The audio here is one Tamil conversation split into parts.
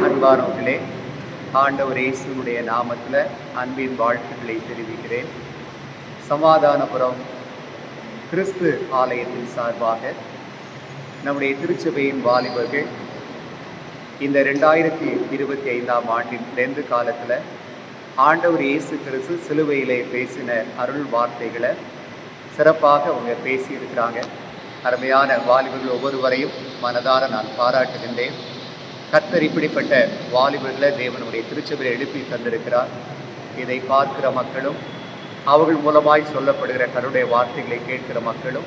அன்பானவர்களே, ஆண்டவர் இயேசுவுடைய நாமத்தில் அன்பின் வாழ்த்துக்களை தெரிவிக்கிறேன். சமாதானபுரம் கிறிஸ்து ஆலயத்தின் சார்பாக நம்முடைய திருச்சபையின் வாலிபர்கள் இந்த 2025ஆம் ஆண்டின் லெந்து காலத்தில் ஆண்டவர் இயேசு கிறிஸ்து சிலுவையிலே பேசின அருள் வார்த்தைகளை சிறப்பாக அவங்க பேசியிருக்கிறாங்க. அருமையான வாலிபர்கள் ஒவ்வொருவரையும் மனதார நான் பாராட்டுகின்றேன். கர்த்தர் இப்படிப்பட்ட வாலிபர்களை தேவனுடைய திருச்சபையை எழுப்பி தந்திருக்கிறார். இதை பார்க்கிற மக்களும் அவர்கள் மூலமாய் சொல்லப்படுகிற கருடைய வார்த்தைகளை கேட்கிற மக்களும்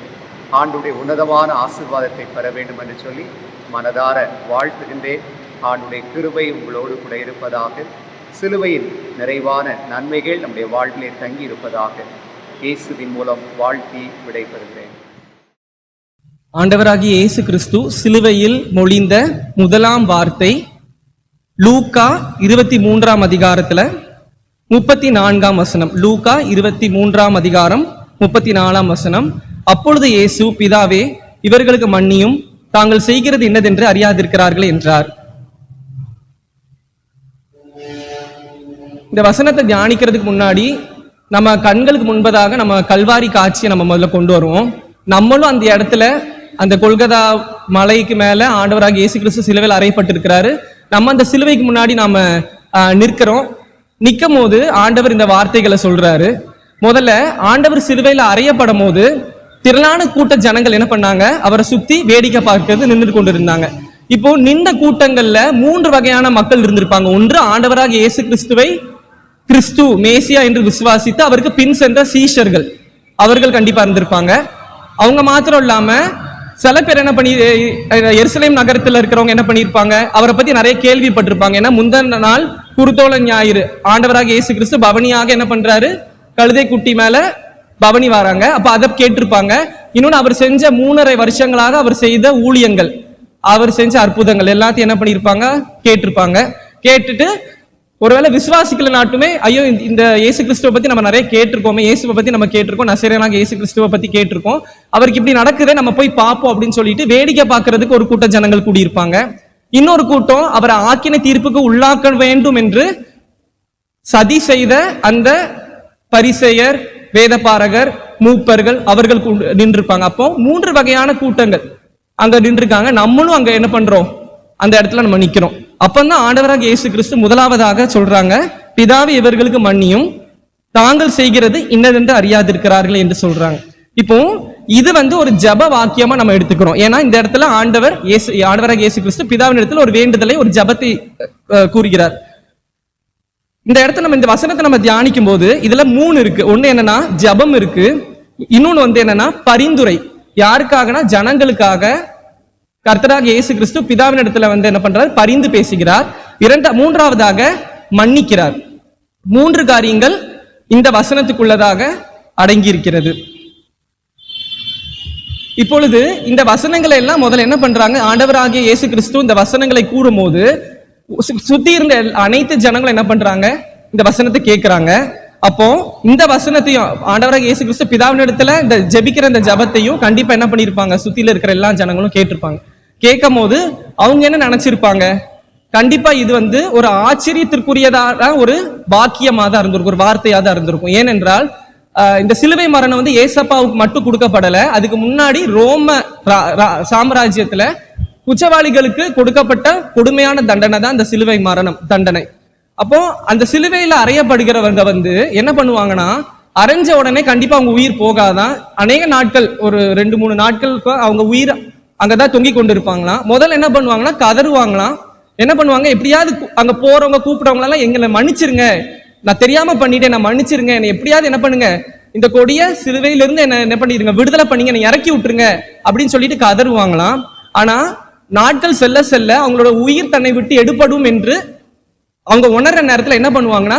ஆண்டுடைய உன்னதமான ஆசீர்வாதத்தை பெற வேண்டும் என்று சொல்லி மனதார வாழ்த்துகின்றேன். ஆண்டுடைய கிருபை உங்களோடு கூட இருப்பதாக, சிலுவையின் நிறைவான நன்மைகள் நம்முடைய வாழ்விலே தங்கி இருப்பதாக இயேசுவின் மூலம் வாழ்த்தி விடைபெறுகிறேன். ஆண்டவராகிய இயேசு கிறிஸ்து சிலுவையில் மொழிந்த முதலாம் வார்த்தை லூக்கா 23ஆம் அதிகாரத்துல 34ஆம் வசனம். லூக்கா 23ஆம் அதிகாரம் 34ஆம் வசனம். அப்பொழுது இயேசு, பிதாவே, இவர்களுக்கு மன்னியும், தாங்கள் செய்கிறது என்னதென்று அறியாதிருக்கிறார்கள் என்றார். இந்த வசனத்தை தியானிக்கிறதுக்கு முன்னாடி நம்ம கண்களுக்கு முன்பதாக நம்ம கல்வாரி காட்சியை நம்ம முதல்ல கொண்டு வருவோம். நம்மளும் அந்த இடத்துல, அந்த கொல்கதா மலைக்கு மேல ஆண்டவராக இயேசு கிறிஸ்து சிலுவையில் அறையப்பட்டிருக்கிறாரு. நம்ம அந்த சிலுவைக்கு முன்னாடி நாம நிற்கிறோம். நிற்கும் போது ஆண்டவர் இந்த வார்த்தைகளை சொல்றாரு. முதல்ல ஆண்டவர் சிலுவையில் அறையப்படும் போது திரளான கூட்ட ஜனங்கள் என்ன பண்ணாங்க? அவரை சுத்தி வேடிக்கை பார்க்கிறது நின்று கொண்டிருந்தாங்க. இப்போ நின்ற கூட்டங்கள்ல 3 வகையான மக்கள் இருந்திருப்பாங்க. ஒன்று, ஆண்டவராக இயேசு கிறிஸ்துவை கிறிஸ்து மேசியா என்று விசுவாசித்து அவருக்கு பின் சென்ற சீஷர்கள், அவர்கள் கண்டிப்பா இருந்திருப்பாங்க. அவங்க மாத்திரம் இல்லாம சில பேர் என்ன பண்ணி, எருசலேம் நகரத்தில் இருக்கிறவங்க என்ன பண்ணியிருப்பாங்க, அவரை பத்தி நிறைய கேள்விப்பட்டிருப்பாங்க. ஏன்னா முந்தின நாள் குருத்தோல ஞாயிறு ஆண்டவராக இயேசு கிறிஸ்து பவனியாக என்ன பண்றாரு, கழுதை குட்டி மேல பவனி வராங்க. அப்ப அதை கேட்டிருப்பாங்க. இன்னொன்னு, அவர் செஞ்ச 3.5 வருஷங்களாக அவர் செய்த ஊழியங்கள், அவர் செஞ்ச அற்புதங்கள் எல்லாத்தையும் என்ன பண்ணியிருப்பாங்க, கேட்டிருப்பாங்க. கேட்டுட்டு ஒருவேளை விசுவாசிக்கல நாட்டுமே, ஐயோ இந்த இயேசு கிறிஸ்துவை பத்தி நம்ம நிறைய கேட்டிருக்கோமே, இயேசுவை பத்தி நம்ம கேட்டிருக்கோம், நசரேயனாக இயேசு கிறிஸ்துவை பத்தி கேட்டிருக்கோம், அவருக்கு இப்படி நடக்குதே, நம்ம போய் பார்ப்போம் அப்படின்னு சொல்லிட்டு வேடிக்கை பார்க்கறதுக்கு ஒரு கூட்ட ஜனங்கள் கூடியிருப்பாங்க. இன்னொரு கூட்டம் அவரை ஆக்கின தீர்ப்புக்கு உள்ளாக்க வேண்டும் என்று சதி செய்த அந்த பரிசேயர், வேதபாரகர், மூப்பர்கள், அவர்கள் நின்றுருப்பாங்க. அப்போ 3 வகையான கூட்டங்கள் அங்க நின்றுருக்காங்க. நம்மளும் அங்க என்ன பண்றோம், அந்த இடத்துல நம்ம நிக்கிறோம். அப்பந்தான் ஆண்டவராக இயேசு கிறிஸ்து முதலாவதாக சொல்றாங்க, பிதாவே, இவர்களுக்கு மன்னியும், தாங்கள் செய்கிறது இன்னதென்று அறியாதிருக்கிறார்கள் என்று சொல்றாங்க. இப்போ இது ஒரு ஜப வாக்கியமா நம்ம எடுத்துக்கிறோம். ஏன்னா இந்த இடத்துல ஆண்டவராக இயேசு கிறிஸ்து பிதாவின் இடத்துல ஒரு வேண்டுதலை, ஒரு ஜபத்தை கூறுகிறார். இந்த இடத்துல நம்ம இந்த வசனத்தை நம்ம தியானிக்கும் போது இதுல 3 இருக்கு. ஒண்ணு என்னன்னா ஜபம் இருக்கு, இன்னொன்னு என்னன்னா பரிந்துரை. யாருக்காகனா ஜனங்களுக்காக கர்த்தராக இயேசு கிறிஸ்து பிதாவின் இடத்துல என்ன பண்றார், பரிந்து பேசுகிறார். மூன்றாவதாக மன்னிக்கிறார். 3 காரியங்கள் இந்த வசனத்துக்குள்ளதாக அடங்கி இருக்கிறது. இப்பொழுது இந்த வசனங்களை எல்லாம் முதல்ல என்ன பண்றாங்க, ஆண்டவராகிய இயேசு கிறிஸ்து இந்த வசனங்களை கூறும் போது சுத்தி இருந்த அனைத்து ஜனங்களும் என்ன பண்றாங்க, இந்த வசனத்தை கேட்கிறாங்க. அப்போ இந்த வசனத்தையும் ஆண்டவராக இயேசு கிறிஸ்து பிதாவின் இடத்துல இந்த ஜெபிக்கிற இந்த ஜபத்தையும் கண்டிப்பா என்ன பண்ணிருப்பாங்க, சுத்தில இருக்கிற எல்லா ஜனங்களும் கேட்டிருப்பாங்க. கேட்கும் போது அவங்க என்ன நினைச்சிருப்பாங்க, கண்டிப்பா இது ஒரு ஆச்சரியத்திற்குரியதான ஒரு வாக்கியமா தான் இருந்திருக்கும், ஒரு வார்த்தையா தான் இருந்திருக்கும். ஏனென்றால் இந்த சிலுவை மரணம் ஏசப்பாவுக்கு மட்டும் கொடுக்கப்படல. அதுக்கு முன்னாடி ரோம சாம்ராஜ்யத்துல குற்றவாளிகளுக்கு கொடுக்கப்பட்ட கொடுமையான தண்டனை தான் இந்த சிலுவை மரணம் தண்டனை. அப்போ அந்த சிலுவையில அறையப்படுகிறவங்க என்ன பண்ணுவாங்கன்னா, அரைஞ்ச உடனே கண்டிப்பா அவங்க உயிர் போகாதான். அநேக நாட்கள், ஒரு 2-3 நாட்களுக்கு அவங்க உயிர் அங்கதான் தொங்கி கொண்டு இருப்பாங்களாம். முதல்ல என்ன பண்ணுவாங்கன்னா, கதறுவாங்களாம். என்ன பண்ணுவாங்க, எப்படியாவது அங்க போறவங்க கூப்பிடுறவங்க எல்லாம் எங்களை மன்னிச்சிருங்க, நான் தெரியாம பண்ணிட்டேன், நான் மன்னிச்சிருங்க, என்னை எப்படியாவது என்ன பண்ணுங்க, இந்த கொடிய சிலுவையிலிருந்து என்ன பண்ணிருங்க, விடுதலை பண்ணீங்க, என்னை இறக்கி விட்டுருங்க அப்படின்னு சொல்லிட்டு கதறுவாங்களாம். ஆனா நாட்கள் செல்ல செல்ல அவங்களோட உயிர் தன்னை விட்டு எடுபடும் என்று அவங்க உணர்ற நேரத்துல என்ன பண்ணுவாங்கன்னா,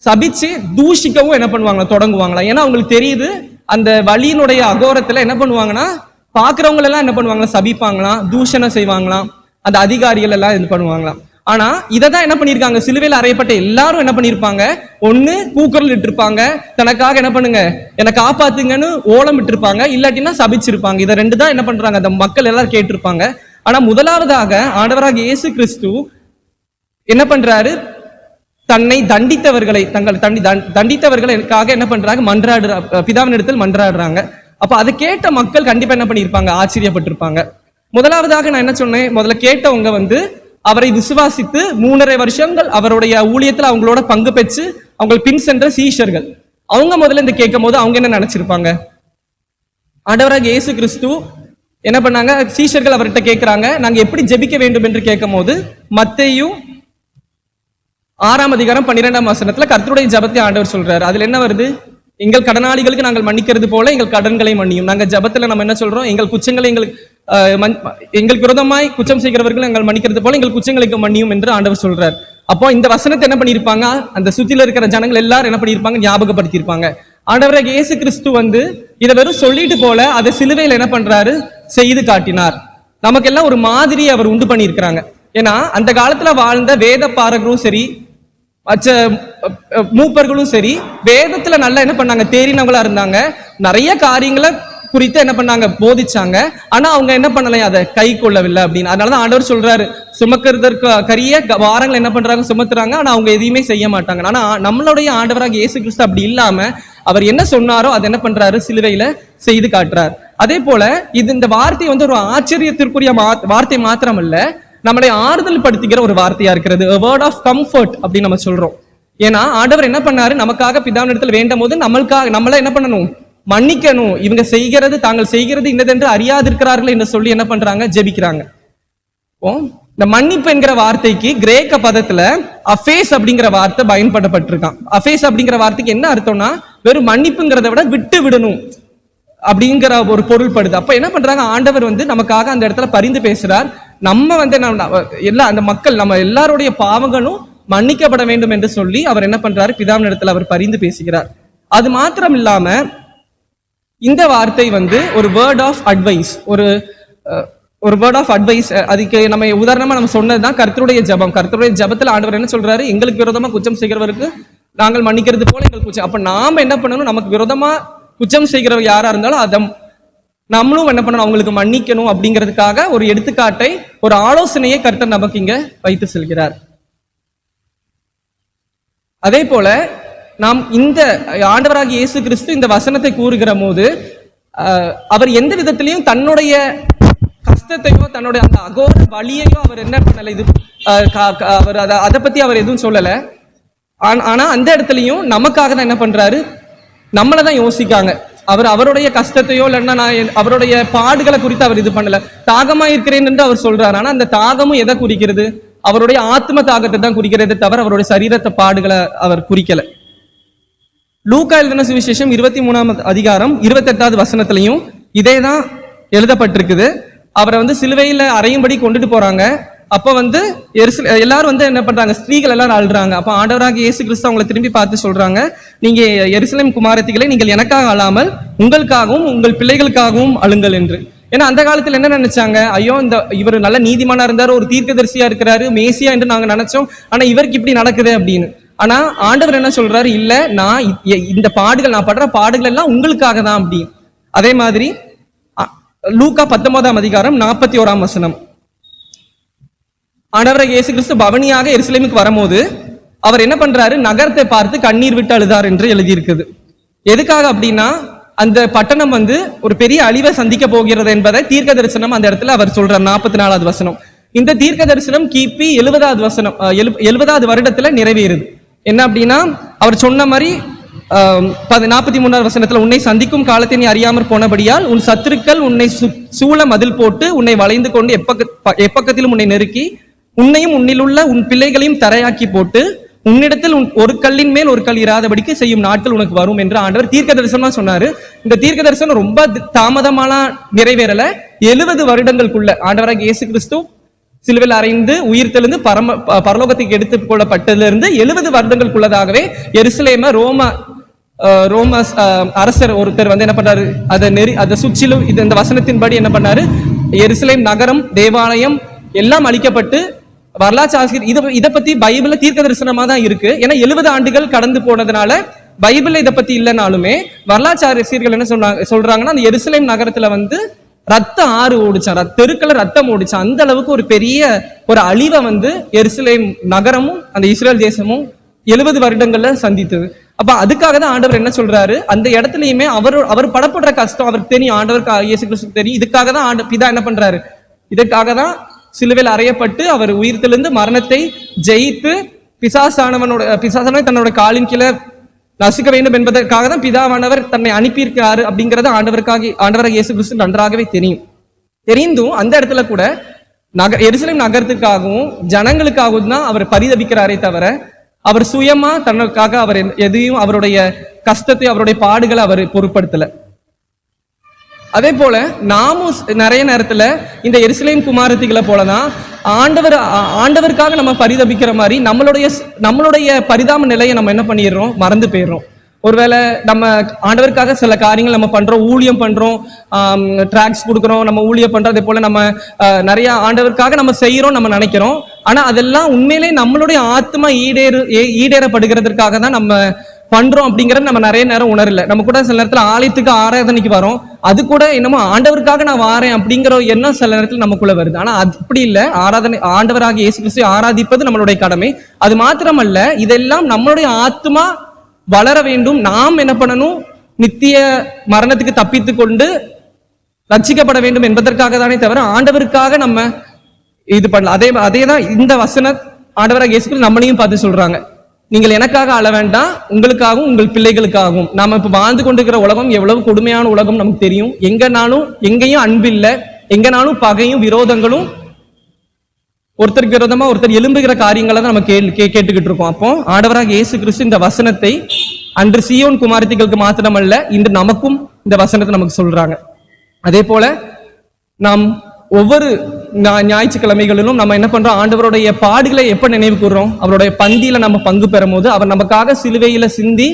சபிச்சு தூஷிக்கவும் என்ன பண்ணுவாங்க, தொடங்குவாங்களா. ஏன்னா அவங்களுக்கு தெரியுது அந்த வழியினுடைய அகோரத்துல என்ன பண்ணுவாங்கன்னா, பாக்குறவங்க எல்லாம் என்ன பண்ணுவாங்களா, சபிப்பாங்களாம், தூஷணம் செய்வாங்களாம், அந்த அதிகாரிகள் எல்லாம் இது பண்ணுவாங்களாம். ஆனா இததான் என்ன பண்ணிருக்காங்க, சிலுவையில் அறையப்பட்ட எல்லாரும் என்ன பண்ணிருப்பாங்க, ஒண்ணு கூக்குரல் இட்டிருப்பாங்க, தனக்காக என்ன பண்ணுங்க, என்னை காப்பாத்துங்கன்னு ஓலம் இட்டிருப்பாங்க, இல்லாட்டினா சபிச்சிருப்பாங்க. இதை 2 தான் என்ன பண்றாங்க, அந்த மக்கள் எல்லாரும் கேட்டிருப்பாங்க. ஆனா முதலாவதாக ஆண்டவராக இயேசு கிறிஸ்து என்ன பண்றாரு? தன்னை தண்டித்தவர்களை தண்டித்தவர்களுக்காக என்ன பண்றாங்க? பிதாவின் இடத்தில் மன்றாடுறாங்க. அப்ப அதை கேட்ட மக்கள் கண்டிப்பா என்ன பண்ணியிருப்பாங்க? ஆச்சரியப்பட்டிருப்பாங்க. முதலாவதாக நான் என்ன சொன்னேன்? முதல்ல கேட்டவங்க வந்து அவரை விசுவாசித்து 3.5 வருஷங்கள் அவருடைய ஊழியத்தில் அவங்களோட பங்கு பெற்று அவங்க பின் சென்ற சீஷர்கள். அவங்க முதல்ல இந்த கேட்கும் போது அவங்க என்ன நினைச்சிருப்பாங்க? ஆண்டவராக இயேசு கிறிஸ்து என்ன பண்ணாங்க? சீஷர்கள் அவர்கிட்ட கேட்கிறாங்க, நாங்க எப்படி ஜெபிக்க வேண்டும் என்று கேட்கும் போது மத்தேயு 6ஆம் அதிகாரம் 12ஆம் வசனத்துல கர்த்தருடைய ஜெபத்தை ஆண்டவர் சொல்றாரு. அதுல என்ன வருது? எங்கள் கடனாளிகளுக்கு நாங்கள் மன்னிக்கிறது போல எங்கள் கடன்களை மன்னியும். நாங்க ஜெபத்துல நம்ம என்ன சொல்றோம்? எங்கள் குற்றங்களை எங்களுக்கு விரோதமாய் குற்றம் செய்கிறவர்கள் நாங்கள் மன்னிக்கிறது போல எங்கள் குற்றங்களுக்கு மன்னியும் என்று ஆண்டவர் சொல்றார். அப்போ இந்த வசனத்தை என்ன பண்ணியிருப்பாங்க? அந்த சுத்தில இருக்கிற ஜனங்கள் எல்லாரும் என்ன பண்ணியிருப்பாங்க? ஞாபகப்படுத்தியிருப்பாங்க. ஆண்டவராக இயேசு கிறிஸ்து வந்து இதை வெறும் சொல்லிட்டு போல அதை சிலுவையில் என்ன பண்றாரு? செய்து காட்டினார். நமக்கெல்லாம் ஒரு மாதிரி அவர் உண்டு பண்ணியிருக்கிறாங்க. ஏன்னா அந்த காலத்துல வாழ்ந்த வேத பாரகரும் சரி, மற்ற மூப்பர்களும் சரி, வேதத்துல நல்லா என்ன பண்ணாங்க? தேறினவங்களா இருந்தாங்க. நிறைய காரியங்களை குறித்து என்ன பண்ணாங்க? போதிச்சாங்க. ஆனா அவங்க என்ன பண்ணலையா? அதை கை கொள்ளவில்லை அப்படின்னு. அதனாலதான் ஆண்டவர் சொல்றாரு, சுமக்கிறதற்கு கரிய வாரங்கள் என்ன பண்றாங்க? சுமத்துறாங்க. ஆனா அவங்க எதையுமே செய்ய மாட்டாங்க. ஆனா நம்மளுடைய ஆண்டவராக இயேசு கிறிஸ்து அப்படி இல்லாம அவர் என்ன சொன்னாரோ அதை என்ன பண்றாரு? சிலுவையில செய்து காட்டுறார். அதே போல இந்த வார்த்தை வந்து ஒரு ஆச்சரியத்திற்குரிய வார்த்தை மாத்திரமல்ல, நம்மளை ஆறுதல் படுத்திக்கிற ஒரு வார்த்தையா இருக்கிறது. வேர்ட் ஆஃப் கம்ஃபர்ட் அப்படின்னு நம்ம சொல்றோம். ஏன்னா ஆண்டவர் என்ன பண்ணாரு? நமக்காக பிதாவினிடத்தில் வேண்டும் போது நம்மள என்ன பண்ணணும்? மன்னிக்கணும். இவங்க செய்கிறது, தாங்கள் செய்கிறது இன்னதென்று அறியாதிருக்கிறார்கள் என்று சொல்லி என்ன பண்றாங்க? ஜெபிக்கிறாங்க. இந்த மன்னிப்பு என்கிற வார்த்தைக்கு கிரேக்க பதத்துல அஃபேஸ் அப்படிங்கிற வார்த்தை பயன்படுத்தப்பட்டிருக்கான். அஃபேஸ் அப்படிங்கிற வார்த்தைக்கு என்ன அர்த்தம்னா, வெறும் மன்னிப்புங்கிறத விட விட்டு விடணும் அப்படிங்கிற ஒரு பொருள் படுது. அப்ப என்ன பண்றாங்க? ஆண்டவர் வந்து நமக்காக அந்த இடத்துல பரிந்து பேசுறார். நம்ம வந்து எல்லா அந்த மக்கள் நம்ம எல்லாருடைய பாவங்களும் மன்னிக்கப்பட வேண்டும் என்று சொல்லி அவர் என்ன பண்றாரு? பிதாவின் இடத்துல அவர் பரிந்து பேசுகிறார். அது மாத்திரம் இல்லாம இந்த வார்த்தை வந்து ஒரு வேர்ட் ஆஃப் அட்வைஸ், ஒரு வேர்ட் ஆஃப் அட்வைஸ். அதுக்கு நம்ம உதாரணமா நம்ம சொன்னதுதான் கர்த்தருடைய ஜெபம். கர்த்தருடைய ஜெபத்துல ஆண்டவர் என்ன சொல்றாரு? எங்களுக்கு விரோதமா குற்றம் செய்கிறவருக்கு நாங்கள் மன்னிக்கிறது போல எங்களுக்கு குற்றம். அப்ப நாம என்ன பண்ணணும்? நமக்கு விரோதமா குற்றம் செய்கிறவர் யாரா இருந்தாலும் அதை நம்மளும் என்ன பண்ணணும்? அவங்களுக்கு மன்னிக்கணும் அப்படிங்கிறதுக்காக ஒரு எடுத்துக்காட்டை, ஒரு ஆலோசனையை கர்த்தர் நமக்கு இங்க வைத்து செல்கிறார். அதே போல நாம் இந்த ஆண்டவராக இயேசு கிறிஸ்து இந்த வசனத்தை கூறுகிற போது அவர் எந்த விதத்திலையும் தன்னுடைய கஷ்டத்தையோ தன்னுடைய அந்த அகோர வலியையோ அவர் என்ன பண்ணல, இது அவர் அதை பத்தி அவர் எதுவும் சொல்லல. ஆனா அந்த இடத்துலயும் நமக்காக தான் என்ன பண்றாரு? நம்மளதான் யோசிக்காங்க. அவருடைய கஷ்டத்தையோ இல்லைன்னா அவருடைய பாடுகளை குறித்து அவர் இது பண்ணல. தாகமா இருக்கிறேன் என்று அவர் சொல்றாரு. ஆனா அந்த தாகமும் எதை குறிக்கிறது? அவருடைய ஆத்ம தாகத்தை தான் குறிக்கிறதே தவிர அவருடைய சரீரத்தை பாடுகளை அவர் குறிக்கல. லூக்கா எழுதின சுவிசேஷம் 23ஆம் அதிகாரம் 28வது வசனத்திலையும் இதேதான் எழுதப்பட்டிருக்குது. அவரை வந்து சிலுவையில அறையும்படி கொண்டுட்டு போறாங்க. அப்ப வந்து எல்லாரும் வந்து என்ன பண்றாங்க? ஸ்திரீகள் எல்லாரும் அழுறாங்க. அப்ப ஆண்டவராக இயேசு கிறிஸ்து அவங்களை திரும்பி பார்த்து சொல்றாங்க, நீங்க எருசலேம் குமாரத்திகளை நீங்கள் எனக்காக அழாமல் உங்களுக்காகவும் உங்கள் பிள்ளைகளுக்காகவும் அழுங்கள் என்று. ஏன்னா அந்த காலத்துல என்ன நினைச்சாங்க? ஐயோ, இவர் நல்ல நீதிமானா இருந்தாரு, ஒரு தீர்க்கதரிசியா இருக்கிறாரு, மேசியா என்று நாங்க நினைச்சோம். ஆனா இவருக்கு இப்படி நடக்குது அப்படின்னு. ஆனா ஆண்டவர் என்ன சொல்றாரு? இல்ல, நான் இந்த பாடுகள், நான் படுற பாடுகள் எல்லாம் உங்களுக்காக தான் அப்படி. அதே மாதிரி லூக்கா 19ஆம் அதிகாரம் 41ஆம் வசனம், ஆண்டவராக இயேசு கிறிஸ்து பவனியாக எருசலேமுக்கு வரும்போது அவர் என்ன பண்றாரு? நகரத்தை பார்த்து கண்ணீர் விட்டு அழுதார் என்று எழுதியிருக்குது. எதுக்காக அப்படின்னா, அந்த பட்டணம் வந்து ஒரு பெரிய அழிவை சந்திக்க போகிறது என்பதை தீர்க்க தரிசனம் அந்த இடத்துல அவர் சொல்றார். 44வது வசனம். இந்த தீர்க்க தரிசனம் கிபி 70வது வருடத்துல நிறைவேறுது. என்ன அப்படின்னா, அவர் சொன்ன மாதிரி 43வது வசனத்துல, உன்னை சந்திக்கும் காலத்தை நீ அறியாமற் போனபடியால் உன் சத்துருக்கள் உன்னை சூழ மதில் போட்டு உன்னை வளைந்து கொண்டு எப்பக்கத்திலும் உன்னை நெருக்கி உன்னையும் உன்னிலுள்ள உன் பிள்ளைகளையும் தரையாக்கி போட்டு உன்னிடத்தில் ஒரு கல்லின் மேல் ஒரு கல் இராதபடிக்கு செய்யும் நாட்கள் உனக்கு வரும் என்று ஆண்டவர் தீர்க்க தரிசனமா சொன்னாரு. இந்த தீர்க்க தரிசனம் ரொம்ப தாமதமாலாம் நிறைவேறல. 70 வருடங்களுக்குள்ள ஆண்டவராக இயேசு கிறிஸ்து சிலுவையில் அறைந்து உயிர்த்தெழுந்து பரலோகத்துக்கு எடுத்துக் கொள்ளப்பட்டதிலிருந்து 70 வருடங்களுக்குள்ளதாகவே எருசலேம ரோம அரசர் ஒருத்தர் வந்து என்ன பண்ணாரு? அதை சுற்றிலும் இந்த வசனத்தின்படி என்ன பண்ணாரு? எருசலேம் நகரம், தேவாலயம் எல்லாம் அழிக்கப்பட்டு வரலாற்று ஆசிரியர் இதை பத்தி பைபிள்ல தீர்க்க தரிசனமா தான் இருக்கு. ஏன்னா 70 ஆண்டுகள் கடந்து போனதுனால பைபிள்ல இதை பத்தி இல்லைனாலுமே வரலாற்று ஆசிரியர்கள் என்ன சொல்றாங்கன்னா, அந்த எருசலேம் நகரத்துல வந்து ரத்த ஆறு ஓடிச்சான், தெருக்களை ரத்தம் ஓடிச்சான். அந்த அளவுக்கு ஒரு பெரிய ஒரு அழிவை வந்து எருசலேம் நகரமும் அந்த இஸ்ரேல் தேசமும் 70 வருடங்கள்ல சந்தித்தது. அப்ப அதுக்காக தான் ஆண்டவர் என்ன சொல்றாரு, அந்த இடத்துலயுமே அவர் படப்படுற கஷ்டம் அவருக்கு தெரியும், ஆண்டவருக்கு இயேசு கிறிஸ்துக்கு தெரியும். இதுக்காக தான் பிதா என்ன பண்றாரு, இதற்காக தான் சிலுவையில் அறையப்பட்டு அவர் உயிர்த்தெழுந்து மரணத்தை ஜெயித்து பிசாசானவனை தன்னோட காலின் கீழே நசுக்க வேண்டும் என்பதற்காக தான் பிதாவானவர் தன்னை அனுப்பியிருக்கிறாரு அப்படிங்கறது ஆண்டவராக இயேசு கிறிஸ்து நன்றாகவே தெரிந்தும் அந்த இடத்துல கூட எருசலேம் நகரத்துக்காகவும் ஜனங்களுக்காகவும் தான் அவர் பரிதபிக்கிறாரே தவிர அவர் சுயமா தன்னுக்காக அவர் எதையும் அவருடைய கஷ்டத்தை அவருடைய பாடுகளை அவர் பொருட்படுத்தல. அதே போல நாமும் நிறைய நேரத்துல இந்த எருசலேம் குமாரத்திகளை போலதான் ஆண்டவருக்காக நம்ம பரிதபிக்கிற மாதிரி நம்மளுடைய பரிதாப நிலையை நம்ம என்ன பண்ணிடுறோம், மறந்து போயிடுறோம். ஒருவேளை நம்ம ஆண்டவருக்காக சில காரியங்கள் நம்ம பண்றோம், ஊழியம் பண்றோம், ட்ராக்ஸ் கொடுக்குறோம், நம்ம ஊழியம் பண்றோம், அதே போல நம்ம நிறைய ஆண்டவருக்காக நம்ம செய்யறோம் நம்ம நினைக்கிறோம். ஆனா அதெல்லாம் உண்மையிலே நம்மளுடைய ஆத்மா ஈடேறப்படுகிறதுக்காக தான் நம்ம பண்றோம் அப்படிங்கறது நம்ம நிறைய நேரம் உணரல. நம்ம கூட சில நேரத்துல ஆலயத்துக்கு ஆராதனைக்கு வரோம், அது கூட என்னமோ ஆண்டவருக்காக நான் வாரேன் அப்படிங்கிற எண்ணம் சில நேரத்துல நமக்குள்ள வருது. ஆனா அது அப்படி இல்லை. ஆண்டவராக இயேசு கிறிஸ்துவை ஆராதிப்பது நம்மளுடைய கடமை. அது மாத்திரமல்ல, இதெல்லாம் நம்மளுடைய ஆத்மா வளர வேண்டும். நாம் என்ன பண்ணணும், நித்திய மரணத்துக்கு தப்பித்து கொண்டு ரட்சிக்கப்பட வேண்டும் என்பதற்காக தானே தவிர ஆண்டவருக்காக நம்ம இது பண்ணலாம். அதேதான் இந்த வசன ஆண்டவராக இயேசு கிறிஸ்து நம்மளையும் பார்த்து சொல்றாங்க, நீங்கள் எனக்காக அழ வேண்டாம், உங்களுக்காகவும் உங்கள் பிள்ளைகளுக்காகவும். நாம இப்ப வாழ்ந்து கொண்டிருக்கிற உலகம் எவ்வளவு கொடுமையான உலகம் நமக்கு தெரியும். எங்கேயும் அன்பு இல்லை, எங்கனாலும் பகையும் விரோதங்களும், ஒருத்தருக்கு விரோதமா ஒருத்தர் எழும்புகிற காரியங்களை தான் நம்ம கேட்டுக்கிட்டு இருக்கோம். அப்போ ஆண்டவராக இயேசு கிறிஸ்து இந்த வசனத்தை அன்று சீயோன் குமாரத்திகளுக்கு மாத்திரமல்ல, இன்று நமக்கும் இந்த வசனத்தை நமக்கு சொல்றாங்க. அதே போல நாம் ஒவ்வொரு ஞாயிற்றுக்கிழமைகளிலும் நம்ம என்ன பண்றோம், ஆண்டவருடைய பாடுகளை எப்ப நினைவு கூறுறோம், அவருடைய பந்தியில நம்ம பங்கு பெறும் போது அவர் நமக்காக சிலுவையில சிந்தி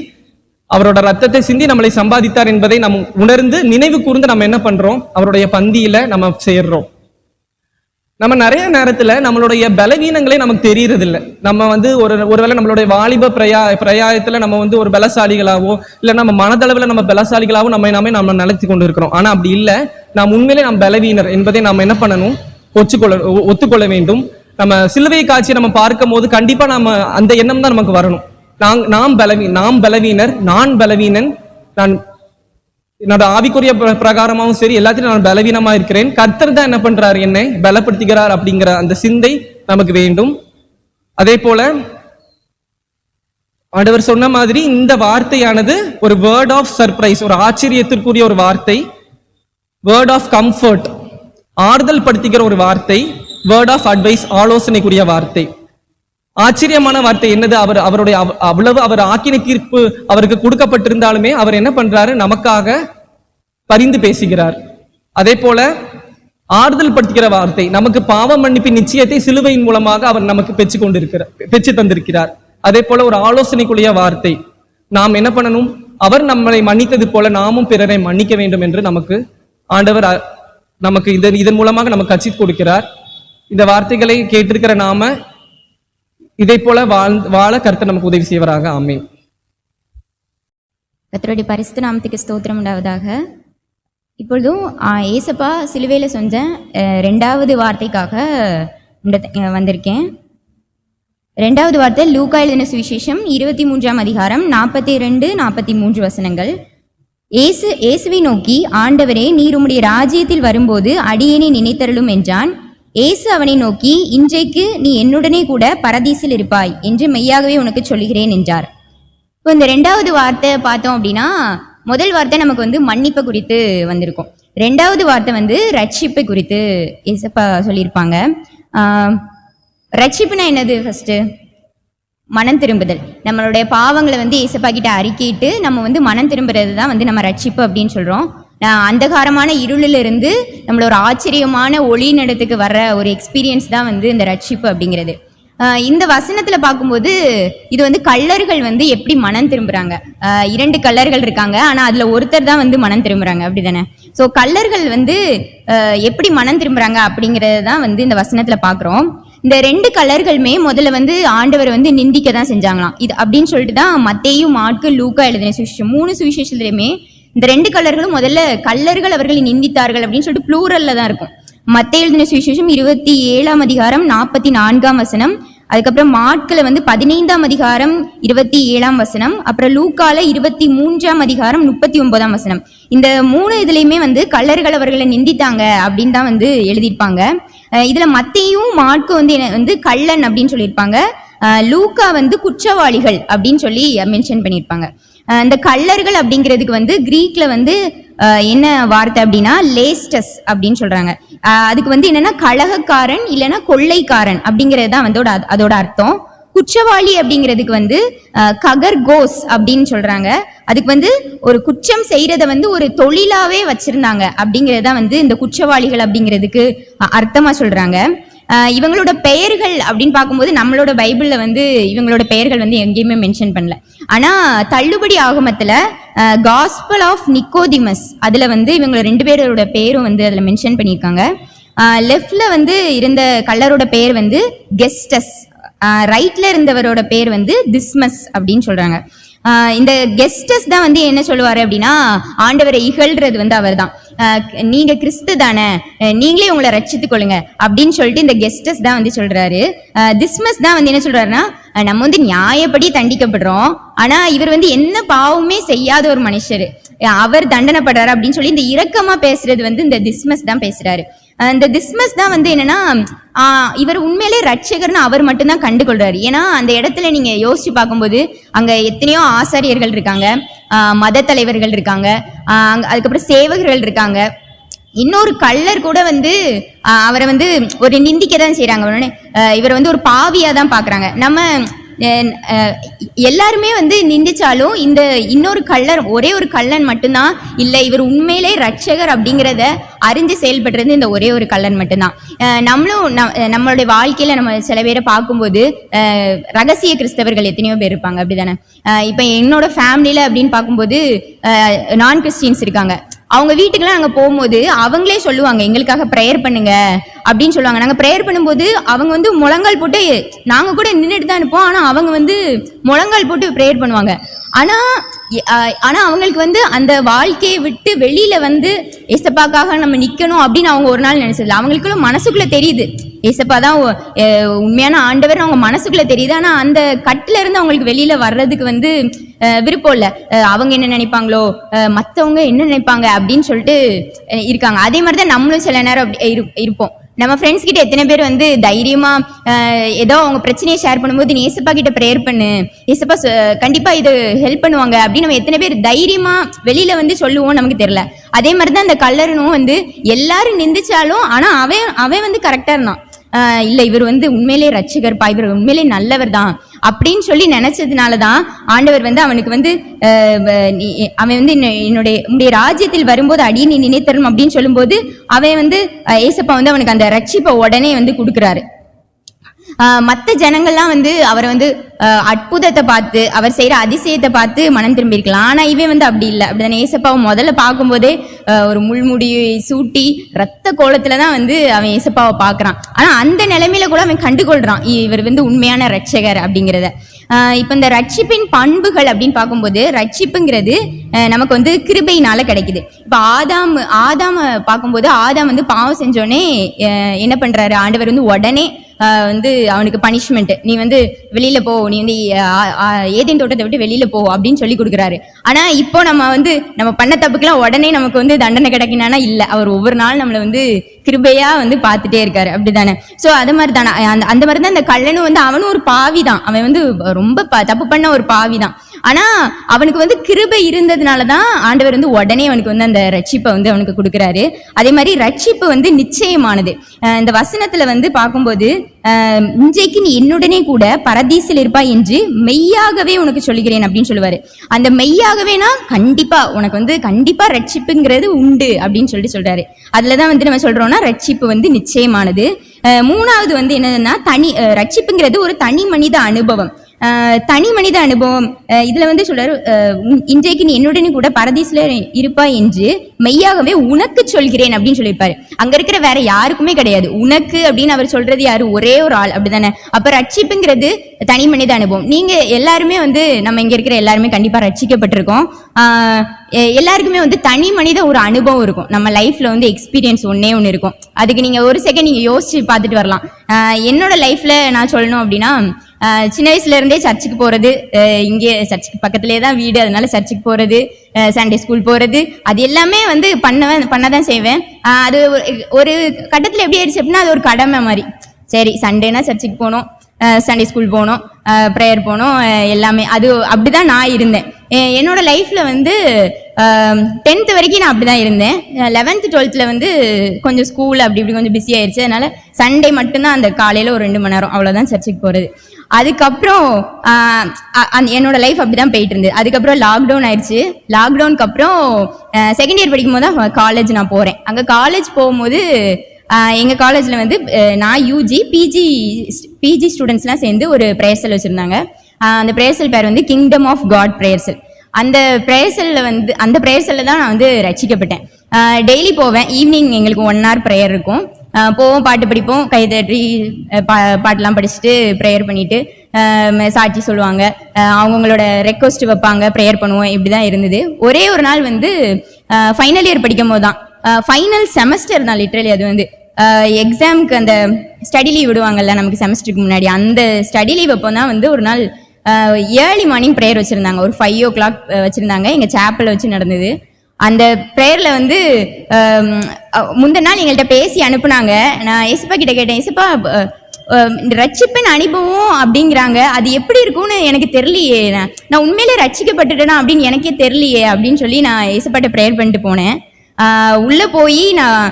அவரோட ரத்தத்தை சிந்தி நம்மளை சம்பாதித்தார் என்பதை நம்ம உணர்ந்து நினைவு கூர்ந்து நம்ம என்ன பண்றோம், அவருடைய பந்தியில நம்ம சேர்றோம். நம்ம நிறைய நேரத்துல நம்மளுடைய பலவீனங்களே நமக்கு தெரியறது இல்லை. நம்ம வந்து ஒருவேளை நம்மளுடைய வாலிப பிரயாயத்துல நம்ம வந்து ஒரு பலசாலிகளாவோ இல்ல நம்ம மனதளவுல நம்ம பலசாலிகளாவோ நம்ம நிலைத்து கொண்டு இருக்கிறோம். ஆனா அப்படி இல்லை. நாம் உண்மையிலே நாம் பலவீனர் என்பதை நம்ம என்ன பண்ணணும், ஒத்துக்கொள்ள வேண்டும். நம்ம சிலுவை காட்சியை நம்ம பார்க்கும் போது கண்டிப்பா நம்ம அந்த எண்ணம் தான் நமக்கு வரணும். நாம் பலவீனர், நான் பலவீனன், நான் என்னோட ஆவிக்குரிய பிரகாரமாவும் சரி எல்லாத்திலும் நான் பலவீனமா இருக்கிறேன், கர்த்தர் தான் என்ன பண்றாரு, என்னை பலப்படுத்துகிறார் அப்படிங்கிற அந்த சிந்தை நமக்கு வேண்டும். அதே போல ஆண்டவர் சொன்ன மாதிரி இந்த வார்த்தையானது ஒரு வேர்ட் ஆஃப் சர்ப்ரைஸ், ஒரு ஆச்சரியத்திற்குரிய ஒரு வார்த்தை, வேர்ட் ஆஃப் கம்ஃபர்ட், ஆறுதல் படுத்துகிற ஒரு வார்த்தை, வேர்ட் ஆஃப் அட்வைஸ், ஆலோசனைக்குரிய வார்த்தை. ஆச்சரியமான வார்த்தை என்னது, அவர் ஆக்கினை தீர்ப்பு அவருக்கு கொடுக்கப்பட்டிருந்தாலுமே அவர் என்ன பண்றாரு, நமக்காக பரிந்து பேசுகிறார். அதே போல ஆறுதல் படுத்துகிற வார்த்தை, நமக்கு பாவ மன்னிப்பின் நிச்சயத்தை சிலுவையின் மூலமாக அவர் நமக்கு பெற்று தந்திருக்கிறார். அதே போல ஒரு ஆலோசனைக்குரிய வார்த்தை, நாம் என்ன பண்ணணும், அவர் நம்மளை மன்னித்தது போல நாமும் பிறரை மன்னிக்க வேண்டும் என்று நமக்கு ஆண்டவர் நமக்கு இதன் மூலமாக நமக்கு கற்று கொடுக்கிறார். இந்த வார்த்தைகளை கேட்டிருக்கிற நாம இதை போல வாழ கர்த்தர் நமக்கு உதவி செய்வராக. ஆமென். கர்த்தருடைய பரிசுத்த நாமத்துக்கு ஸ்தோத்திரம் உண்டாவதாக. இப்பொழுதும் ஏசப்பா சிலுவையில சொன்ன 2வது வார்த்தைக்காக வந்திருக்கேன். 2வது வார்த்தை லூக்கா எழுதின சுவிசேஷம் 23ஆம் அதிகாரம் 42-43 வசனங்கள். இயேசுவை நோக்கி, ஆண்டவரே, நீர் உம்முடைய ராஜ்யத்தில் வரும்போது அடியேனை நினைத்தருளும் என்றான். இயேசு அவனை நோக்கி, இன்றைக்கு நீ என்னுடனே கூட பரதீசில் இருப்பாய் என்று மெய்யாகவே உனக்கு சொல்லுகிறேன் என்றார். இப்போ இந்த 2வது வார்த்தை பார்த்தோம் அப்படின்னா, முதல் வார்த்தை நமக்கு வந்து மன்னிப்பை குறித்து வந்திருக்கும். 2வது வார்த்தை ரட்சிப்பை குறித்து ஏசப்பா சொல்லியிருப்பாங்க. ரட்சிப்புனா என்னது? ஃபர்ஸ்ட் மனம் திரும்புதல். நம்மளுடைய பாவங்களை ஏசப்பா கிட்ட அறிக்கையிட்டு நம்ம மனம் திரும்புறது தான் நம்ம ரட்சிப்பு அப்படின்னு சொல்றோம். அந்தகாரமான இருளிலிருந்து நம்மள ஒரு ஆச்சரியமான ஒளி நடத்துக்கு வர்ற ஒரு எக்ஸ்பீரியன்ஸ் தான் இந்த ரட்சிப்பு அப்படிங்கிறது. இந்த வசனத்துல பார்க்கும்போது இது கள்ளர்கள் எப்படி மனம் திரும்புறாங்க. 2 கள்ளர்கள் இருக்காங்க, ஆனா அதுல ஒருத்தர் தான் மனம் திரும்புறாங்க, அப்படிதானே? ஸோ கள்ளர்கள் எப்படி மனம் திரும்புறாங்க அப்படிங்கறது தான் இந்த வசனத்துல பாக்குறோம். இந்த 2 கள்ளர்களுமே முதல்ல ஆண்டவர் நிந்திக்க தான் செஞ்சாங்களாம். இது அப்படின்னு சொல்லிட்டு தான் மத்தேயு, மாற்கு, லூக்கா எழுதின சுவிசேஷம் 3 சுவிசேஷத்துலையுமே இந்த 2 கள்ளர்களும் முதல்ல கள்ளர்கள் அவர்களை நிந்தித்தார்கள் அப்படின்னு சொல்லிட்டு ப்ளூரல்ல தான் இருக்கும். மத்தேயு எழுதின சுவிசேஷம் 27ஆம் அதிகாரம் 44ஆம் வசனம், அதுக்கப்புறம் மாட்களை 15ஆம் அதிகாரம் 27ஆம் வசனம், அப்புறம் லூக்கால 23ஆம் அதிகாரம் 39ஆம் வசனம். இந்த 3 இதுலயுமே கள்ளர்கள் அவர்களை நிந்தித்தாங்க அப்படின்னு தான் எழுதியிருப்பாங்க. இதுல மத்தேயும் மாட்கும் கள்ளன் அப்படின்னு சொல்லியிருப்பாங்க. லூக்கா குற்றவாளிகள் அப்படின்னு சொல்லி மென்ஷன் பண்ணியிருப்பாங்க. இந்த கள்ளர்கள் அப்படிங்கிறதுக்கு கிரீக்ல என்ன வார்த்தை அப்படின்னா லேஸ்டஸ் அப்படின்னு சொல்றாங்க. அதுக்கு என்னன்னா கலகக்காரன் இல்லைன்னா கொள்ளைக்காரன் அப்படிங்கிறது தான் அதோட அர்த்தம். குற்றவாளி அப்படிங்கிறதுக்கு ககர்கோஸ் அப்படின்னு சொல்றாங்க. அதுக்கு ஒரு குற்றம் செய்யறத ஒரு தொழிலாவே வச்சிருந்தாங்க அப்படிங்கறத இந்த குற்றவாளிகள் அப்படிங்கிறதுக்கு அர்த்தமா சொல்றாங்க. இவங்களோட பெயர்கள் அப்படின்னு பார்க்கும்போது நம்மளோட பைபிள்ல இவங்களோட பெயர்கள் எங்கேயுமே மென்ஷன் பண்ணல. ஆனா தள்ளுபடி ஆகமத்துல காஸ்பல் ஆஃப் நிக்கோதிமஸ் அதுல இவங்க 2 பேரோட பேரும் அதுல மென்ஷன் பண்ணியிருக்காங்க. லெஃப்ட்ல இருந்த கள்ளரோட பெயர் கெஸ்டஸ், ரைட்ல இருந்தவரோட பேர் திஸ்மஸ் அப்படின்னு சொல்றாங்க. இந்த கெஸ்டஸ் தான் என்ன சொல்லுவாரு அப்படின்னா ஆண்டவரை இகழ்றது அவர் தான். நீங்க கிறிஸ்து தானே, நீங்களே உங்களை ரட்சித்துக் கொள்ளுங்க அப்படின்னு சொல்லிட்டு இந்த கெஸ்டஸ் தான் சொல்றாரு. திஸ்மஸ் தான் என்ன சொல்றாருன்னா நம்ம நியாயப்படி தண்டிக்கப்படுறோம், ஆனா இவர் என்ன பாவமே செய்யாத ஒரு மனுஷரு, அவர் தண்டனைப்படுறாரு அப்படின்னு சொல்லி இந்த இரக்கமா பேசுறது இந்த திஸ்மஸ் தான் பேசுறாரு. இந்த திஸ்மஸ் தான் என்னன்னா இவர் உண்மையிலே ரட்சகர்னு அவர் மட்டும்தான் கண்டுகொள்றாரு. ஏன்னா அந்த இடத்துல நீங்க யோசிச்சு பார்க்கும்போது அங்க எத்தனையோ ஆசாரியர்கள் இருக்காங்க, மத தலைவர்கள் இருக்காங்க, அதுக்கப்புறம் சேவகர்கள் இருக்காங்க. இன்னொரு கள்ளர் கூட அவரை ஒரு நிந்திக்க தான் செய்யறாங்க. இவர் ஒரு பாவியா தான் பாக்குறாங்க. நம்ம எல்லாருமே நிந்திச்சாலும் இந்த இன்னொரு கள்ளர், ஒரே ஒரு கள்ளன் மட்டும்தான் இல்ல இவர் உண்மையிலே ரட்சகர் அப்படிங்கிறத அறிஞ்சு செயல்படுறது இந்த ஒரே ஒரு கள்ளன் மட்டும்தான். நம்மளும் நம்மளுடைய வாழ்க்கையில நம்ம சில பேரை பார்க்கும்போது ரகசிய கிறிஸ்தவர்கள் எத்தனையோ பேர் இருப்பாங்க, அப்படிதானே? இப்ப என்னோட ஃபேமிலியில அப்படின்னு பார்க்கும்போது நான் கிறிஸ்டியன்ஸ் இருக்காங்க. அவங்க வீட்டுக்கெல்லாம் நாங்க போகும்போது அவங்களே சொல்லுவாங்க எங்களுக்காக ப்ரேயர் பண்ணுங்க அப்படின்னு சொல்லுவாங்க. நாங்க ப்ரேயர் பண்ணும்போது அவங்க முழங்கால் போட்டு, நாங்க கூட நின்றுட்டு தான் இருப்போம், ஆனா அவங்க முழங்கால் போட்டு ப்ரேயர் பண்ணுவாங்க. ஆனா அவங்களுக்கு அந்த வாழ்க்கையை விட்டு வெளியில ஏசப்பாக்காக நம்ம நிக்கணும் அப்படின்னு அவங்க ஒரு நாள் நினைச்சதில்ல. அவங்களுக்குள்ள மனசுக்குள்ள தெரியுது ஏசப்பா தான் உண்மையான ஆண்டவர், அவங்க மனசுக்குள்ள தெரியுது. ஆனா அந்த கட்டுல இருந்து அவங்களுக்கு வெளியில வர்றதுக்கு விருப்பம் இல்ல. அவங்க என்ன நினைப்பாங்களோ, மத்தவங்க என்ன நினைப்பாங்க அப்படின்னு சொல்லிட்டு இருக்காங்க. அதே மாதிரிதான் நம்மளும் சில நேரம் அப்படி இருப்போம். நம்ம ஃப்ரெண்ட்ஸ் கிட்ட எத்தனை பேர் தைரியமா ஏதோ அவங்க பிரச்சனையை ஷேர் பண்ணும்போது நீ ஏசப்பா கிட்ட ப்ரேயர் பண்ணு, ஏசப்பா கண்டிப்பா இது ஹெல்ப் பண்ணுவாங்க அப்படின்னு நம்ம எத்தனை பேர் தைரியமா வெளியில சொல்லுவோம், நமக்கு தெரியல. அதே மாதிரிதான் இந்த கள்ளரனும் எல்லாரும் நிந்திச்சாலும் ஆனா அவன் கரெக்டா இருந்தான். இல்ல இவர் உண்மையிலே ரட்சகர்ப்பா, இவர் உண்மையிலே நல்லவர் தான் அப்படின்னு சொல்லி நினைச்சதுனாலதான் ஆண்டவர் அவனுக்கு அவன் என்னுடைய ராஜ்யத்தில் வரும்போது அடி நீ நினைத்தரும் அப்படின்னு சொல்லும் போது அவன் ஏசப்பா அவனுக்கு அந்த ரட்சிப்பை உடனே கொடுக்குறாரு. மற்ற ஜனங்கள்லாம் அவரை அற்புதத்தை பார்த்து அவர் செய்யற அதிசயத்தை பார்த்து மனம் திரும்பி இருக்கலாம். ஆனா இவன் அப்படி இல்லை. அப்படிதானே? ஏசப்பாவை முதல்ல பார்க்கும்போதே ஒரு முள்முடி சூட்டி ரத்த கோலத்துலதான் அவன் ஏசப்பாவை பார்க்கறான். ஆனா அந்த நிலைமையில கூட அவன் கண்டுகொள்றான் இவர் உண்மையான ரட்சகர் அப்படிங்கிறத. இப்ப இந்த ரட்சிப்பின் பண்புகள் அப்படின்னு பார்க்கும்போது ரட்சிப்புங்கிறது நமக்கு கிருபையினால கிடைக்குது. இப்ப ஆதாம பார்க்கும்போது ஆதாம் பாவம் செஞ்சோடனே என்ன பண்றாரு ஆண்டவர் உடனே அவனுக்கு பனிஷ்மெண்ட், நீ வெளியில போ, நீ ஏதேன் தோட்டத்தை விட்டு வெளியில போ அப்படின்னு சொல்லி கொடுக்குறாரு. ஆனா இப்போ நம்ம பண்ண தப்புக்கெல்லாம் உடனே நமக்கு தண்டனை கிடைக்கினா இல்ல, அவர் ஒவ்வொரு நாள் நம்மளை கிருபையா பார்த்துட்டே இருக்காரு, அப்படிதானே? சோ அது மாதிரி தானே அந்த மாதிரிதான் இந்த கள்ளனும் அவனும் ஒரு பாவி தான். அவன் ரொம்ப தப்பு பண்ண ஒரு பாவி தான். ஆனா அவனுக்கு கிருபை இருந்ததுனாலதான் ஆண்டவர் உடனே அவனுக்கு அந்த ரட்சிப்பை அவனுக்கு கொடுக்குறாரு. அதே மாதிரி ரட்சிப்பு நிச்சயமானது. இந்த வசனத்துல பார்க்கும்போது இன்றைக்கு நீ என்னுடனே கூட பரதீசில் இருப்பாய் என்று மெய்யாகவே உனக்கு சொல்லுகிறேன் அப்படின்னு சொல்லுவாரு. அந்த மெய்யாகவேனா கண்டிப்பா உனக்கு கண்டிப்பா ரட்சிப்புங்கிறது உண்டு அப்படின்னு சொல்றாரு. அதுலதான் நம்ம சொல்றோம்னா ரட்சிப்பு நிச்சயமானது. மூணாவது என்னதுன்னா ரட்சிப்புங்கிறது ஒரு தனி மனித அனுபவம். தனி மனித அனுபவம் இதுல வந்து சொல்றாரு, இன்றைக்கு நீ என்னுடனே கூட பரதீசுல இருப்பாய் என்று மெய்யாகவே உனக்கு சொல்கிறேன் அப்படின்னு சொல்லியிருப்பாரு. அங்க இருக்கிற வேற யாருக்குமே கிடையாது, உனக்கு அப்படின்னு அவர் சொல்றது யாரு, ஒரே ஒரு ஆள், அப்படிதானே? அப்ப ரட்சிப்புங்கிறது தனி மனித அனுபவம். நீங்க எல்லாருமே வந்து நம்ம இங்க இருக்கிற எல்லாருமே கண்டிப்பா ரட்சிக்கப்பட்டிருக்கோம். எல்லாருக்குமே வந்து தனி மனித ஒரு அனுபவம் இருக்கும். நம்ம லைஃப்ல வந்து எக்ஸ்பீரியன்ஸ் ஒன்னே ஒன்று இருக்கும். அதுக்கு நீங்க ஒரு செகண்ட் நீங்க யோசிச்சு பார்த்துட்டு வரலாம். என்னோட லைஃப்ல நான் சொல்லணும் அப்படின்னா, சின்ன வயசுல இருந்தே சர்ச்சுக்கு போறது, இங்கே சர்ச்சுக்கு பக்கத்துலேயே தான் வீடு, அதனால சர்ச்சுக்கு போறது, சண்டே ஸ்கூல் போறது, அது எல்லாமே வந்து பண்ணதான் செய்வேன். அது ஒரு கட்டத்துல எப்படி ஆயிடுச்சு அப்படின்னா, அது ஒரு கடமை மாதிரி. சரி, சண்டேனா சர்ச்சுக்கு போகணும், சண்டே ஸ்கூல் போகணும், ப்ரேயர் போகணும், எல்லாமே அது அப்படிதான் நான் இருந்தேன். என்னோட லைஃப்ல வந்து 10th வரைக்கும் நான் அப்படிதான் இருந்தேன். 11th 12th வந்து கொஞ்சம் ஸ்கூல் அப்படி இப்படி கொஞ்சம் பிஸி ஆயிடுச்சு. அதனால சண்டே மட்டும்தான் அந்த காலையில ஒரு 2 மணி நேரம் அவ்வளவுதான் சர்ச்சுக்கு போறது. அதுக்கப்புறம் என்னோட லைஃப் அப்படிதான் போயிட்டு இருந்தது. அதுக்கப்புறம் லாக்டவுன் ஆயிடுச்சு. லாக்டவுனுக்கு அப்புறம் செகண்ட் இயர் படிக்கும் போது தான் காலேஜ் நான் போறேன். அங்க காலேஜ் போகும்போது எங்க காலேஜ்ல வந்து நான் யூஜி பிஜி ஸ்டூடெண்ட்ஸ்லாம் சேர்ந்து ஒரு பிரேயர்சல் வச்சிருந்தாங்க. அந்த பிரேயர்சல் பேர் வந்து கிங்டம் ஆஃப் காட் பிரேயர்சல். அந்த பிரேயர்சல்ல தான் நான் வந்து ரட்சிக்கப்பட்டேன். டெய்லி போவேன். ஈவினிங் எங்களுக்கு 1 hour ப்ரேயர் இருக்கும். போவோம், பாட்டு படிப்போம், கைதட்டி பாட்டெல்லாம் படிச்சுட்டு ப்ரேயர் பண்ணிட்டு சாட்சி சொல்லுவாங்க, அவங்களோட ரெக்வஸ்ட் வைப்பாங்க, ப்ரேயர் பண்ணுவோம். இப்படிதான் இருந்தது. ஒரே ஒரு நாள் வந்து ஃபைனல் இயர் படிக்கும் போது தான், ஃபைனல் செமஸ்டர் தான் லிட்ரலி. அது வந்து எக்ஸாமுக்கு அந்த ஸ்டடி லீவ் விடுவாங்கல்ல நமக்கு செமஸ்டருக்கு முன்னாடி, அந்த ஸ்டடி லீவ் அப்போ தான் வந்து ஒரு நாள் ஏர்லி மார்னிங் ப்ரேயர் வச்சிருந்தாங்க. ஒரு 5 o'clock வச்சிருந்தாங்க. எங்க சேப்பல்ல வச்சு நடந்தது. அந்த ப்ரேயர்ல வந்து முந்தின நாள் எங்கள்கிட்ட பேசி அனுப்புனாங்க. நான் ஏசப்பா கிட்ட கேட்டேன், ஏசப்பா ரட்சிப்பின் அனுபவம் அப்படிங்கிறாங்க, அது எப்படி இருக்கும்னு எனக்கு தெரியலையே, நான் உண்மையிலே ரட்சிக்கப்பட்டுட்டேனா அப்படின்னு எனக்கே தெரியலையே அப்படின்னு சொல்லி நான் ஏசப்பாட்ட ப்ரேயர் பண்ணிட்டு போனேன். உள்ள போய் நான்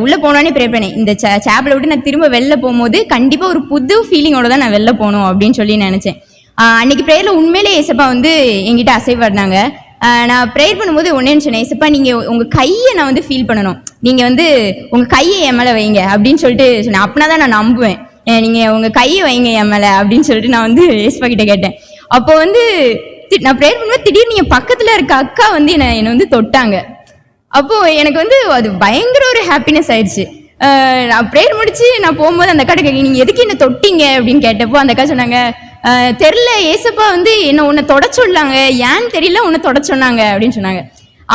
உள்ள போனோடனே ப்ரேயர் பண்ணேன், இந்த சேப்பலை விட்டு நான் திரும்ப வெளில போகும்போது கண்டிப்பா ஒரு புது ஃபீலிங்கோட தான் நான் வெளில போகணும் அப்படின்னு சொல்லி நினைச்சேன். அன்னைக்கு ப்ரேயர்ல உண்மையிலே ஏசப்பா வந்து என்கிட்ட அசைவாடினாங்க. நான் ப்ரேயர் பண்ணும்போது ஒன்னே சொன்னேன், ஏசப்பா நீங்க உங்க கையை நான் வந்து ஃபீல் பண்ணணும், நீங்க வந்து உங்க கையை என் மேல வைங்க அப்படின்னு சொல்லிட்டு சொன்னேன். அப்படின்னா நான் நம்புவேன், நீங்க உங்க கையை வைங்க என் மேல அப்படின்னு சொல்லிட்டு நான் வந்து ஏசப்பா கிட்ட கேட்டேன். அப்போ வந்து நான் ப்ரேயர் பண்ணும்போது திடீர்னு என் பக்கத்துல இருக்க அக்கா வந்து என்னை வந்து தொட்டாங்க. அப்போ எனக்கு வந்து அது பயங்கர ஒரு ஹாப்பினஸ் ஆயிடுச்சு. நான் ப்ரேயர் முடிச்சு நான் போகும்போது அந்த அக்கா கேட்க, நீங்க எதுக்கு என்ன தொட்டீங்க அப்படின்னு கேட்டப்போ அந்த அக்கா சொன்னாங்க, தெரியல ஏசப்பா வந்து என்ன உன்னை தொட சொல்லாங்க, ஏன்னு தெரியல உன்னை தொட சொன்னாங்க அப்படின்னு சொன்னாங்க.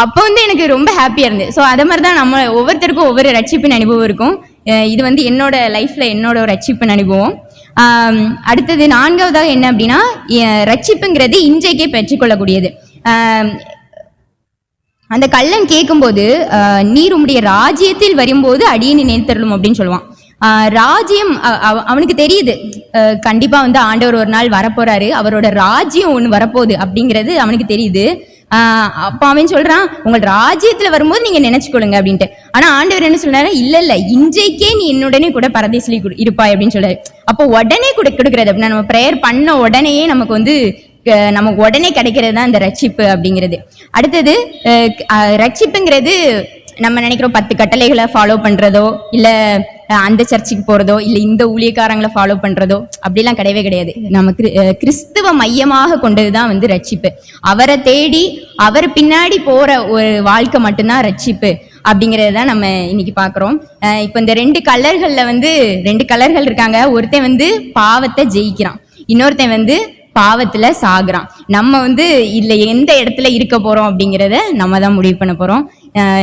அப்போ வந்து எனக்கு ரொம்ப ஹாப்பியா இருந்தது. ஸோ அதே மாதிரி தான் நம்ம ஒவ்வொருத்தருக்கும் ஒவ்வொரு ரட்சிப்பின் அனுபவம் இருக்கும். இது வந்து என்னோட லைஃப்ல என்னோட ஒரு ரட்சிப்பின் அனுபவம். அடுத்தது 4வதாக என்ன அப்படின்னா, ரட்சிப்புங்கிறது இன்றைக்கே பெற்றுக்கொள்ளக்கூடியது. அந்த கள்ளன் கேட்கும்போது, நீர் உம்முடைய ராஜ்யத்தில் வரும்போது அடியேனை நினைத்தருளும் அப்படின்னு சொல்லுவான். ராஜ்யம் அவனுக்கு தெரியுது, கண்டிப்பா வந்து ஆண்டவர் ஒரு நாள் வரப்போறாரு, அவரோட ராஜ்யம் ஒண்ணு வரப்போகுது அப்படிங்கிறது அவனுக்கு தெரியுது. அப்ப அவன் சொல்றான், உங்கள் ராஜ்யத்துல வரும்போது நீங்க நினைச்சுக்கொள்ளுங்க அப்படின்ட்டு. ஆனா ஆண்டவர் என்ன சொல்றாரு, இல்ல இன்றைக்கே நீ என்னுடனே கூட பரதேசில இருப்பாய் அப்படின்னு சொல்றாரு. அப்போ உடனே கொடுக்கறது அப்படின்னா, நம்ம ப்ரேயர் பண்ண உடனேயே நமக்கு உடனே கிடைக்கிறது தான் இந்த ரட்சிப்பு அப்படிங்கிறது. அடுத்தது ரட்சிப்புங்கிறது நம்ம நினைக்கிறோம் 10 கட்டளைகளை ஃபாலோ பண்றதோ, இல்ல அந்த சர்ச்சுக்கு போறதோ, இல்ல இந்த ஊழியக்காரங்களை ஃபாலோ பண்றதோ அப்படிலாம் கிடையவே கிடையாது. நமக்கு கிறிஸ்துவ மையமாக கொண்டதுதான் வந்து ரட்சிப்பு. அவரை தேடி அவர் பின்னாடி போற ஒரு வாழ்க்கை மட்டும்தான் ரட்சிப்பு அப்படிங்கறதான் நம்ம இன்னைக்கு பாக்குறோம். இப்ப இந்த 2 கலர்கள்ல வந்து 2 கலர்கள் இருக்காங்க. ஒருத்தன் வந்து பாவத்தை ஜெயிக்கிறான், இன்னொருத்தன் வந்து பாவத்துல சாகுறான். நம்ம வந்து இதுல எந்த இடத்துல இருக்க போறோம் அப்படிங்கிறத நம்ம தான் முடிவு பண்ண போறோம்.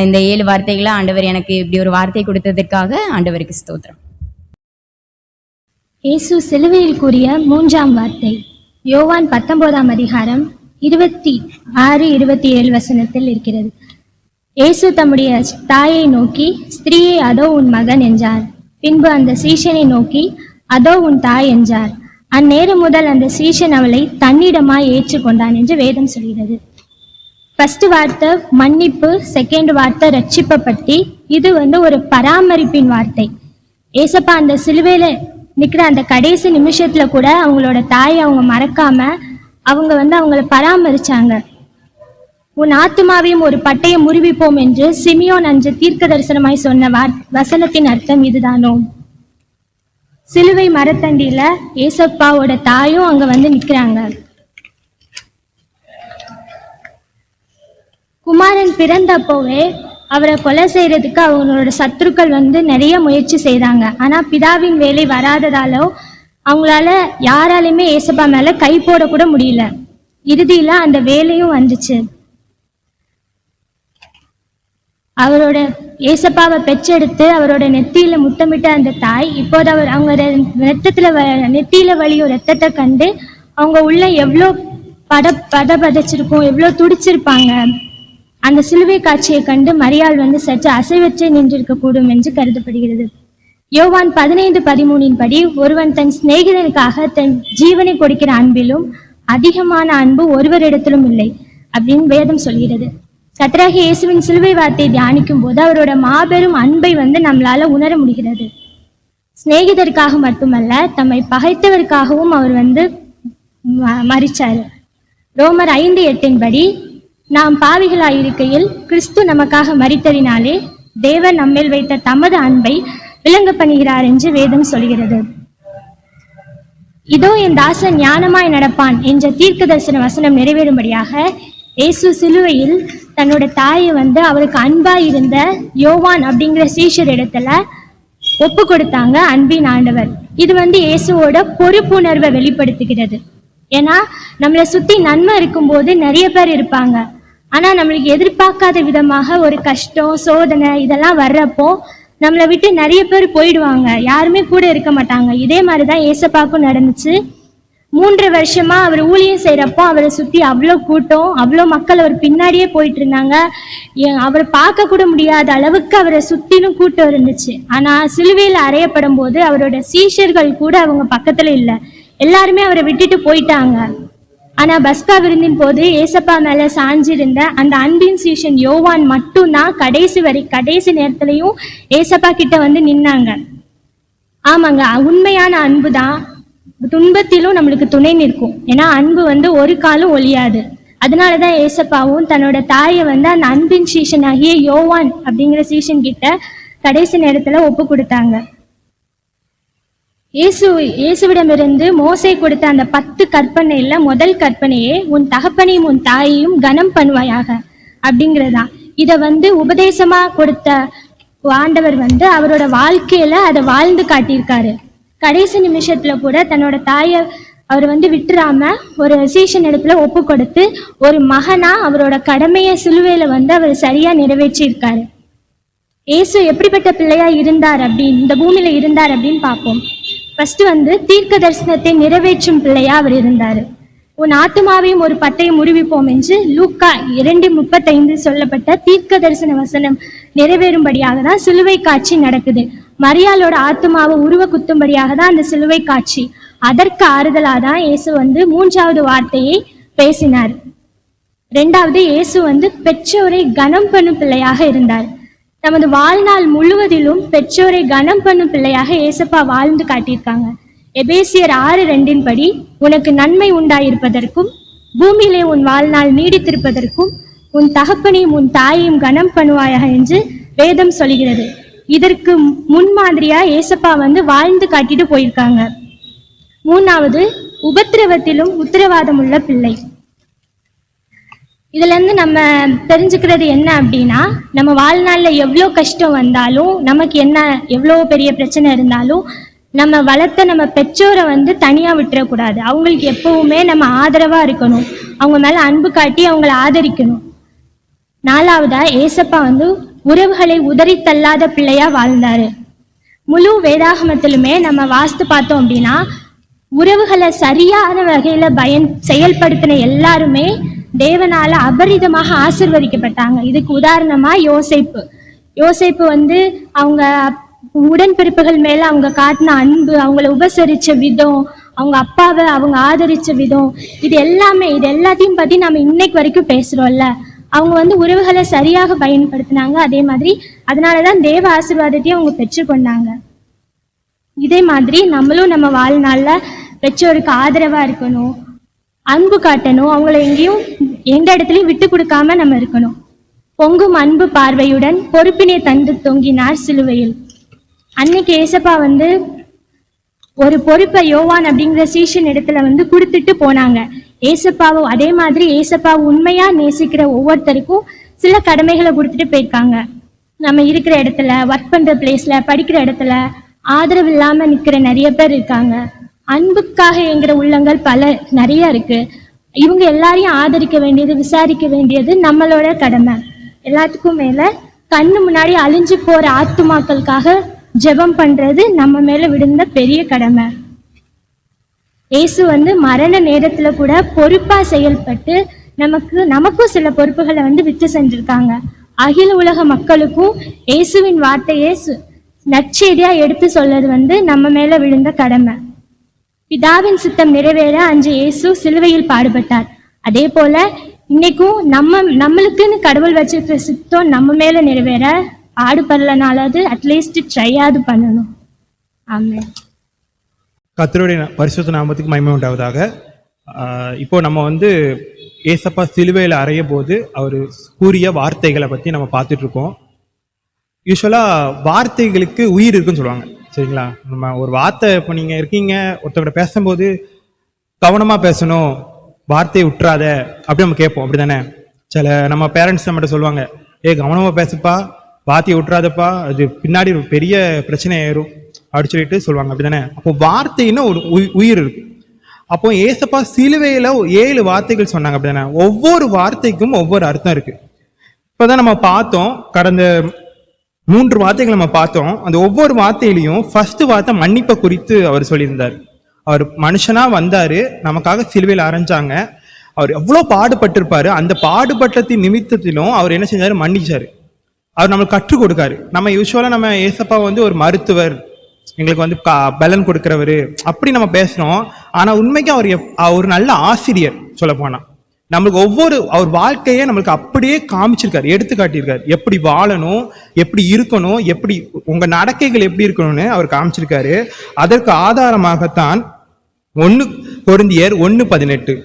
இந்த 7 வார்த்தைகளை ஆண்டவர் எனக்கு இப்படி ஒரு வார்த்தை கொடுத்ததற்காக ஆண்டவருக்கு ஸ்தோத்திரம். இயேசு சிலுவையில் கூறிய 3ஆம் வார்த்தை யோவான் 19ஆம் அதிகாரம் 26-27 வசனத்தில் இருக்கிறது. இயேசு தம்முடைய தாயை நோக்கி, ஸ்திரீயே அதோ உன் மகன் என்றார். பின்பு அந்த சீஷனை நோக்கி, அதோ உன் தாய் என்றார். அந்நேரம் முதல் அந்த சீஷன் அவளை தன்னிடமாய் ஏற்றுக்கொண்டான் என்று வேதம் சொல்கிறது. ஃபர்ஸ்ட் வார்த்தை மன்னிப்பு, செகண்ட் வார்த்தை ரட்சிப்பை பற்றி. இது வந்து ஒரு பராமரிப்பின் வார்த்தை. ஏசப்பா அந்த சிலுவையில நிக்கிற அந்த கடைசி நிமிஷத்துல கூட அவங்களோட தாயை அவங்க மறக்காம அவங்க வந்து அவங்கள பராமரிச்சாங்க. உன் ஆத்துமாவையும் ஒரு பட்டையை முறிவிப்போம் என்று சிமியோன் அன்று தீர்க்க தரிசனமாய் சொன்ன வசனத்தின் அர்த்தம் இதுதானோ? சிலுவை மரத்தண்டியில ஏசப்பாவோட தாயும் அங்க வந்து நிக்கிறாங்க. குமாரன் பிறந்தப்போவே அவரை கொலை செய்யறதுக்கு அவங்களோட சத்துருக்கள் வந்து நிறைய முயற்சி செய்தாங்க. ஆனா பிதாவின் வேலை வராததாலோ அவங்களால யாராலையுமே ஏசப்பா மேல கை போட கூட முடியல. இறுதியில அந்த வேலையும் வந்துச்சு. அவரோட ஏசப்பாவை பெற்றெடுத்து அவரோட நெத்தியில முத்தமிட்ட அந்த தாய் இப்போது அவங்க நெத்தியில வலியும் ரத்தத்தை கண்டு அவங்க உள்ள எவ்வளோ பதச்சிருக்கும், எவ்வளோ துடிச்சிருப்பாங்க. அந்த சிலுவை காட்சியை கண்டு மரியாள் வந்து சற்று அசைவற்றே நின்றிருக்க கூடும் என்று கருதப்படுகிறது. யோவான் 15:13 படி, ஒருவன் தன் சிநேகிதனுக்காக தன் ஜீவனை கொடுக்கிற அன்பிலும் அதிகமான அன்பு ஒருவரிடத்திலும் இல்லை அப்படின்னு வேதம் சொல்கிறது. கர்த்தராகிய இயேசுவின் சிலுவை வார்த்தையை தியானிக்கும் போது அவரோட மாபெரும் அன்பை வந்து நம்மளால உணர முடிகிறது. சிநேகிதருக்காக மட்டுமல்ல, தம்மை பகைத்தவருக்காகவும் அவர் வந்து மரிச்சாரு. ரோமர் 5:8 படி, நாம் பாவிகளாயிருக்கையில் கிறிஸ்து நமக்காக மரித்ததினாலே தேவன் நம்மேல் வைத்த தமது அன்பை விளங்க பண்ணுகிறார் என்று வேதம் சொல்கிறது. இதோ என் தாசன் ஞானமாய் நடப்பான் என்ற தீர்க்க தரிசன வசனம் நிறைவேறும்படியாக இயேசு சிலுவையில் தன்னோட தாயை வந்து அவருக்கு அன்பாய் இருந்த யோவான் அப்படிங்கிற சீஷர் இடத்துல ஒப்பு கொடுத்தாங்க அன்பின் ஆண்டவர். இது வந்து இயேசுவோட பொறுப்புணர்வை வெளிப்படுத்துகிறது. ஏன்னா நம்மளை சுத்தி நன்மை இருக்கும்போது நிறைய பேர் இருப்பாங்க. ஆனா நம்மளுக்கு எதிர்பார்க்காத விதமாக ஒரு கஷ்டம், சோதனை இதெல்லாம் வர்றப்போ நம்மளை விட்டு நிறைய பேர் போயிடுவாங்க, யாருமே கூட இருக்க மாட்டாங்க. இதே மாதிரிதான் ஏசப்பாக்கும் நடந்துச்சு. 3 வருஷமா அவர் ஊழியம் செய்யறப்போ அவரை சுத்தி அவ்வளோ கூட்டம், அவ்வளோ மக்கள் அவர் பின்னாடியே போயிட்டு இருந்தாங்க. அவரை பார்க்க கூட முடியாத அளவுக்கு அவரை சுத்திலும் கூட்டம் இருந்துச்சு. ஆனா சிலுவையில் அறையப்படும் போது அவரோட சீஷர்கள் கூட அவங்க பக்கத்துல இல்லை, எல்லாருமே அவரை விட்டுட்டு போயிட்டாங்க. ஆனா பஸ்கா விருந்தின் போது ஏசப்பா மேல சாஞ்சிருந்த அந்த அன்பின் சீஷன் யோவான் மட்டும்தான் கடைசி நேரத்திலையும் ஏசப்பா கிட்ட வந்து நின்னாங்க. ஆமாங்க, உண்மையான அன்பு தான் துன்பத்திலும் நம்மளுக்கு துணை நிற்கும். ஏன்னா அன்பு வந்து ஒரு காலம் ஒழியாது. அதனாலதான் ஏசப்பாவும் தன்னோட தாயை வந்து அந்த அன்பின் சீஷன் ஆகிய யோவான் அப்படிங்கிற சீஷன் கிட்ட கடைசி நேரத்துல ஒப்பு கொடுத்தாங்க. இயேசுவிடமிருந்து மோசே கொடுத்த அந்த 10 கற்பனையில முதல் கற்பனையே உன் தகப்பனையும் உன் தாயையும் கனம் பண்ணுவாயாக அப்படிங்கிறதான். இதை வந்து உபதேசமா கொடுத்த ஆண்டவர் வந்து அவரோட வாழ்க்கையில அதை வாழ்ந்து காட்டியிருக்காரு. கடைசி நிமிஷத்துல கூட தன்னோட தாயை அவர் வந்து விட்டுறாம ஒரு சீஷன் இடத்துல ஒப்பு கொடுத்து ஒரு மகனா அவரோட கடமையை சிலுவையில வந்து அவர் சரியா நிறைவேற்றி இருக்காரு. இயேசு எப்படிப்பட்ட பிள்ளையா இருந்தார் அப்படின்னு இந்த பூமியில இருந்தார் அப்படின்னு பார்ப்போம். ஃபர்ஸ்ட் வந்து தீர்க்க தரிசனத்தை நிறைவேற்றும் பிள்ளையா அவர் இருந்தாரு. உன் ஆத்துமாவையும் ஒரு பட்டையும் உருவிப்போம் என்று லூக்கா 2:35 சொல்லப்பட்ட தீர்க்க தரிசன வசனம் நிறைவேறும்படியாக தான் சிலுவை காட்சி நடக்குது. மரியாளோட ஆத்துமாவை உருவ குத்தும்படியாக தான் அந்த சிலுவை காட்சி. அதற்கு ஆறுதலாதான் இயேசு வந்து 3வது வார்த்தையை பேசினார். 2வது, இயேசு வந்து பெற்றோரை கனம் பண்ணும் பிள்ளையாக இருந்தார். நமது வாழ்நாள் முழுவதிலும் பெற்றோரை கனம் பண்ணும் பிள்ளையாக ஏசப்பா வாழ்ந்து காட்டியிருக்காங்க. எபேசியர் 6:2 படி, உனக்கு நன்மை உண்டாயிருப்பதற்கும் பூமியிலே உன் வாழ்நாள் நீடித்திருப்பதற்கும் உன் தகப்பனையும் உன் தாயையும் கனம் பண்ணுவாயாக என்று வேதம் சொல்கிறது. இதற்கு முன்மாதிரியா ஏசப்பா வந்து வாழ்ந்து காட்டிட்டு போயிருக்காங்க. 3வது, உபத்திரவத்திலும் உத்தரவாதம் உள்ள பிள்ளை. இதுல இருந்து நம்ம தெரிஞ்சுக்கிறது என்ன அப்படின்னா, நம்ம வாழ்நாள்ல எவ்வளோ கஷ்டம் வந்தாலும், நமக்கு என்ன எவ்வளோ பெரிய பிரச்சனை இருந்தாலும் நம்ம வளர்த்த நம்ம பெற்றோரை வந்து தனியா விட்டுறக்கூடாது. அவங்களுக்கு எப்பவுமே நம்ம ஆதரவா இருக்கணும், அவங்க மேல அன்பு காட்டி அவங்கள ஆதரிக்கணும். 4வதா, ஏசப்பா வந்து உறவுகளை உதறி தள்ளாத பிள்ளையா வாழ்ந்தாரு. முழு வேதாகமத்திலுமே நம்ம வாஸ்து பார்த்தோம் அப்படின்னா, உறவுகளை சரியான வகையில செயல்படுத்தின எல்லாருமே தேவனால அபரிதமாக ஆசிர்வதிக்கப்பட்டாங்க. இதுக்கு உதாரணமா யோசேப்பு வந்து அவங்க உடன்பிறப்புகள் மேல அவங்க காட்டின அன்பு, அவங்கள உபசரிச்ச விதம், அவங்க அப்பாவை அவங்க ஆதரிச்ச விதம், இது எல்லாத்தையும் பத்தி நம்ம இன்னைக்கு வரைக்கும் பேசுறோம்ல. அவங்க வந்து உறவுகளை சரியாக பயன்படுத்தினாங்க. அதே மாதிரி அதனாலதான் தேவ ஆசீர்வாதத்தையும் அவங்க பெற்றுக்கொண்டாங்க. இதே மாதிரி நம்மளும் நம்ம வாழ்நாள்ல பெற்றோருக்கு ஆதரவா இருக்கணும், அன்பு காட்டணும், அவங்கள எந்த இடத்துலையும் விட்டு கொடுக்காம நம்ம இருக்கணும். பொங்கும் அன்பு பார்வையுடன் பொறுப்பினை தந்து தொங்கினார் சிலுவையில். அன்னைக்கு ஏசப்பா வந்து ஒரு பொறுப்பை யோவான் அப்படிங்கிற சீஷன் இடத்துல வந்து கொடுத்துட்டு போனாங்க. ஏசப்பாவும் அதே மாதிரி ஏசப்பாவை உண்மையா நேசிக்கிற ஒவ்வொருத்தருக்கும் சில கடமைகளை கொடுத்துட்டு போயிருக்காங்க. நம்ம இருக்கிற இடத்துல, ஒர்க் பண்ற பிளேஸ்ல, படிக்கிற இடத்துல ஆதரவு இல்லாம நிக்கிற நிறைய பேர் இருக்காங்க. அன்புக்காக என்கிற உள்ளங்கள் நிறைய இருக்கு. இவங்க எல்லாரையும் ஆதரிக்க வேண்டியது, விசாரிக்க வேண்டியது நம்மளோட கடமை. எல்லாத்துக்கும் மேல கண்ணு முன்னாடி அழிஞ்சு போற ஆத்துமாக்களுக்காக ஜெபம் பண்றது நம்ம மேல விழுந்த பெரிய கடமை. இயேசு வந்து மரண நேரத்துல கூட பொறுப்பா செயல்பட்டு நமக்கும் சில பொறுப்புகளை வந்து விட்டு செஞ்சிருக்காங்க. அகில உலக மக்களுக்கும் இயேசுவின் வார்த்தையை நற்செய்தியா எடுத்து சொல்றது வந்து நம்ம மேல விழுந்த கடமை. பிதாவின் சித்தம் நிறைவேற அன்று இயேசு சிலுவையில் பாடுபட்டார். அதே போல இன்னைக்கும் நம்மளுக்குன்னு கடவுள் வச்சிருக்கிற சித்தம் நம்ம மேல நிறைவேற பாடுபடலனாலாவது அட்லீஸ்ட் ட்ரையாவது பண்ணணும். ஆமென். கர்த்தருடைய பரிசுத்த நாமத்துக்கு மகிமை உண்டாவதாக. இப்போ நம்ம வந்து ஏசப்பா சிலுவையில் அறைய போது அவர் கூறிய வார்த்தைகளை பற்றி நம்ம பார்த்துட்டு இருக்கோம். யூஸ்வலாக வார்த்தைகளுக்கு உயிர் இருக்குன்னு சொல்லுவாங்க, சரிங்களா? நம்ம ஒரு வார்த்தை, இப்போ நீங்கள் இருக்கீங்க ஒருத்தவங்க பேசும்போது கவனமாக பேசணும், வார்த்தையை விட்டுறாத அப்படி நம்ம கேட்போம், அப்படி தானே? சில நம்ம பேரண்ட்ஸ் நம்மகிட்ட சொல்லுவாங்க, கவனமாக பேசுப்பா, வார்த்தையை விட்டுறாதப்பா, அது பின்னாடி ஒரு பெரிய பிரச்சனை ஆயிரும் அப்படி சொல்லிட்டு சொல்லுவாங்க, அப்படி தானே? அப்போ வார்த்தைன்னு ஒரு உயிர் இருக்கு. அப்போ ஏசப்பா சிலுவையில் 7 வார்த்தைகள் சொன்னாங்க, அப்படி தானே? ஒவ்வொரு வார்த்தைக்கும் ஒவ்வொரு அர்த்தம் இருக்கு. இப்போதான் நம்ம பார்த்தோம், கடந்த 3 வார்த்தைகள் நம்ம பார்த்தோம். அந்த ஒவ்வொரு வார்த்தையிலையும் ஃபர்ஸ்ட் வார்த்தை மன்னிப்பை குறித்து அவர் சொல்லியிருந்தார். அவர் மனுஷனா வந்தாரு, நமக்காக சிலுவையில் அரைஞ்சாங்க, அவர் எவ்வளோ பாடுபட்டிருப்பாரு. அந்த பாடுபட்டத்தின் நிமித்தத்திலும் அவர் என்ன செஞ்சாரு? மன்னிச்சாரு. அவர் நம்மளுக்கு கற்றுக் கொடுக்காரு. நம்ம யூஸ்வலா நம்ம ஏசப்பா வந்து ஒரு மருத்துவர், எங்களுக்கு வந்து பலன் கொடுக்கிறவரு அப்படி நம்ம பேசுறோம். ஆனா உண்மைக்கு அவர் ஒரு நல்ல ஆசிரியர். சொல்ல போனா நம்மளுக்கு அவர் வாழ்க்கையை நம்மளுக்கு அப்படியே காமிச்சிருக்காரு, எடுத்து காட்டியிருக்காரு. எப்படி வாழணும், எப்படி இருக்கணும், எப்படி உங்க நடக்கைகள் எப்படி இருக்கணும்னு அவர் காமிச்சிருக்காரு. அதற்கு ஆதாரமாகத்தான் 1 கொரிந்தியர் 1:18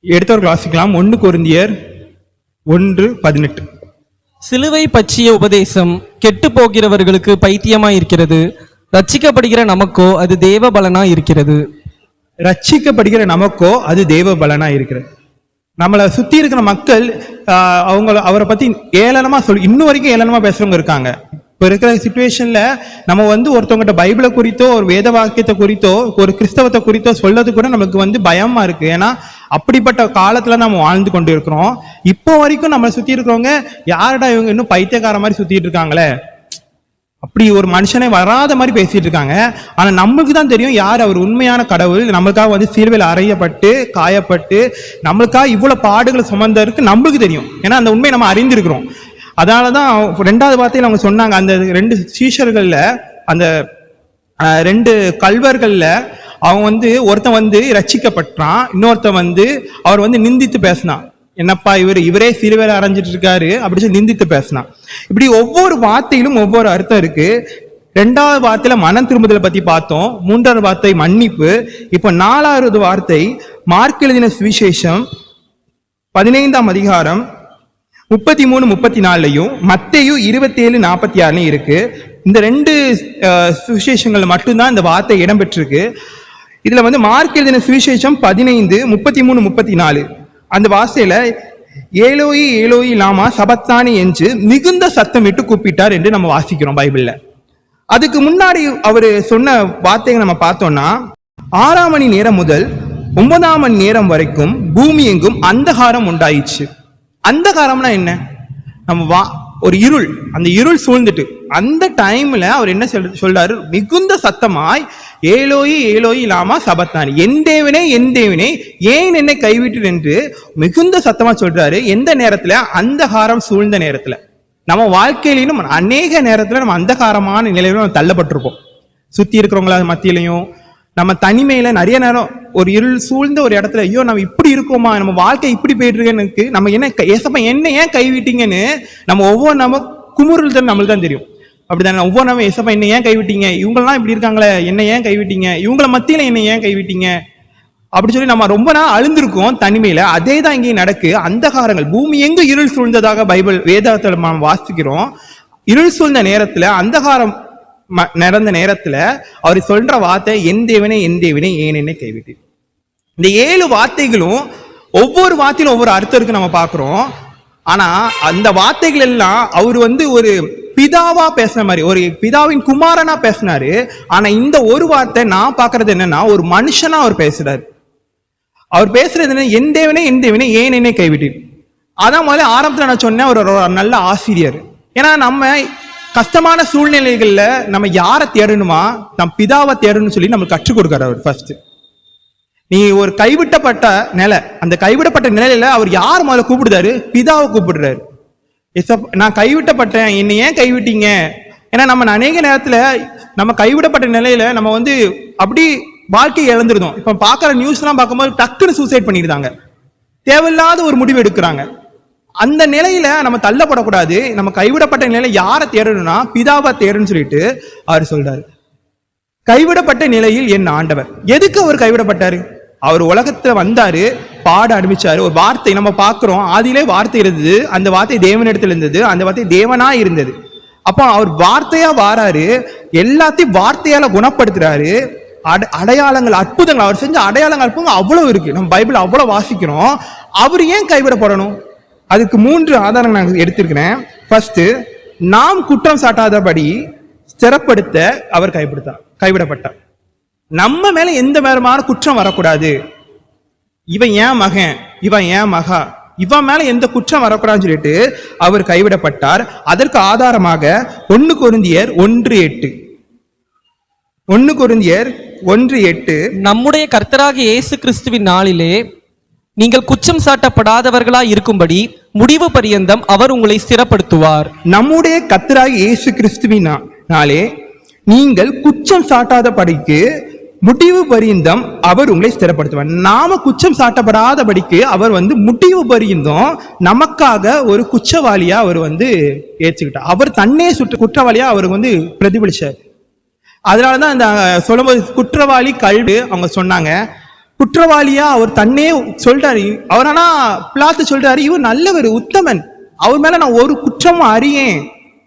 எடுத்தவர்கள் வாசிக்கலாம். 1 கொரிந்தியர் 1:18. சிலுவை பற்றிய உபதேசம் கெட்டு போகிறவர்களுக்கு பைத்தியமாய் இருக்கிறது, ரட்சிக்கப்படுகிற நமக்கோ அது தேவ பலனா இருக்கிறது. ரட்சிக்கப்படுகிற நமக்கோ அது தேவ பலனா இருக்கிறது. நம்மளை சுத்தி இருக்கிற மக்கள் அவரை பத்தி ஏளனமா இன்னும் வரைக்கும் ஏளனமா பேசுறவங்க இருக்காங்க. இப்போ இருக்கிற சிச்சுவேஷன்ல நம்ம வந்து ஒருத்தவங்கிட்ட பைபிளை குறித்தோ, ஒரு வேத வாக்கியத்தை குறித்தோ, ஒரு கிறிஸ்தவத்தை குறித்தோ சொல்றது கூட நமக்கு வந்து பயமா இருக்கு. ஏன்னா அப்படிப்பட்ட காலத்துல நம்ம வாழ்ந்து கொண்டு இருக்கிறோம். இப்போ வரைக்கும் நம்மளை சுத்தி இருக்கிறவங்க, யாருடா இவங்க இன்னும் பைத்தியக்கார மாதிரி சுத்திட்டு இருக்காங்களே, அப்படி ஒரு மனுஷனே வராத மாதிரி பேசிட்டு இருக்காங்க. ஆனா நம்மளுக்கு தான் தெரியும் யார் அவர் உண்மையான கடவுள். நம்மளுக்காக வந்து சிலுவையில் அறையப்பட்டு காயப்பட்டு நம்மளுக்காக இவ்வளவு பாடுகளை சுமந்தருக்கு நம்மளுக்கு தெரியும். ஏன்னா அந்த உண்மையை நம்ம அறிந்திருக்கிறோம். அதனாலதான் 2வது வார்த்தையில் அவங்க சொன்னாங்க, அந்த 2 சீஷர்கள்ல, அந்த 2 கல்வர்கள்ல அவங்க வந்து ஒருத்தன் வந்து ரட்சிக்கப்பட்டான், இன்னொருத்தன் வந்து அவர் வந்து நிந்தித்து பேசினான். என்னப்பா இவரே சிலுவையில் அரைஞ்சிட்டு இருக்காரு அப்படி சொல்லி நிந்தித்து பேசினான். இப்படி ஒவ்வொரு வார்த்தையிலும் ஒவ்வொரு அர்த்தம் இருக்கு. 2வது வார்த்தையில மனம் திரும்புதலை பத்தி பார்த்தோம். 3வது வார்த்தை மன்னிப்பு. இப்போ 4வது வார்த்தை மார்க் எழுதின சுவிசேஷம் 15ஆம் அதிகாரம் 33-34 மத்தேயு 27-46 இருக்கு. இந்த 2 சுவிசேஷங்கள் மட்டும்தான் இந்த வார்த்தை இடம்பெற்றிருக்கு. இதுல வந்து மார்க் எழுதின சுவிசேஷம் 15:33-34 அந்த வார்த்தையில ஏலோயி ஏலோயி லாமா சபத்தானி என்று மிகுந்த சத்தமிட்டு கூப்பிட்டார் என்று நம்ம வாசிக்கிறோம் பைபிள்ல. அதுக்கு முன்னாடி அவர் சொன்ன வார்த்தையை நம்ம பார்த்தோம்னா, 6ஆம் மணி நேரம் முதல் 9ஆம் மணி நேரம் வரைக்கும் பூமி எங்கும் அந்தகாரம் உண்டாயிடுச்சு. அந்தகாரம்னா என்ன? நம்ம ஒரு இருள், அந்த இருள் சூழ்ந்துட்டு அந்த டைம்ல அவர் என்ன சொல்றாரு? மிகுந்த சத்தமாய் ஏலோயி ஏலோயி லாமா சபத்தானி, என் தேவனே என் தேவனே ஏன் என்னை கைவிட்டு என்று மிகுந்த சத்தமா சொல்றாரு. எந்த நேரத்துல? அந்தகாரம் சூழ்ந்த நேரத்துல. நம்ம வாழ்க்கையிலும் அநேக நேரத்துல நம்ம அந்தகாரமான நிலையில நம்ம தள்ளப்பட்டிருப்போம். சுத்தி இருக்கிறவங்கள மத்தியிலையும் நம்ம தனிமையில நிறைய நேரம் ஒரு இருள் சூழ்ந்த ஒரு இடத்துல, ஐயோ நம்ம இப்படி இருக்கோமா, நம்ம வாழ்க்கை இப்படி போயிட்டு இருக்கேன்னு, நம்ம என்ன ஏசப்பா என்ன ஏன் கைவிட்டீங்கன்னு நம்ம ஒவ்வொரு நம்ம குமுறல் தான் நம்மளுக்கு தான் தெரியும். அப்படிதானே? ஒவ்வொரு நம்ம ஏசப்பா என்ன ஏன் கைவிட்டீங்க, இவங்கெல்லாம் இப்படி இருக்காங்களே என்ன ஏன் கைவிட்டீங்க, இவங்கள மத்தியில என்ன ஏன் கைவிட்டீங்க அப்படி சொல்லி நம்ம ரொம்ப நாள் அழுந்திருக்கோம் தனிமையில. அதே தான் இங்கேயும் நடக்கு. அந்தகாரங்கள் பூமி எங்கு இருள் சூழ்ந்ததாக பைபிள் வேதத்தில் நாம் வாசிக்கிறோம். இருள் சூழ்ந்த நேரத்துல அந்தகாரம் நடந்த நேரத்துல அவர் சொல்ற வார்த்தை, என் தேவனே ஏன் என்னை கைவிட்டு. இந்த 7 வார்த்தைகளும் ஒவ்வொரு வார்த்தையிலும் ஒவ்வொரு அர்த்தம் இருக்கு நம்ம பார்க்கிறோம். ஆனா அந்த வார்த்தைகள் எல்லாம் அவர் ஒரு பிதாவா பேசுன மாதிரி, ஒரு பிதாவின் குமாரனா பேசினாரு. ஆனா இந்த ஒரு வார்த்தை நான் பார்க்கறது என்னன்னா, ஒரு மனுஷனா அவர் பேசுறாரு. அவர் பேசுறது என்ன, என் தேவனே ஏன் என்னை கைவிட்டு. அதான் முதல்ல ஆரம்பத்துல நான் சொன்னேன், ஒரு நல்ல ஆசிரியர். ஏன்னா நம்ம கஷ்டமான சூழ்நிலைகள்ல நம்ம யாரை தேடணுமா, நம் பிதாவை தேடணும்னு சொல்லி நம்மளுக்கு கற்றுக் கொடுக்காரு அவர். ஃபர்ஸ்ட் நீ ஒரு கைவிட்டப்பட்ட நிலை, அந்த கைவிடப்பட்ட நிலையில அவர் யார் முதல்ல கூப்பிடுறாரு, பிதாவை கூப்பிடுறாரு. நான் கைவிட்டப்பட்டேன், என்னை ஏன் கைவிட்டீங்க. ஏன்னா நம்ம அநேக நேரத்துல நம்ம கைவிடப்பட்ட நிலையில நம்ம அப்படி வாழ்க்கையை இழந்துருந்தோம். இப்ப பாக்குற நியூஸ் எல்லாம் பார்க்கும்போது டக்குன்னு சூசைட் பண்ணிடுறாங்க, தேவையில்லாத ஒரு முடிவு எடுக்கிறாங்க. அந்த நிலையில நம்ம தள்ளப்படக்கூடாது. நம்ம கைவிடப்பட்ட நிலையில யாரை தேடணும்னா பிதாவை தேடணும்னு சொல்லிட்டு அவர் சொல்றாரு. கைவிடப்பட்ட நிலையில் என் ஆண்டவர். எதுக்கு அவர் கைவிடப்பட்டாரு? அவர் உலகத்துல வந்தாரு, பாட அனுப்பிச்சாரு. ஒரு வார்த்தை நம்ம பார்க்கிறோம், ஆதியிலே வார்த்தை இருந்தது, அந்த வார்த்தை தேவனிடத்தில் இருந்தது, அந்த வார்த்தை தேவனா இருந்தது. அப்போ அவர் வார்த்தையா வாராரு, எல்லாத்தையும் வார்த்தையால குணப்படுத்துறாரு. அடையாளங்கள், அற்புதங்கள், அவர் செஞ்ச அடையாளங்கள் அற்புதங்கள் அவ்வளவு இருக்கு. நம்ம பைபிள் அவ்வளவு வாசிக்கிறோம். அவர் ஏன் கைவிடப்படணும்? அதுக்கு 3 ஆதாரங்கள் நான் எடுத்திருக்கிறேன். ஃபர்ஸ்ட், நாம் குற்றம் சாட்டாதபடி ஸ்திரப்படுத்த அவர் கைவிடப்பட்டார். நம்ம மேல எந்த விதமான குற்றம் வரக்கூடாது. இவன் ஏன் மகன், இவன் ஏன் மகா, இவன் மேல எந்த குற்றம் வரக்கூடாதுன்னு சொல்லிட்டு அவர் கைவிடப்பட்டார். அதற்கு ஆதாரமாக 1 கொரிந்தியர் 1:8 நம்முடைய கர்த்தராகிய இயேசு கிறிஸ்துவின் நாளிலே நீங்கள் குற்றம் சாட்டப்படாதவர்களாய் இருக்கும்படி முடிவு பரியந்தம் அவர் உங்களை ஸ்திரப்படுத்துவார். நம்முடைய கர்த்தராகிய இயேசு கிறிஸ்துவின் நாளே நீங்கள் குற்றம் சாட்டாதபடிக்கு முடிவு பரியந்தம் அவர் உங்களை ஸ்திரப்படுத்துவார். நாம குற்றம் சாட்டப்படாதபடிக்கு அவர் முடிவு பரியந்தம் நமக்காக ஒரு குற்றவாளியா அவர் ஏற்றுக்கிட்டார். அவர் தன்னே குற்றவாளியா அவர் பிரதிபலிச்சார். அதனாலதான் இந்த சொல்லும்போது குற்றவாளி கல்வி அவங்க சொன்னாங்க. குற்றவாளியா அவர் தன்னே சொல்றாரு. அவர் ஆனா பிலாத்து சொல்றாரு, இவர் நல்லவர், உத்தமன், அவர் மேல நான் ஒரு குற்றமும் அறியேன்,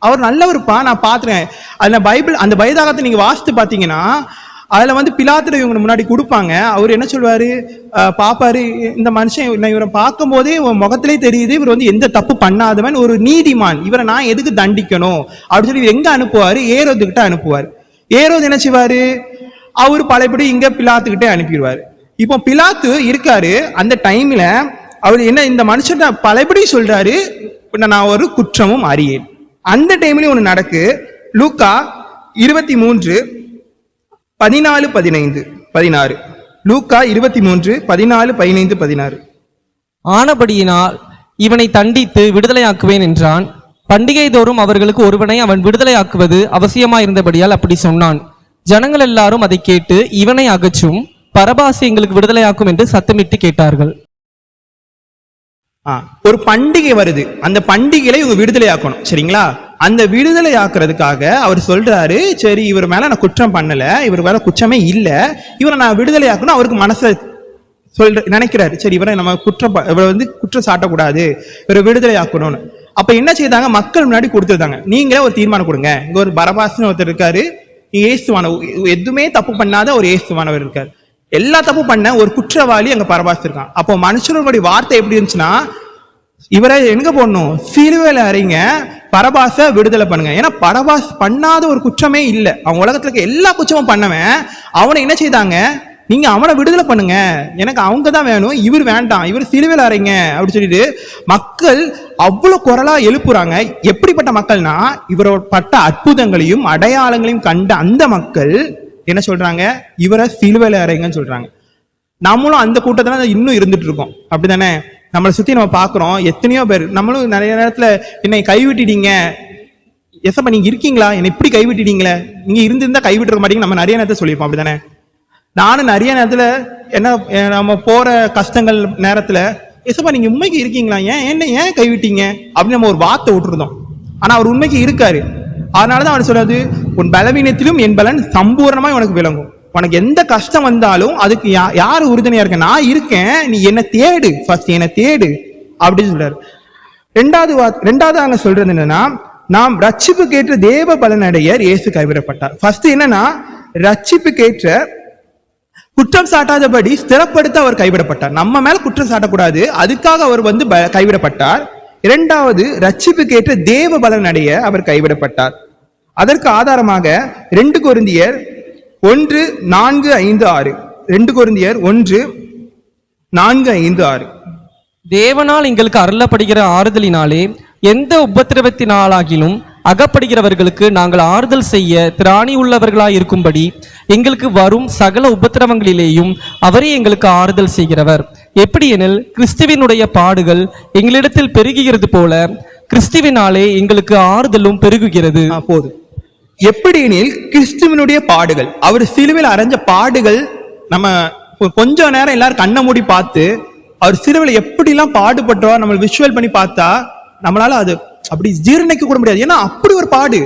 அவர் நல்லவருப்பா, நான் பாத்துறேன். அதுல பைபிள் அந்த பைதாகத்தை நீங்க வாசித்து பாத்தீங்கன்னா அதுல பிலாத்துல இவங்க முன்னாடி கொடுப்பாங்க. அவர் என்ன சொல்வாரு, பாப்பாரு, இந்த மனுஷன் இவரை பார்க்கும் போதே முகத்திலே தெரியுது இவர் எந்த தப்பு பண்ணாதவன், ஒரு நீதிமான், இவரை நான் எதுக்கு தண்டிக்கணும் அப்படின்னு சொல்லி எங்க அனுப்புவாரு, ஏரோதுகிட்ட அனுப்புவார். ஏரோது என்ன செய்வாரு, அவரு பழையபடி இங்க பிலாத்துக்கிட்டே அனுப்பிடுவாரு. இப்போ பிலாத்து இருக்காரு, அந்த டைம்ல அவர் என்ன இந்த மனுஷன் பழையபடி சொல்றாரு, நான் ஒரு குற்றமும் அறியேன். அந்த டைம்லயும் ஒண்ணு நடக்கு. லூக்கா 23:14-15-16. லூக்கா 23:14-15-16. ஆனபடியினால் இவனை தண்டித்து விடுதலையாக்குவேன் என்றான். பண்டிகை தோறும் அவர்களுக்கு ஒருவனை அவன் விடுதலையாக்குவது அவசியமாயிருந்தபடியால் அப்படி சொன்னான். ஜனங்கள் எல்லாரும் அதை கேட்டு இவனை அகற்றும், பரபாசை எங்களுக்கு விடுதலையாக்கும் என்று சத்தமிட்டு கேட்டார்கள். ஒரு பண்டிகை வருது, அந்த பண்டிகையில இவங்க விடுதலையாக்கணும், சரிங்களா? அந்த விடுதலையாக்குறதுக்காக அவர் சொல்றாரு, சரி இவர் மேல நான் குற்றம் பண்ணல, இவர் மேல குற்றமே இல்ல, இவரை நான் விடுதலையாக்கணும். அவருக்கு மனசை நினைக்கிறாரு, சரி இவரை நம்ம குற்றம் சாட்டக்கூடாது, இவரை விடுதலையாக்கணும்னு. அப்ப என்ன செய்தாங்க, மக்கள் முன்னாடி கொடுத்துருந்தாங்க, நீங்களே ஒரு தீர்மானம் கொடுங்க, இங்க ஒரு பரபாஸ்னு ஒருத்தர் இருக்காரு, இயேசுவான எதுவுமே தப்பு பண்ணாத ஒரு இயேசுவானவர் இருக்காரு, எல்லா தப்பு பண்ண ஒரு குற்றவாளி அங்க பரபாஸ் இருக்கான். அப்போ மனுஷனுடைய வார்த்தை எப்படி இருந்துச்சுன்னா, இவரை எங்க போடணும், சிலுவையில அறைங்க, பரபாச விடுதலை பண்ணுங்க. ஏன்னா பரபாஸ் பண்ணாத ஒரு குற்றமே இல்லை, அவன் உலகத்துல இருக்க எல்லா குற்றமும் பண்ணவன். அவனை என்ன செய்தாங்க, நீங்க அவனை விடுதலை பண்ணுங்க, எனக்கு அவங்க தான் வேணும், இவர் வேண்டாம், இவர் சிலுவையில அறைங்க அப்படின்னு சொல்லிட்டு மக்கள் அவ்வளவு குரலா எழுப்புறாங்க. எப்படிப்பட்ட மக்கள்னா, இவரோட பட்ட அற்புதங்களையும் அடையாளங்களையும் கண்ட அந்த மக்கள் என்ன சொல்றாங்க, இவரை சிலுவையில அறைங்கன்னு சொல்றாங்க. நம்மளும் அந்த கூட்டத்துல இன்னும் இருந்துட்டு இருக்கோம், அப்படித்தானே? நம்மளை சுத்தி நம்ம பாக்குறோம், எத்தனையோ பேர். நம்மளும் நிறைய நேரத்துல என்னை கைவிட்டுட்டீங்க, எசப்பா நீங்க இருக்கீங்களா, என்னை இப்படி கைவிட்டுட்டீங்களே, நீங்க இருந்திருந்தா கைவிட்டுற மாட்டீங்க, நம்ம நிறைய நேரத்தை சொல்லியிருப்போம், அப்படித்தானே? நானும் நிறைய நேரத்துல என்ன நம்ம போற கஷ்டங்கள் நேரத்துல, எசப்பா நீங்க உண்மைக்கு இருக்கீங்களா, ஏன் கைவிட்டீங்க அப்படின்னு நம்ம ஒரு வார்த்தை விட்டுருந்தோம். ஆனா அவர் உண்மைக்கு இருக்காரு. அதனாலதான் அவர் சொல்றது, உன் பலவீனத்திலும் என் பலன் சம்பூர்ணமா உனக்கு விளங்கும். உனக்கு எந்த கஷ்டம் வந்தாலும் அதுக்கு யாரு உறுதுணையா இருக்க, நான் இருக்கேன், நீ என்ன தேடு, ஃபர்ஸ்ட் என்ன தேடு அப்படின்னு சொல்றாரு. ரெண்டாவது அங்க சொல்றது என்னன்னா, நாம் ரட்சிப்புக்கேற்ற தேவ பலனடைய இயேசு கைவிடப்பட்டார். ஃபர்ஸ்ட் என்னன்னா, ரட்சிப்புக்கேற்ற குற்றம் சாட்டாதபடி ஸ்திரப்படுத்த அவர் கைவிடப்பட்டார். நம்ம மேல குற்றம் சாட்டக்கூடாது, அதுக்காக அவர் வந்து கைவிடப்பட்டார். இரண்டாவது, ரட்சிப்புக்கேற்ற தேவ பலனடைய அவர் கைவிடப்பட்டார். அதற்கு ஆதாரமாக 2 கொரிந்தியர் 1:4-5-6 2 கொரிந்தியர் 1:4-5-6 தேவனால் எங்களுக்கு அருளப்படுகிற ஆறுதலினாலே எந்த உபத்திரவத்தினாலாகிலும் அகப்படுகிறவர்களுக்கு நாங்கள் ஆறுதல் செய்ய திராணி உள்ளவர்களாய் இருக்கும்படி எங்களுக்கு வரும் சகல உபத்திரவங்களிலேயும் அவரே எங்களுக்கு ஆறுதல் செய்கிறவர். எப்படியெனில் கிறிஸ்துவினுடைய பாடுகள் எங்களிடத்தில் பெருகுகிறது போல கிறிஸ்துவினாலே எங்களுக்கு ஆறுதலும் பெருகுகிறது. போதும். எப்படியெனில் கிறிஸ்துவினுடைய பாடுகள், அவர் சிலுவையில் அறைஞ்ச பாடுகள், நம்ம கொஞ்ச நேரம் எல்லாரும் கண்ணை மூடி பார்த்து அவர் சிலுவையில் எப்படிலாம் பாடுபட்டோம் நம்ம விஷுவல் பண்ணி பார்த்தா நம்மளால அது அப்படி ஜீரணிக்க கூட முடியாது. ஏன்னா அப்படி ஒரு பாடு,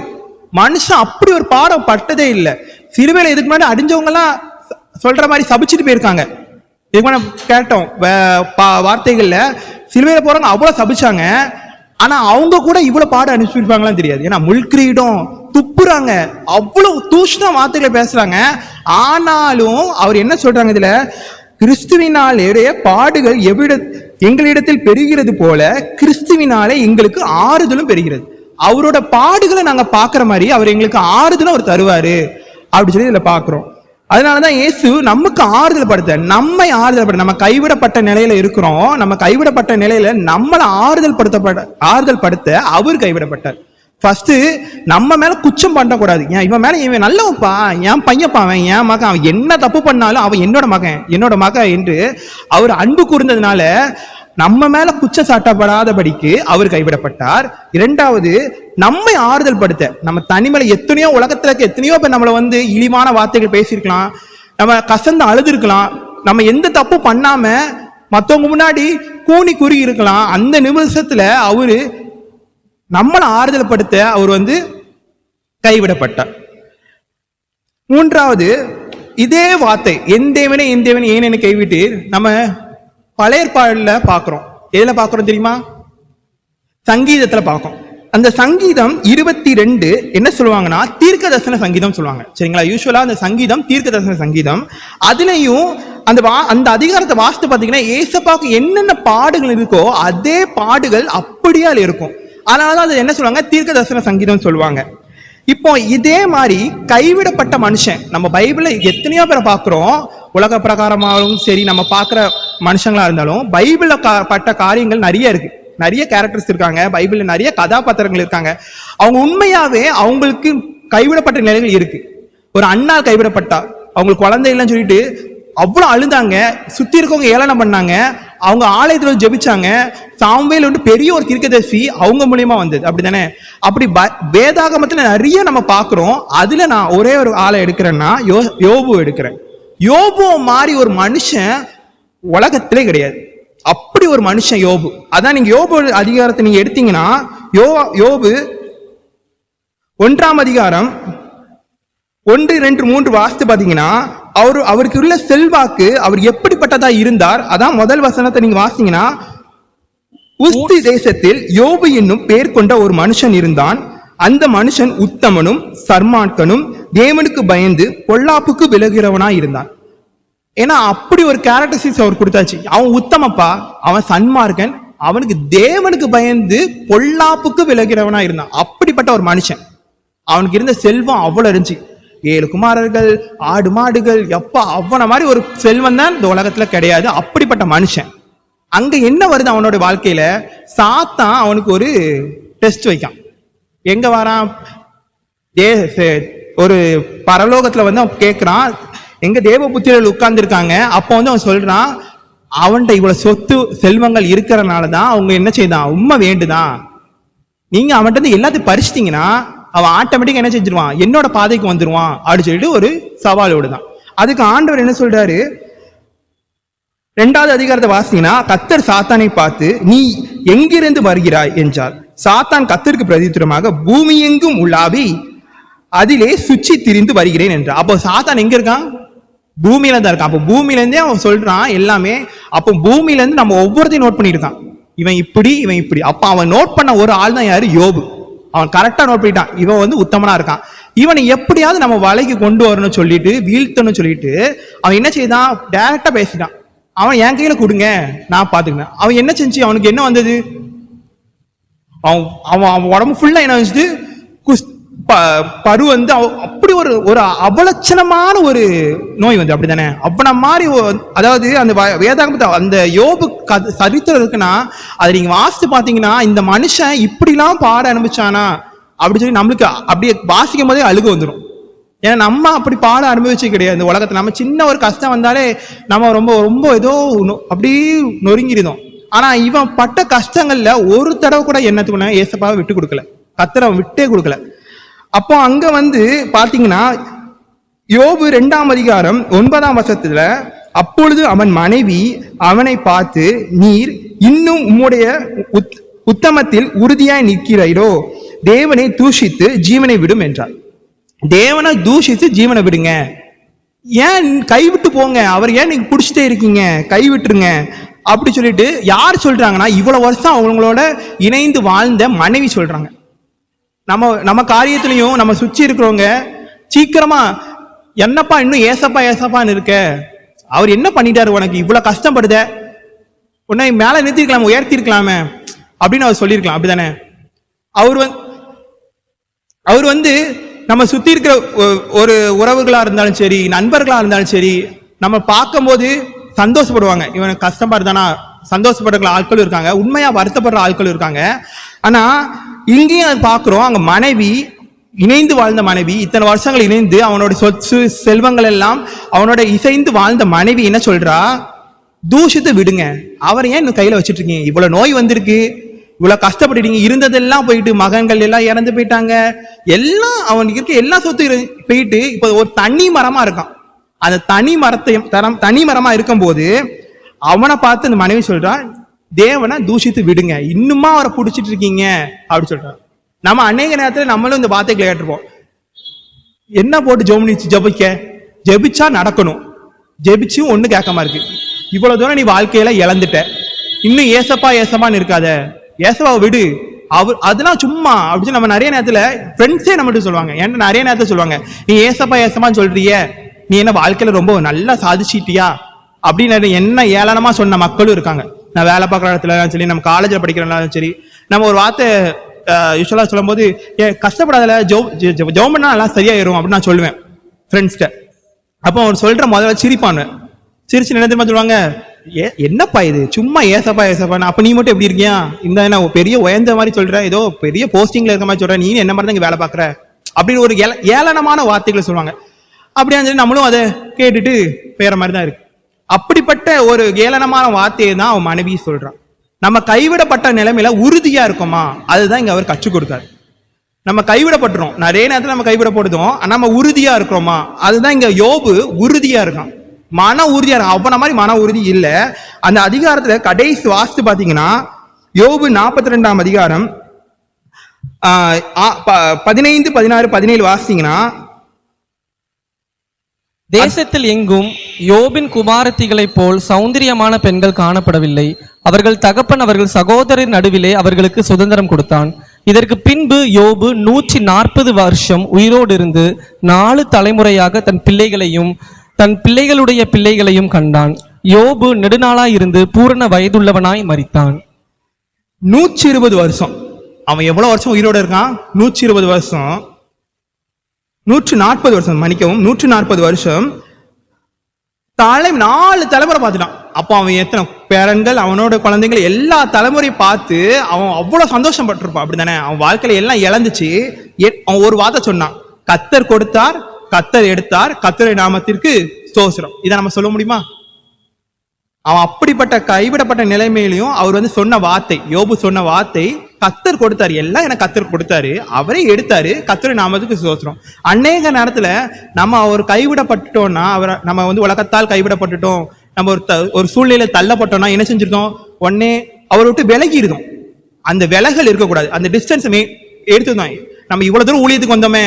மனுஷன் அப்படி ஒரு பாடம் பட்டதே இல்லை. சிலுவையில இதுக்கு முன்னாடி அடிஞ்சவங்க எல்லாம் சொல்ற மாதிரி சபிச்சுட்டு போயிருக்காங்க. இதுக்கு முன்னாடி கேட்டோம் வார்த்தைகள்ல, சிலுவையில போறவங்க அவ்வளவு சபிச்சாங்க, ஆனா அவங்க கூட இவ்வளவு பாடு அனுப்பிச்சிருப்பாங்களான்னு தெரியாது. ஏன்னா முள்கிரீடம் துப்புறாங்க, அவ்வளவு தூஷ்ண வார்த்தைகளை பேசுறாங்க. ஆனாலும் அவர் என்ன சொல்றாங்க இதுல, கிறிஸ்துவினாலே பாடுகள் எங்களிடத்தில் பெருகிறது போல கிறிஸ்துவினாலே எங்களுக்கு ஆறுதலும் பெறுகிறது. அவரோட பாடுகளை நாங்க பாக்குற மாதிரி அவர் எங்களுக்கு ஆறுதலும் அவர் தருவாரு அப்படின்னு சொல்லி இதுல பாக்குறோம். அதனாலதான் இயேசு நமக்கு ஆறுதல் படுத்த, நம்மை ஆறுதல் படுத்த, நம்ம கைவிடப்பட்ட நிலையில இருக்கிறோம், நம்ம கைவிடப்பட்ட நிலையில நம்மளை ஆறுதல் படுத்த அவர் கைவிடப்பட்டார். ஃபர்ஸ்ட் நம்ம மேல குற்றம் பண்ணக்கூடாது. இவன் மேல இவன் நல்லவன்ப்பா, என் பையன்ப்பா, அவன் என் மகன், அவன் என்ன தப்பு பண்ணாலும் அவன் என்னோட மகன் என்று அவர் அன்பு கூர்ந்ததுனால நம்ம மேல குற்றம் சாட்டப்படாதபடிக்கு அவர் கைவிடப்பட்டார். இரண்டாவது, நம்மை ஆறுதல் படுத்த, நம்ம தனிமையில எத்தனையோ உலகத்துல இருக்க எத்தனையோ பேர் நம்மளை வந்து இழிவான வார்த்தைகள் பேசியிருக்கலாம், நம்ம கசந்து அழுதுருக்கலாம், நம்ம எந்த தப்பு பண்ணாம மற்றவங்க முன்னாடி கூனி குறுகி இருக்கலாம். அந்த நிமிஷத்துல அவரு நம்மளை ஆறுதல் படுத்த அவர் வந்து கைவிடப்பட்டார். மூன்றாவது, இதே வார்த்தை என் தேவனே ஏன் என்னை கைவிட்டு நம்ம பழைய ஏற்பாடுல பாக்குறோம். எதுல பாக்குறோம் தெரியுமா? சங்கீதத்துல பார்க்கோம். அந்த சங்கீதம் 22 என்ன சொல்லுவாங்கன்னா தீர்க்க தரிசன சங்கீதம் சொல்லுவாங்க. சரிங்களா? யூஸ்வலா அந்த சங்கீதம் தீர்க்க தரிசன சங்கீதம். அதுலயும் அந்த அதிகாரத்தை வாசித்து பார்த்தீங்கன்னா ஏசப்பாக்கு என்னென்ன பாடுகள் இருக்கோ அதே பாடுகள் அப்படியே அதுல இருக்கும். அதனாலதான் அது என்ன சொல்லுவாங்க, தீர்க்க தரிசன சங்கீதம் சொல்லுவாங்க. இப்போ இதே மாதிரி கைவிடப்பட்ட மனுஷன் நம்ம பைபிள்ல எத்தனையோ பேரை பார்க்கிறோம். உலக பிரகாரமாகவும் சரி, நம்ம பார்க்குற மனுஷங்களா இருந்தாலும் பைபிள்ல பட்ட காரியங்கள் நிறைய இருக்கு. நிறைய கேரக்டர்ஸ் இருக்காங்க பைபிள்ல, நிறைய கதாபாத்திரங்கள் இருக்காங்க. அவங்க உண்மையாவே அவங்களுக்கு கைவிடப்பட்ட நிலைகள் இருக்கு. ஒரு அண்ணா கைவிடப்பட்டா, அவங்களுக்கு குழந்தை இல்லைன்னு சொல்லிட்டு அவ்வளவு அழுதாங்க, சுத்தி இருக்கவங்க ஏளனம் பண்ணாங்க, அவங்க ஆலயத்துல ஜெபிச்சாங்க. சாமுவேல் வந்து பெரிய ஒரு தீர்க்கதரிசி அவங்க மூலியமா வந்தது, அப்படித்தானே? அப்படி வேதாகமத்துல நிறைய நம்ம பாக்குறோம். அதுல நான் ஒரே ஒரு ஆளை எடுக்கிறேன்னா யோபு எடுக்கிறேன். யோபு மாதிரி ஒரு மனுஷன் உலகத்திலே கிடையாது. அப்படி ஒரு மனுஷன் யோபு. அதான் நீங்க யோபு அதிகாரத்தை நீங்க எடுத்தீங்கன்னா யோபு 1ஆம் அதிகாரம் 1, 2, 3 வாசித்து பாத்தீங்கன்னா அவருக்கு உள்ள செல்வாக்கு, அவர் எப்படிப்பட்டதா இருந்தார். அதான் முதல் வசனத்தை நீங்க வாசிங்கன்னா, உஸ்தி தேசத்தில் யோபு என்னும் பேர் கொண்ட ஒரு மனுஷன் இருந்தான். அந்த மனுஷன் உத்தமனும் சர்மான்கனும் தேவனுக்கு பயந்து பொல்லாப்புக்கு விலகிறவனா இருந்தான். ஏன்னா அப்படி ஒரு கேரக்டரிஸ்டிக்ஸ் அவர் கொடுத்தாச்சு. அவன் உத்தமப்பா, அவன் சன்மார்க்கன், அவனுக்கு தேவனுக்கு பயந்து பொல்லாப்புக்கு விலகிறவனா இருந்தான். அப்படிப்பட்ட ஒரு மனுஷன். அவனுக்கு இருந்த செல்வம் அவ்வளவு இருந்துச்சு. 7 குமாரர்கள், ஆடு மாடுகள், எப்பா அவன மாதிரி ஒரு செல்வம் தான் இந்த உலகத்துல கிடையாது. அப்படிப்பட்ட மனுஷன். அங்க என்ன வருது அவனோட வாழ்க்கையில, சாத்தான் அவனுக்கு ஒரு டெஸ்ட் வைக்கான். எங்க வரான், ஒரு பரலோகத்துல வந்து அவன் கேட்கிறான், எங்க தேவ புத்திரர்கள் உட்கார்ந்து இருக்காங்க. அப்போ வந்து அவன் சொல்றான், அவன்கிட்ட இவ்வளவு சொத்து செல்வங்கள் இருக்கிறனாலதான் அவங்க என்ன செய்தான், உண்மை வேண்டுதான், நீங்க அவன்கிட்ட இருந்து எல்லாத்தையும் பறிச்சிட்டீங்கன்னா அவன் ஆட்டோமேட்டிக்கா என்ன செஞ்சிருவான், என்னோட பாதைக்கு வந்துருவான் அப்படின்னு சொல்லிட்டு ஒரு சவாலோடு தான். அதுக்கு ஆண்டவர் என்ன சொல்றாரு, 2வது அதிகாரத்தை வாசிங்கன்னா, கர்த்தர் சாத்தானை பார்த்து நீ எங்கிருந்து வருகிறாய் என்றார். சாத்தான் கர்த்தருக்கு பிரதித்திரமாக, பூமி எங்கும் உலாவி அதிலே சுற்றி திரிந்து வருகிறேன் என்றார். அப்போ சாத்தான் எங்க இருக்கான், பூமியில தான் இருக்கான். அப்போ பூமியில இருந்தே அவன் சொல்றான் எல்லாமே. அப்போ பூமியில இருந்து நம்ம ஒவ்வொருத்தையும் நோட் பண்ணியிருக்கான், இவன் இப்படி இவன் இப்படி. அப்ப அவன் நோட் பண்ண ஒரு ஆள் தான் யாரு, யோபு. அவன் கரெக்டா நோட் பண்ணிட்டான், இவன் வந்து உத்தமனா இருக்கான், இவனை எப்படியாவது நம்ம வலைக்கு கொண்டு வரணும்னு சொல்லிட்டு வீழ்த்தணும்னு சொல்லிட்டு அவன் என்ன செய்தான், டைரக்டா பேசிட்டான். அவன் என் கையில கொடுங்க, நான் பாத்துக்கினேன். அவன் என்ன செஞ்சு, அவனுக்கு என்ன வந்தது, அவன் அவன் உடம்பு ஃபுல்லா என்ன வந்துச்சு, பரு வந்து அப்படி ஒரு ஒரு அவலட்சணமான ஒரு நோய் வந்து, அப்படித்தானே? அவன மாதிரி அதாவது அந்த வேதாகமத்தை அந்த யோபு சரித்திரம் இருக்குன்னா அதை நீங்க வாசித்து பாத்தீங்கன்னா, இந்த மனுஷன் இப்படிலாம் பாட அனுபவிச்சானா அப்படி சொல்லி நம்மளுக்கு அப்படியே வாசிக்கும் போதே அழுக வந்துடும். ஏன்னா நம்ம அப்படி பாட அனுபவிச்சு கிடையாது இந்த உலகத்துல. நம்ம சின்ன ஒரு கஷ்டம் வந்தாலே நம்ம ரொம்ப ரொம்ப ஏதோ அப்படியே நொறுங்கிருந்தோம். ஆனா இவன் பட்ட கஷ்டங்கள்ல ஒரு தடவை கூட என்னத்துக்குன்னா ஏசப்பாவை விட்டு கொடுக்கல, கர்த்தரை விட்டே கொடுக்கல. அப்போ அங்க வந்து பாத்தீங்கன்னா யோபு 2ஆம் அதிகாரம் 9ஆம் வசனத்துல, அப்பொழுது அவன் மனைவி அவனை பார்த்து, நீர் இன்னும் உம்முடைய உத்தமத்தில் உறுதியாய் நிற்கிறீரோ, தேவனை தூஷித்து ஜீவனை விடும் என்றார். தேவனை தூஷித்து ஜீவனை விடுங்க, ஏன் கைவிட்டு போங்க, அவர் ஏன் நீங்க பிடிச்சிட்டே இருக்கீங்க, கைவிட்டுருங்க அப்படி சொல்லிட்டு யார் சொல்றாங்கன்னா, இவ்வளவு வருஷம் அவங்களோட இணைந்து வாழ்ந்த மனைவி சொல்றாங்க. நம்ம காரியத்திலையும் நம்ம சுற்றி இருக்கிறவங்க சீக்கிரமா என்னப்பா இன்னும் ஏசப்பா ஏசப்பான்னு இருக்க, அவர் என்ன பண்ணிட்டாரு உனக்கு, இவ்வளவு கஷ்டப்படுத, உன்னை மேல நிறுத்திருக்கலாமே, உயர்த்தி இருக்கலாமே அப்படின்னு அவர் சொல்லியிருக்கலாம், அப்படித்தானே? அவர் வந்து நம்ம சுத்தி இருக்கிற ஒரு உறவுகளா இருந்தாலும் சரி, நண்பர்களா இருந்தாலும் சரி, நம்ம பார்க்கும் போது சந்தோஷப்படுவாங்க, இவனுக்கு கஷ்டப்படுதானா, சந்தோஷப்படுற ஆட்களும் இருக்காங்க, உண்மையா வருத்தப்படுற ஆட்களும் இருக்காங்க. ஆனா இங்கேயும் பார்க்கிறோம், அங்க மனைவி, இணைந்து வாழ்ந்த மனைவி, இத்தனை வருஷங்கள் இணைந்து அவனோட சொத்து செல்வங்கள் எல்லாம் அவனோட இசைந்து வாழ்ந்த மனைவி என்ன சொல்றா, தூஷித்து விடுங்க, அவர் ஏன் இன்னும் கையில வச்சுட்டு இருக்கீங்க, இவ்வளவு நோய் வந்திருக்கு, இவ்வளவு கஷ்டப்பட்டுட்டீங்க, இருந்ததெல்லாம் போயிட்டு, மகன்கள் எல்லாம் இறந்து போயிட்டாங்க, எல்லாம் அவனுக்கு இருக்க எல்லா சொத்து போயிட்டு இப்ப ஒரு தனி மரமா இருக்கான். அந்த தனி மரமா இருக்கும் போது அவனை பார்த்து அந்த மனைவி சொல்றா, தேவனை தூஷித்து விடுங்க, இன்னுமா அவரை பிடிச்சிட்டு இருக்கீங்க அப்படி சொல்றான். நம்ம அநேக நேரத்துல நம்மளும் இந்த வார்த்தைகளை கேட்டிருப்போம், என்ன போட்டு ஜெபிச்சா நடக்கணும், ஜெபிச்சும் ஒண்ணு கேட்காம இருக்கு, இவ்வளவு தூரம் நீ வாழ்க்கையில இழந்துட்ட, இன்னும் ஏசப்பா ஏசப்பான்னு இருக்காத, ஏசப்பாவை விடு, அதெல்லாம் சும்மா அப்படின்னு நம்ம நிறைய நேரத்துல ஃப்ரெண்ட்ஸே நம்மகிட்ட சொல்லுவாங்க. ஏன்னா நிறைய நேரத்துல சொல்லுவாங்க, நீ ஏசப்பா ஏசப்பான்னு சொல்றிய, நீ என்ன வாழ்க்கையில ரொம்ப நல்லா சாதிச்சிட்டியா அப்படின்னு என்ன ஏளனமா சொன்ன மக்களும் இருக்காங்க. நான் வேலை பார்க்குற இடத்துல சரி, நம்ம காலேஜில் படிக்கிறனாலும் சரி, நம்ம ஒரு வார்த்தை யூஸ்வலாக சொல்லும் போது, கஷ்டப்படாத ஜெபம் பண்ணா எல்லாம் சரியாயிரும் அப்படின்னு நான் சொல்லுவேன் ஃப்ரெண்ட்ஸ்கிட்ட. அப்போ அவர் சொல்ற முதல்ல சிரிப்பான்னு, சிரிச்சு என்ன தெரியுமா சொல்லுவாங்க, என்னப்பா இது சும்மா ஏசப்பா ஏசப்பான்னு, அப்ப நீ மட்டும் எப்படி இருக்கியா, இந்த என்ன பெரிய உயர்ந்த மாதிரி சொல்ற, ஏதோ பெரிய போஸ்டிங்ல இருக்க மாதிரி சொல்ற, நீ என்ன மாதிரி தான் இங்க வேலை பார்க்குற அப்படின்னு ஒரு ஏளனமான வார்த்தைகளை சொல்லுவாங்க. அப்படியான்னு சொல்லி நம்மளும் அதை கேட்டுட்டு பேர மாதிரி தான் இருக்கு. அப்படிப்பட்ட ஒரு ஏளனமான வார்த்தையை தான் அவன் மனைவி சொல்றான். நம்ம கைவிடப்பட்ட நிலைமையில உறுதியா இருக்கோமா, அதுதான் இங்க அவர் கற்றுக் கொடுத்தாரு. நம்ம கைவிடப்பட்டுறோம், நிறைய நேரத்தில் நம்ம கைவிடப்படுதோம், நம்ம உறுதியா இருக்கிறோமா, அதுதான் இங்க யோபு உறுதியா இருக்கான், மன உறுதியா இருக்கான். அவன மாதிரி மன உறுதி இல்ல. அந்த அதிகாரத்துல கடைசி வாசித்து பாத்தீங்கன்னா, யோபு 42ஆம் அதிகாரம் 15, 16, 17 வாசித்தீங்கன்னா, தேசத்தில் எங்கும் யோபின் குமாரத்திகளைப் போல் சௌந்தரியமான பெண்கள் காணப்படவில்லை. அவர்கள் தகப்பன் அவர்கள் சகோதரர் நடுவிலே அவர்களுக்கு சுதந்திரம் கொடுத்தான். இதற்கு பின்பு யோபு 140 வருஷம் உயிரோடு இருந்து 4 தலைமுறையாக தன் பிள்ளைகளையும் தன் பிள்ளைகளுடைய பிள்ளைகளையும் கண்டான். யோபு நெடுநாளாய் இருந்து பூரண வயதுள்ளவனாய் மரித்தான். 120 வருஷம். அவன் எவ்வளவு வருஷம் உயிரோடு இருக்கான்? 120 வருஷம். 140 வருஷம், மன்னிக்கவும், 140 வருஷம். 4 தலைமுறை பார்த்துட்டான். அப்போ அவன் எத்தனை பேரன்கள், அவனோட குழந்தைகள், எல்லா தலைமுறையும் பார்த்து அவன் அவ்வளவு சந்தோஷப்பட்டிருப்பான், அப்படித்தானே? அவன் வாழ்க்கையில எல்லாம் இழந்துச்சு. அவன் ஒரு வார்த்தை சொன்னான், கர்த்தர் கொடுத்தார், கர்த்தர் எடுத்தார், கர்த்தருடைய நாமத்திற்கு ஸ்தோத்திரம். இதை நம்ம சொல்ல முடியுமா? அவன் அப்படிப்பட்ட கைவிடப்பட்ட நிலைமையிலையும் அவர் சொன்ன வார்த்தை, யோபு சொன்ன வார்த்தை, கர்த்தர் கொடுத்தாரு, எல்லாம் எனக்கு கர்த்தர் கொடுத்தாரு, அவரே எடுத்தாரு, கர்த்தருடைய நாமத்துக்கு ஸ்தோத்திரம். அநேக நேரத்துல நம்ம அவர் கைவிடப்பட்டுட்டோம்னா, அவரை நம்ம உலகத்தால் கைவிடப்பட்டுட்டோம், நம்ம ஒரு சூழ்நிலை தள்ளப்பட்டோம்னா என்ன செஞ்சிருக்கோம்? உடனே அவரை விட்டு விலகி இருக்கோம். அந்த விலகல் இருக்கக்கூடாது, அந்த டிஸ்டன்ஸ் எடுத்துதான். நம்ம இவ்வளவு தூரம் ஊழியத்துக்கு வந்தோமே,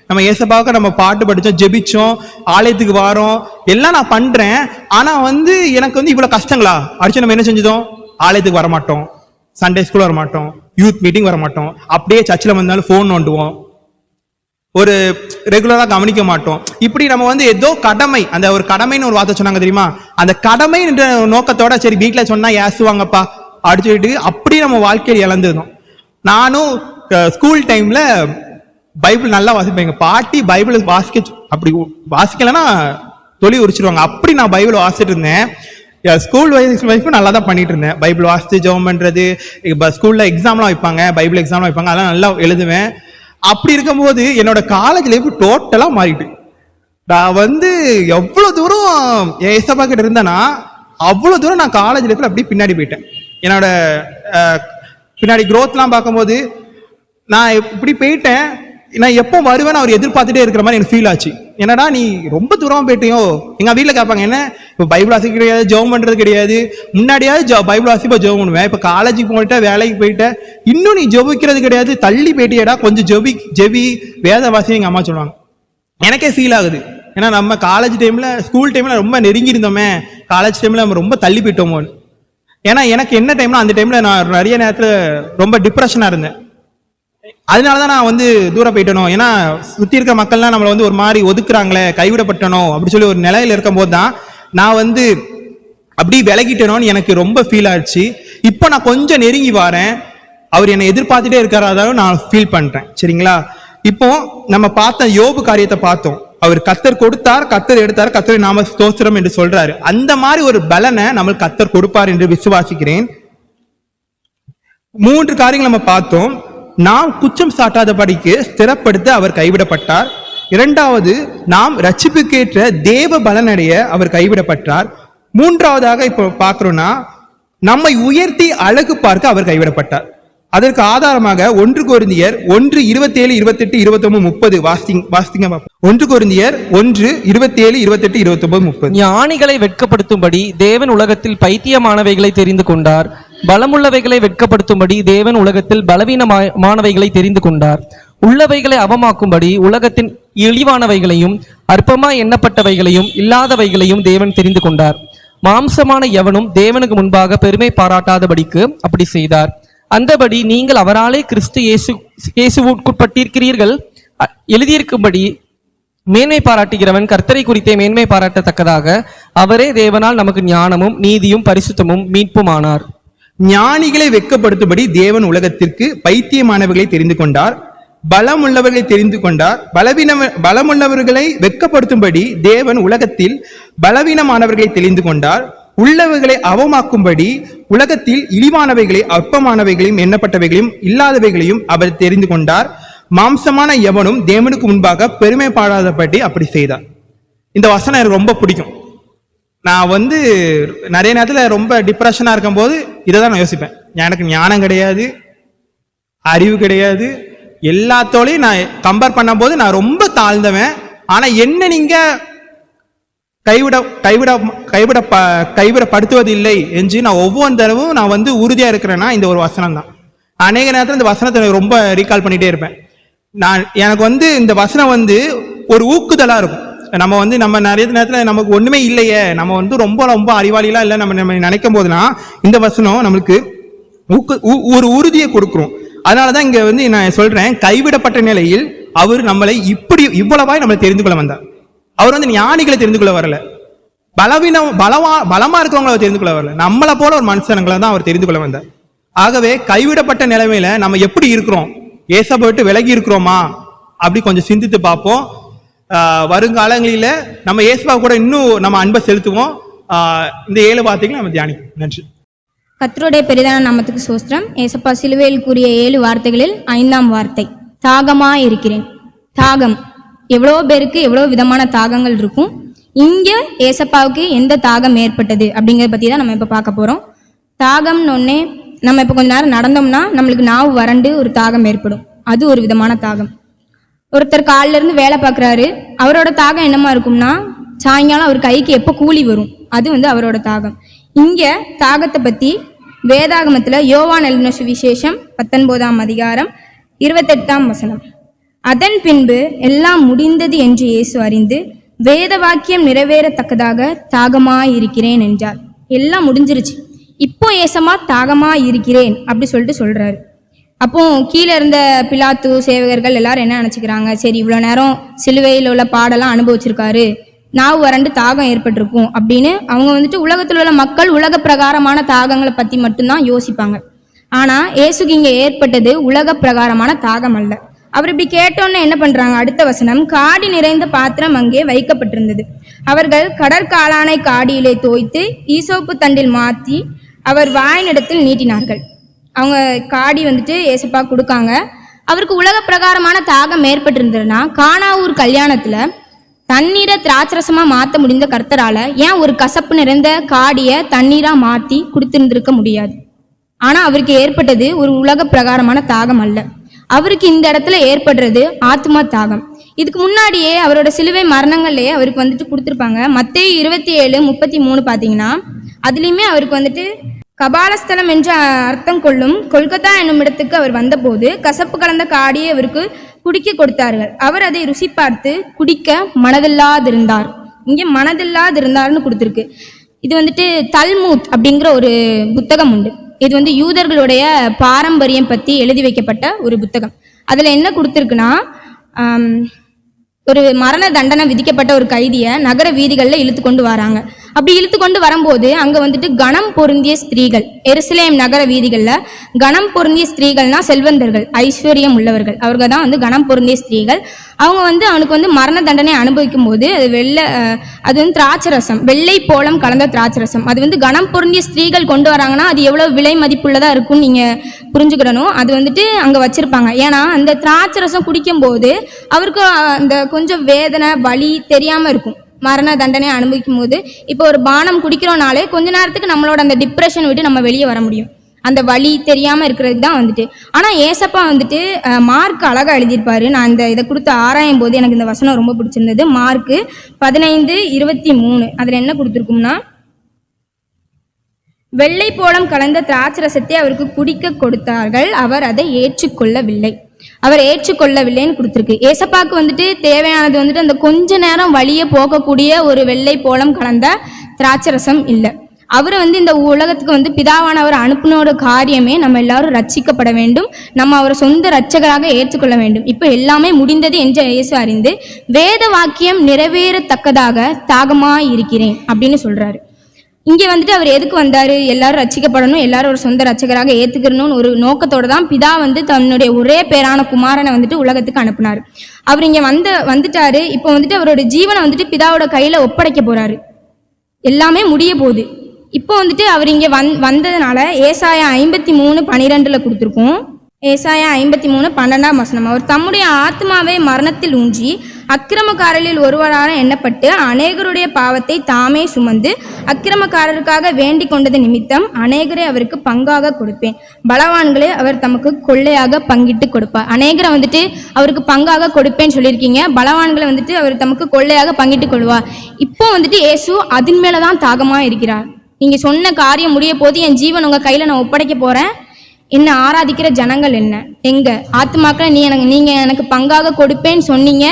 நம்ம ஏசப்பாவுக்கு நம்ம பாட்டு படிச்சோம், ஜெபிச்சோம், ஆலயத்துக்கு வாரோம், எல்லாம் நான் பண்றேன், ஆனா எனக்கு இவ்வளவு கஷ்டங்களா அடிச்சு நம்ம என்ன செஞ்சோம்? ஆலயத்துக்கு வரமாட்டோம், சண்டே ஸ்கூல் வர மாட்டோம், யூத் மீட்டிங் வர மாட்டோம், அப்படியே சர்ச்சில் வந்தாலும் ஃபோன் நோண்டுவோம், ஒரு ரெகுலராக கவனிக்க மாட்டோம். இப்படி நம்ம வந்து ஏதோ கடமை, அந்த ஒரு கடமைன்னு ஒரு வார்த்தை சொன்னாங்க தெரியுமா, அந்த கடமை என்ற நோக்கத்தோட சரி வீட்டில் சொன்னா ஏசுவாங்கப்பா அப்படின்னு சொல்லிட்டு அப்படி நம்ம வாழ்க்கையில் இழந்துருந்தோம். நானும் ஸ்கூல் டைம்ல பைபிள் நல்லா வாசிப்பேன். எங்க பாட்டி பைபிள் அப்படி வாசிக்கலன்னா தொழில் உரிச்சிருவாங்க. அப்படி நான் பைபிள் வாசிட்டு இருந்தேன். ஸ்கூல் வயசுக்கு நல்லா தான் பண்ணிட்டு இருந்தேன். பைபிள் வாசித்து ஜெபம் பண்றது, இப்போ ஸ்கூல்ல எக்ஸாம்லாம் வைப்பாங்க, பைபிள் எக்ஸாம்லாம் வைப்பாங்க, அதெல்லாம் நல்லா எழுதுவேன். அப்படி இருக்கும்போது என்னோட காலேஜ் லைஃப் டோட்டலா மாறிட்டு, நான் வந்து எவ்வளவு தூரம் ஏசப்பா கிட்ட இருந்தேன்னா அவ்வளவு தூரம் நான் காலேஜ் லைஃப்ல அப்படியே பின்னாடி போயிட்டேன். என்னோட பின்னாடி க்ரோத்லாம் பார்க்கும்போது நான் இப்படி போயிட்டேன். நான் எப்போ வருவேன்னு அவர் எதிர்பார்த்துட்டே இருக்கிற மாதிரி எனக்கு ஃபீல் ஆச்சு. என்னடா நீ ரொம்ப தூரமா போயிட்டியோ. எங்க வீட்டில் கேட்பாங்க, என்ன இப்போ பைபிள் வாசிக்க கிடையாது, ஜெபம் பண்றது கிடையாது, முன்னாடியாவது பைபிள் வாசிப்பா ஜெபம் பண்ணுவேன், இப்போ காலேஜுக்கு போயிட்ட வேலைக்கு போயிட்ட இன்னும் நீ ஜெபிக்கிறது கிடையாது, தள்ளி போயிட்டியடா, கொஞ்சம் ஜெபி வேத வாசி எங்க அம்மா சொல்லுவாங்க. எனக்கே ஃபீல் ஆகுது. ஏன்னா நம்ம காலேஜ் டைம்ல ஸ்கூல் டைம்ல ரொம்ப நெருங்கி இருந்தோமே, காலேஜ் டைம்ல நம்ம ரொம்ப தள்ளி போயிட்டோமோ. ஏன்னா எனக்கு என்ன டைம்னா அந்த டைம்ல நான் நிறைய நேரத்துல ரொம்ப டிப்ரெஷனா இருந்தேன். அதனாலதான் நான் வந்து தூரம் போயிட்டணும். ஏன்னா சுத்தி இருக்க மக்கள்லாம் நம்மளை வந்து ஒரு மாதிரி ஒதுக்குறாங்களே, கைவிடப்பட்டணும் அப்படி சொல்லி ஒரு நிலையில இருக்கும் போது தான் நான் வந்து அப்படி விலகிட்டணும்னு எனக்கு ரொம்ப ஃபீல் ஆயிடுச்சு. இப்போ நான் கொஞ்சம் நெருங்கி வரேன், அவர் என்னை எதிர்பார்த்துட்டே இருக்காராதாலும் நான் ஃபீல் பண்றேன். சரிங்களா? இப்போ நம்ம பார்த்த யோபு காரியத்தை பார்த்தோம். அவர் கர்த்தர் கொடுத்தார், கர்த்தர் எடுத்தார், கர்த்தரை நாம ஸ்தோத்திரம் என்று சொல்றாரு. அந்த மாதிரி ஒரு பலனை நம்மளுக்கு கர்த்தர் கொடுப்பார் என்று விசுவாசிக்கிறேன். 3 காரியங்கள் நம்ம பார்த்தோம். நாம் குற்றம் சாட்டாதபடிக்கு ஸ்திரப்படுத்த அவர் கைவிடப்பட்டார். 2வது, நாம் ரட்சிப்புக்கேற்ற தேவ பலனடைய அவர் கைவிடப்பட்டார். 3வதாக இப்போ பார்க்கிறோம்னா நம்மை உயர்த்தி அழகு பார்க்க அவர் கைவிடப்பட்டார். அதற்கு ஆதாரமாக 1 கொரிந்தியர் 1:27-28-29-30 வாசிங்க. 1 கொரிந்தியர் 1:27-28-29-30. ஞானிகளை வெட்கப்படுத்தும்படி தேவன் உலகத்தில் பைத்தியமானவைகளை தெரிந்து கொண்டார், பலமுள்ளவைகளை வெட்கப்படுத்தும்படி தேவன் உலகத்தில் பலவீனமானவைகளை தெரிந்து கொண்டார், உள்ளவைகளை அவமாக்கும்படி உலகத்தின் இழிவானவைகளையும் அற்பமாய் எண்ணப்பட்டவைகளையும் இல்லாதவைகளையும் தேவன் தெரிந்து கொண்டார். மாம்சமான எவனும் தேவனுக்கு முன்பாக பெருமை பாராட்டாதபடிக்கு அப்படி செய்தார். அந்தபடி நீங்கள் அவராலே கிறிஸ்து இயேசுவுட்பட்டிருக்கிறீர்கள். எழுதியிருக்கும்படி மேன்மை பாராட்டுகிறவன் கர்த்தரை குறித்தே மேன்மை பாராட்டத்தக்கதாக அவரே தேவனால் நமக்கு ஞானமும் நீதியும் பரிசுத்தமும் மீட்புமானார். ஞானிகளை வெட்கப்படுத்தும்படி தேவன் உலகத்திற்கு பைத்தியமானவர்களை தெரிந்து கொண்டார், பலமுள்ளவர்களை தெரிந்து கொண்டார். பலமுள்ளவர்களை வெட்கப்படுத்தும்படி தேவன் உலகத்தில் பலவீனமானவர்களை தெரிந்து கொண்டார். உள்ளவர்களை அவமாக்கும்படி உலகத்தில் இழிவானவைகளை அற்பமானவைகளையும் எண்ணப்பட்டவைகளையும் இல்லாதவைகளையும் அவர் தெரிந்து கொண்டார். மாம்சமான எவனும் தேவனுக்கு முன்பாக பெருமை பாடாதபடி அப்படி செய்தார். இந்த வசனம் எனக்கு ரொம்ப பிடிக்கும். நான் வந்து நிறைய நேரத்துல ரொம்ப டிப்ரெஷனா இருக்கும் போது இதை தான் நான் யோசிப்பேன். எனக்கு ஞானம் கிடையாது, அறிவு கிடையாது, எல்லாத்தோடையும் நான் கம்பேர் பண்ணும் போது நான் ரொம்ப தாழ்ந்தவன். ஆனா என்ன நீங்க கைவிடப்படுத்துவது இல்லை என்று நான் ஒவ்வொரு தடவும் நான் வந்து உறுதியா இருக்கிறேன்னா இந்த ஒரு வசனம் தான். அநேக நேரத்தில் இந்த வசனத்தை ரொம்ப ரீகால் பண்ணிட்டே இருப்பேன். எனக்கு வந்து இந்த வசனம் வந்து ஒரு ஊக்குதலா இருக்கும். நம்ம நிறைய நேரத்தில் நமக்கு ஒண்ணுமே இல்லையே, நம்ம வந்து ரொம்ப ரொம்ப அறிவாளிலாம் இல்லை நம்ம நினைக்கும் போதுனா இந்த வசனம் நம்மளுக்கு ஒரு உறுதியை கொடுக்குறோம். அதனாலதான் இங்க வந்து நான் சொல்றேன், கைவிடப்பட்ட நிலையில் அவர் நம்மளை இவ்வளவாய் நம்மளை தெரிந்து கொள்ள வந்தார். அவர் வந்து ஞானிகளை தெரிந்து கொள்ள வரல, பலமா இருக்கிறவங்களை தெரிந்து கொள்ள வரல, நம்மளை போல ஒரு மனுஷங்களை தான் அவர் தெரிந்து கொள்ள வந்தார். ஆகவே கைவிடப்பட்ட நிலைமையில நம்ம எப்படி இருக்கிறோம், ஏசப்பை விட்டு விலகி இருக்கிறோமா அப்படி கொஞ்சம் சிந்தித்து பார்ப்போம். வருங்காலங்களில நம்ம ஏசப்பா கூட இன்னும் நம்ம அன்பை செலுத்துவோம். இந்த 7 வார்த்தைகளை நம்ம தியானிப்போம். நன்றி. கர்த்தருடைய பெரிதான நாமத்துக்கு ஸ்தோத்திரம். ஏசப்பா சிலுவையில் கூறிய 7 வார்த்தைகளில் 5ஆம் வார்த்தை தாகமாய் இருக்கிறேன். தாகம் எவ்வளோ பேருக்கு எவ்வளோ விதமான தாகங்கள் இருக்கும். இங்கே ஏசப்பாவுக்கு எந்த தாகம் ஏற்பட்டது அப்படிங்கிறத பற்றி தான் நம்ம இப்போ பார்க்க போகிறோம். தாகம்னு ஒன்னே நம்ம இப்போ கொஞ்ச நேரம் நடந்தோம்னா நம்மளுக்கு நாவு வறண்டு ஒரு தாகம் ஏற்படும். அது ஒரு விதமான தாகம். ஒருத்தர் காலில இருந்து வேலை பார்க்குறாரு, அவரோட தாகம் என்னமா இருக்கும்னா சாயங்காலம் அவர் கைக்கு எப்போ கூலி வரும், அது வந்து அவரோட தாகம். இங்கே தாகத்தை பற்றி வேதாகமத்தில் யோவான் எழுதின சுவிசேஷம் 19ஆம் அதிகாரம் 28ஆம் வசனம், அதன் பின்பு எல்லாம் முடிந்தது என்று இயேசு அறிந்து வேத வாக்கியம் நிறைவேறத்தக்கதாக தாகமாயிருக்கிறேன் என்றார். எல்லாம் முடிஞ்சிருச்சு, இப்போ இப்போ ஏசமா தாகமா இருக்கிறேன் அப்படி சொல்லிட்டு சொல்றாரு. அப்போ கீழே இருந்த பிலாத்து சேவகர்கள் எல்லாரும் என்ன நினைச்சுக்கிறாங்க, சரி இவ்வளோ நேரம் சிலுவையில் உள்ள பாடெல்லாம் அனுபவிச்சிருக்காரு, நாவு வறண்டு தாகம் ஏற்பட்டிருக்கும் அப்படின்னு அவங்க வந்துட்டு உலகத்தில் உள்ள மக்கள் உலக பிரகாரமான தாகங்களை பற்றி மட்டும்தான் யோசிப்பாங்க. ஆனால் இயேசுக்கு இங்கே ஏற்பட்டது உலக பிரகாரமான தாகம் அல்ல. அவர் இப்படி கேட்டோன்னு என்ன பண்றாங்க, அடுத்த வசனம், காடி நிறைந்த பாத்திரம் அங்கே வைக்கப்பட்டிருந்தது. அவர்கள் கடற்காளானை காடியிலே தோய்த்து ஈசோப்பு தண்டில் மாற்றி அவர் வாயினிடத்தில் நீட்டினார்கள். அவங்க காடி வந்துட்டு ஏசப்பா கொடுக்காங்க. அவருக்கு உலக பிரகாரமான தாகம் ஏற்பட்டிருந்ததுன்னா கானாவூர் கல்யாணத்துல தண்ணீரை திராட்சரசமா மாற்ற முடிந்த கர்த்தரால ஏன் ஒரு கசப்பு நிறைந்த காடியை தண்ணீரா மாற்றி கொடுத்திருந்திருக்க முடியாது? ஆனா அவருக்கு ஏற்பட்டது ஒரு உலக பிரகாரமான தாகம் அல்ல. அவருக்கு இந்த இடத்துல ஏற்படுறது ஆத்மா தாகம். இதுக்கு முன்னாடியே அவரோட சிலுவை மரணங்கள்லயே அவருக்கு வந்துட்டு கொடுத்துருப்பாங்க. மத்தேயு 27:33 பார்த்தீங்கன்னா அதுலேயுமே அவருக்கு வந்துட்டு கபாலஸ்தலம் என்று அர்த்தம் கொள்ளும் கொல்கத்தா என்னும் இடத்துக்கு அவர் வந்தபோது கசப்பு கலந்த காடியை அவருக்கு குடிக்க கொடுத்தார்கள். அவர் அதை ருசி பார்த்து குடிக்க மனதில்லாதிருந்தார். இங்கே மனதில்லாதிருந்தார்னு கொடுத்துருக்கு. இது வந்துட்டு தல்மூத் அப்படிங்கிற ஒரு புத்தகம் உண்டு. இது வந்து யூதர்களுடைய பாரம்பரியம் பற்றி எழுதி வைக்கப்பட்ட ஒரு புத்தகம். அதில் என்ன கொடுத்துருக்குன்னா, ஒரு மரண தண்டனை விதிக்கப்பட்ட ஒரு கைதியை நகர வீதிகளில் இழுத்து கொண்டு வராங்க. அப்படி இழுத்து கொண்டு வரும்போது அங்கே வந்துட்டு கணம் பொருந்திய ஸ்திரீகள், எருசலேம் நகர வீதிகளில் கணம் பொருந்திய ஸ்திரீகள்னா செல்வந்தர்கள், ஐஸ்வர்யம் உள்ளவர்கள், அவர்கள் தான் வந்து கணம் பொருந்திய ஸ்திரீகள். அவங்க வந்து அவனுக்கு வந்து மரண தண்டனை அனுபவிக்கும் போது அது வந்து திராட்சரசம், வெள்ளை போலம் கலந்த திராட்சரசம், அது வந்து கணம் பொருந்திய ஸ்திரீகள் கொண்டு வராங்கன்னா அது எவ்வளோ விலை மதிப்புள்ளதாக இருக்கும்னு நீங்கள் புரிஞ்சுக்கிடணும். அது வந்துட்டு அங்கே வச்சுருப்பாங்க. ஏன்னா அந்த திராட்சரசம் குடிக்கும்போது அவருக்கு அந்த கொஞ்சம் வேதனை வலி தெரியாமல் இருக்கும். மரண தண்டனை அனுபவிக்கும் போது இப்போ ஒரு பானம் குடிக்கிறோனாலே கொஞ்ச நேரத்துக்கு நம்மளோட அந்த டிப்ரெஷன் விட்டு நம்ம வெளியே வர முடியும், அந்த வலி தெரியாமல் இருக்கிறதுக்கு தான் வந்துட்டு. ஆனால் ஏசப்பா வந்துட்டு மார்க் அழகாக எழுதியிருப்பாரு. நான் இதை கொடுத்து ஆராயும் போது எனக்கு இந்த வசனம் ரொம்ப பிடிச்சிருந்தது. மார்க்கு 15:23 அதில் என்ன கொடுத்துருக்கும்னா, வெள்ளை போலம் கலந்த திராட்சரசத்தை அவருக்கு குடிக்க கொடுத்தார்கள், அவர் அதை ஏற்றுக்கொள்ளவில்லைன்னு கொடுத்துருக்கு. ஏசப்பாக்கு வந்துட்டு தேவையானது வந்துட்டு அந்த கொஞ்ச நேரம் வழியை போக்கக்கூடிய ஒரு வெள்ளை போலம் கலந்த திராட்சரசம் இல்லை. அவர் வந்து இந்த உலகத்துக்கு வந்து பிதாவானவர் அனுப்பினோட காரியமே நம்ம எல்லாரும் ரட்சிக்கப்பட வேண்டும், நம்ம அவரை சொந்த ரட்சகராக ஏற்றுக்கொள்ள வேண்டும். இப்போ எல்லாமே முடிந்தது என்று இயேசு அறிந்து வேத வாக்கியம் நிறைவேறத்தக்கதாக தாகமாய் இருக்கிறேன் அப்படின்னு சொல்றாரு. இங்கே வந்துட்டு அவர் எதுக்கு வந்தார், எல்லாரும் ரட்சிக்கப்படணும், எல்லாரும் ஒரு சொந்த ரட்சகராக ஏற்றுக்கணும்னு ஒரு நோக்கத்தோடு தான் பிதா வந்து தன்னுடைய ஒரே பேரான குமாரனை வந்துட்டு உலகத்துக்கு அனுப்புனார். அவர் இங்கே வந்துட்டாரு. இப்போ வந்துட்டு அவரோட ஜீவனை வந்துட்டு பிதாவோட கையில் ஒப்படைக்க போகிறாரு. எல்லாமே முடிய போகுது. இப்போ வந்துட்டு அவர் இங்கே வந்ததுனால ஏசாயா 53:12 கொடுத்துருக்கோம். ஏசாயா 53:12 வசனம், அவர் தம்முடைய ஆத்மாவை மரணத்தில் ஊன்றி அக்கிரமக்காரரில் ஒருவரான எண்ணப்பட்டு அநேகருடைய பாவத்தை தாமே சுமந்து அக்கிரமக்காரருக்காக வேண்டிக் கொண்டது நிமித்தம் அநேகரை அவருக்கு பங்காக கொடுப்பேன், பலவான்களே அவர் தமக்கு கொள்ளையாக பங்கிட்டு கொடுப்பார். அநேகரை வந்துட்டு அவருக்கு பங்காக கொடுப்பேன்னு சொல்லியிருக்கீங்க, பலவான்களை வந்துட்டு அவர் தமக்கு கொள்ளையாக பங்கிட்டு கொள்வார். இப்போ வந்துட்டு இயேசு அதன் மேலதான் தாகமா இருக்கிறார். நீங்க சொன்ன காரியம் முடிய போது என் ஜீவன் உங்க கையில நான் ஒப்படைக்க போறேன், என்ன ஆராதிக்கிற ஜனங்கள் என்ன எங்க ஆத்மாக்களை நீங்க எனக்கு பங்காக கொடுப்பேன்னு சொன்னீங்க,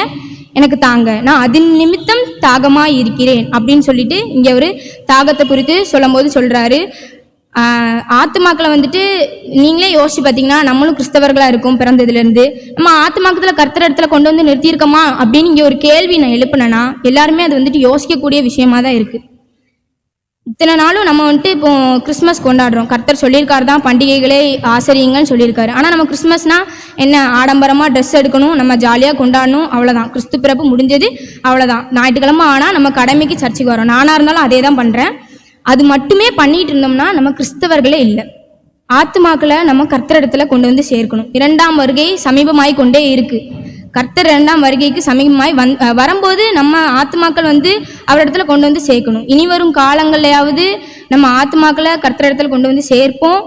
எனக்கு தாங்க, நான் அதன் நிமித்தம் தாகமாய் இருக்கிறேன் அப்படின்னு சொல்லிட்டு இங்க ஒரு தாகத்தை குறித்து சொல்லும் போது சொல்றாரு. ஆத்மாக்களை வந்துட்டு நீங்களே யோசிச்சு பார்த்தீங்கன்னா, நம்மளும் கிறிஸ்தவர்களா இருக்கும் பிறந்ததுலேருந்து, நம்ம ஆத்மாக்கத்தில் கர்த்தர் இடத்துல கொண்டு வந்து நிறுத்தியிருக்கோமா அப்படின்னு இங்கே ஒரு கேள்வி நான் எழுப்பினேன்னா எல்லாருமே அது வந்துட்டு யோசிக்கக்கூடிய விஷயமா தான் இருக்கு. இத்தனை நாளும் நம்ம வந்துட்டு இப்போ கிறிஸ்மஸ் கொண்டாடுறோம், கர்த்தர் சொல்லியிருக்காரு தான் பண்டிகைகளே ஆசரியுங்கன்னு சொல்லியிருக்காரு. ஆனால் நம்ம கிறிஸ்மஸ்னா என்ன, ஆடம்பரமாக ட்ரெஸ் எடுக்கணும், நம்ம ஜாலியாக கொண்டாடணும், அவ்வளோதான். கிறிஸ்து பிறப்பு முடிஞ்சது, அவ்வளோதான். ஞாயிற்றுக்கிழமை ஆனால் நம்ம கடமைக்கு சர்ச்சுக்கு வரோம். நானாக இருந்தாலும் அதே தான் பண்ணுறேன். அது மட்டுமே பண்ணிட்டு இருந்தோம்னா நம்ம கிறிஸ்தவர்களே இல்லை. ஆத்துமாக்களை நம்ம கர்த்தர் இடத்துல கொண்டு வந்து சேர்க்கணும். 2ஆம் வருகை சமீபமாய் கொண்டே இருக்கு. கர்த்தர் 2ஆம் வருகைக்கு சமீபமாய் வரும்போது நம்ம ஆத்மாக்கள் வந்து அவர் இடத்துல கொண்டு வந்து சேர்க்கணும். இனி வரும் காலங்கள்லையாவது நம்ம ஆத்மாக்களை கர்த்தர் இடத்துல கொண்டு வந்து சேர்ப்போம்.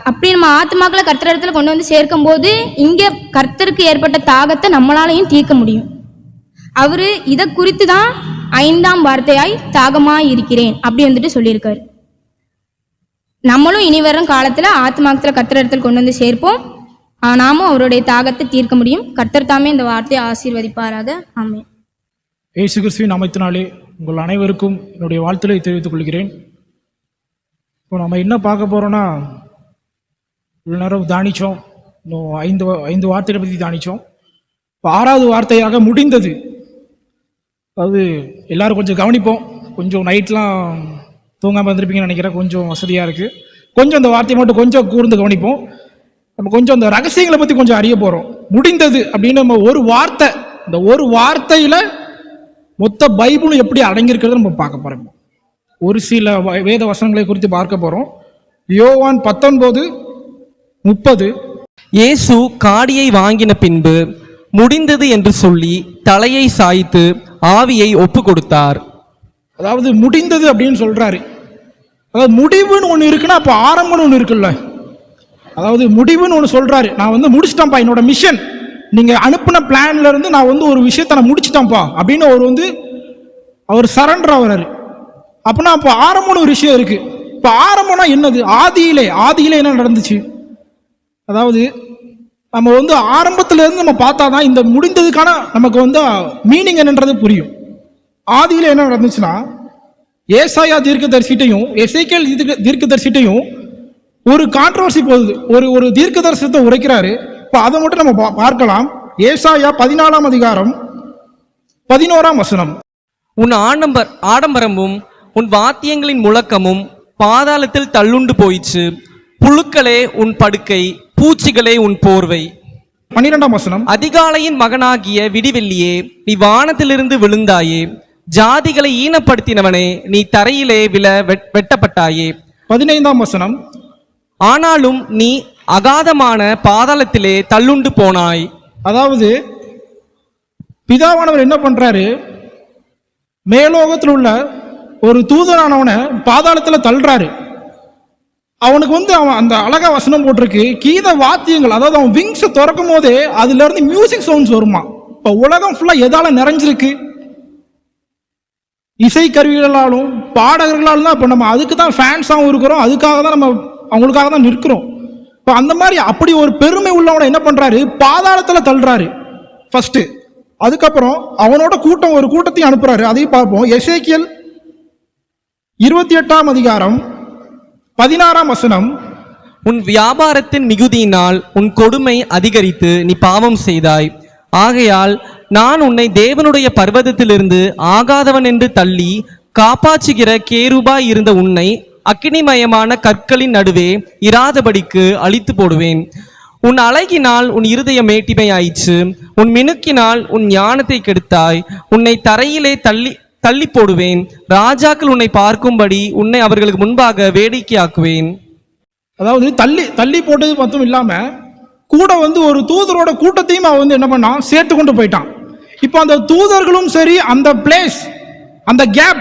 அப்படி நம்ம ஆத்மாக்களை கர்த்தர் இடத்துல கொண்டு வந்து சேர்க்கும் போது இங்கே கர்த்தருக்கு ஏற்பட்ட தாகத்தை நம்மளாலையும் தீர்க்க முடியும். அவரு இதை குறித்து தான் 5ஆம் வார்த்தையாய் தாகமாய் இருக்கிறேன் அப்படி வந்துட்டு சொல்லியிருக்காரு. நம்மளும் இனி வரும் காலத்துல ஆத்மாக்களை கர்த்தர் இடத்துல கொண்டு வந்து சேர்ப்போம். நாமும் அவருடைய தாகத்தை தீர்க்க முடியும். கர்த்தர் தாமே இந்த வார்த்தையை ஆசீர்வதிப்பாராக. ஆமென். இயேசு கிறிஸ்துவின் நாமத்தினாலே உங்கள் அனைவருக்கும் என்னுடைய வாழ்த்துக்களை தெரிவித்துக் கொள்கிறேன். இப்போ நம்ம என்ன பார்க்க போகிறோன்னா, இவ்வளோ நேரம் தானிச்சோம், இன்னும் ஐந்து வார்த்தைகளை பற்றி தானிச்சோம். இப்போ 6வது வார்த்தையாக முடிந்தது. அதாவது எல்லாரும் கொஞ்சம் கவனிப்போம். கொஞ்சம் நைட்லாம் தூங்காமல் இருந்திருப்பீங்கன்னு நினைக்கிறேன். கொஞ்சம் வசதியாக இருக்குது. கொஞ்சம் அந்த வார்த்தையை மட்டும் கொஞ்சம் கூர்ந்து கவனிப்போம். நம்ம கொஞ்சம் அந்த ரகசியங்களை பற்றி கொஞ்சம் அறிய போகிறோம். முடிந்தது அப்படின்னு நம்ம ஒரு வார்த்தை, இந்த ஒரு வார்த்தையில் மொத்த பைபிளும் எப்படி அடங்கியிருக்கிறத நம்ம பார்க்க போகிறோம். ஒரு சில வேத வசனங்களை குறித்து பார்க்க போகிறோம். யோவான் 19:30. இயேசு காடியை வாங்கின பின்பு முடிந்தது என்று சொல்லி தலையை சாய்த்து ஆவியை ஒப்பு கொடுத்தார். அதாவது முடிந்தது அப்படின்னு சொல்றாரு. அதாவது முடிவுன்னு ஒன்று இருக்குன்னா அப்போ ஆரம்பம்னு ஒன்று இருக்குல்ல. அதாவது முடிவுன்னு ஒன்று சொல்றாரு. நான் வந்து முடிச்சிட்டேன்ப்பா, என்னோட மிஷன், நீங்க அனுப்பின பிளான்ல இருந்து நான் வந்து ஒரு விஷயத்தை நான் முடிச்சிட்டேன்ப்பா அப்படின்னு அவர் சரண்டர் ஆகிறாரு. அப்படின்னா அப்போ ஆரம்பம்னு ஒரு விஷயம் இருக்கு. இப்போ ஆரம்பம்னா என்னது? ஆதியிலே என்ன நடந்துச்சு? அதாவது நம்ம வந்து ஆரம்பத்துல இருந்து நம்ம பார்த்தாதான் இந்த முடிந்ததுக்கான நமக்கு வந்து மீனிங் என்னன்றது புரியும். ஆதியில என்ன நடந்துச்சுன்னா, ஏசாயா தீர்க்கதரிசிட்டையும் எசேக்கியேல் தீர்க்கதரிசிட்டையும் ஒரு கான்ட்ரோவர்சி போகுது. ஒரு தீர்க்க தரிசனத்தை உரைக்கிறாரு. இப்போ அதை மட்டும் நம்ம பார்க்கலாம். ஏசாயா 14:11. உன் ஆடம்பரமும் உன் வாத்தியங்களின் முழக்கமும் பாதாளத்தில் தள்ளுண்டு போயிற்று. புழுக்களே உன் படுக்கை, பூச்சிகளே உன் போர்வை. 12. அதிகாலையின் மகனாகிய விடிவெள்ளியே, நீ வானத்திலிருந்து விழுந்தாயே. ஜாதிகளை ஈனப்படுத்தினவனே, நீ தரையிலே விழ வெட்டப்பட்டாயே. 15. ஆனாலும் நீ அகாதமான பாதாளத்திலே தள்ளுண்டு போனாய். அதாவது பிதாவானவர் என்ன பண்றாரு? மேலோகத்தில் உள்ள ஒரு தூதரானவனை பாதாளத்துல தள்ளுறாரு. அவனுக்கு வந்து அவன் அந்த அழகா வசனம் போட்டிருக்கு, கீத வாத்தியங்கள், அதாவது அவன் விங்ஸ் திறக்கும் போதே அதுல இருந்து மியூசிக் சவுண்ட்ஸ் வருமா. இப்ப உலகம் ஃபுல்லா எதால நிறைஞ்சிருக்கு? இசை கருவிகளாலும் பாடகர்களாலும் தான். இப்ப நம்ம அதுக்கு தான் ஃபேன்ஸாகவும் இருக்கிறோம், அதுக்காக தான் நம்ம அவங்களுக்காக தான் நிற்கிறோம். இப்ப அந்த மாதிரி அப்படி ஒரு பெருமை உள்ளவனை என்ன பண்றாரு? பாதாளத்துல தள்ளுறாரு ஃபர்ஸ்ட். அதுக்கப்புறம் அவனோட ஒரு கூட்டத்தையும் அனுப்புறாரு. அதையும் பார்ப்போம். எசேக்கியேல் 28:16. உன் வியாபாரத்தின் மிகுதியினால் உன் கொடுமை அதிகரித்து நீ பாவம் செய்தாய். ஆகையால் நான் உன்னை தேவனுடைய பர்வதத்திலிருந்து ஆகாதவன் என்று தள்ளி காப்பாற்றுகிற கேருபாய் இருந்த உன்னை அக்கினிமயமான கற்களின் நடுவே இராதபடிக்கு அழித்து போடுவேன். உன் அழகினால் உன் இருதயம் மேட்டிமையாயிற்று, உன் மினுக்கினால் உன் ஞானத்தை கெடுத்தாய். உன்னை தரையிலே தள்ளி போடுவேன். ராஜாக்கள் உன்னை பார்க்கும்படி உன்னை அவர்களுக்கு முன்பாக வேடிக்கையாக்குவேன். அதாவது தள்ளி போட்டது மட்டும் இல்லாம கூட வந்து ஒரு தூதரோட கூட்டத்தையும் அவன் வந்து என்ன பண்ணான்? சேர்த்து கொண்டு போயிட்டான். இப்போ அந்த தூதர்களும் சரி, அந்த பிளேஸ், அந்த கேப்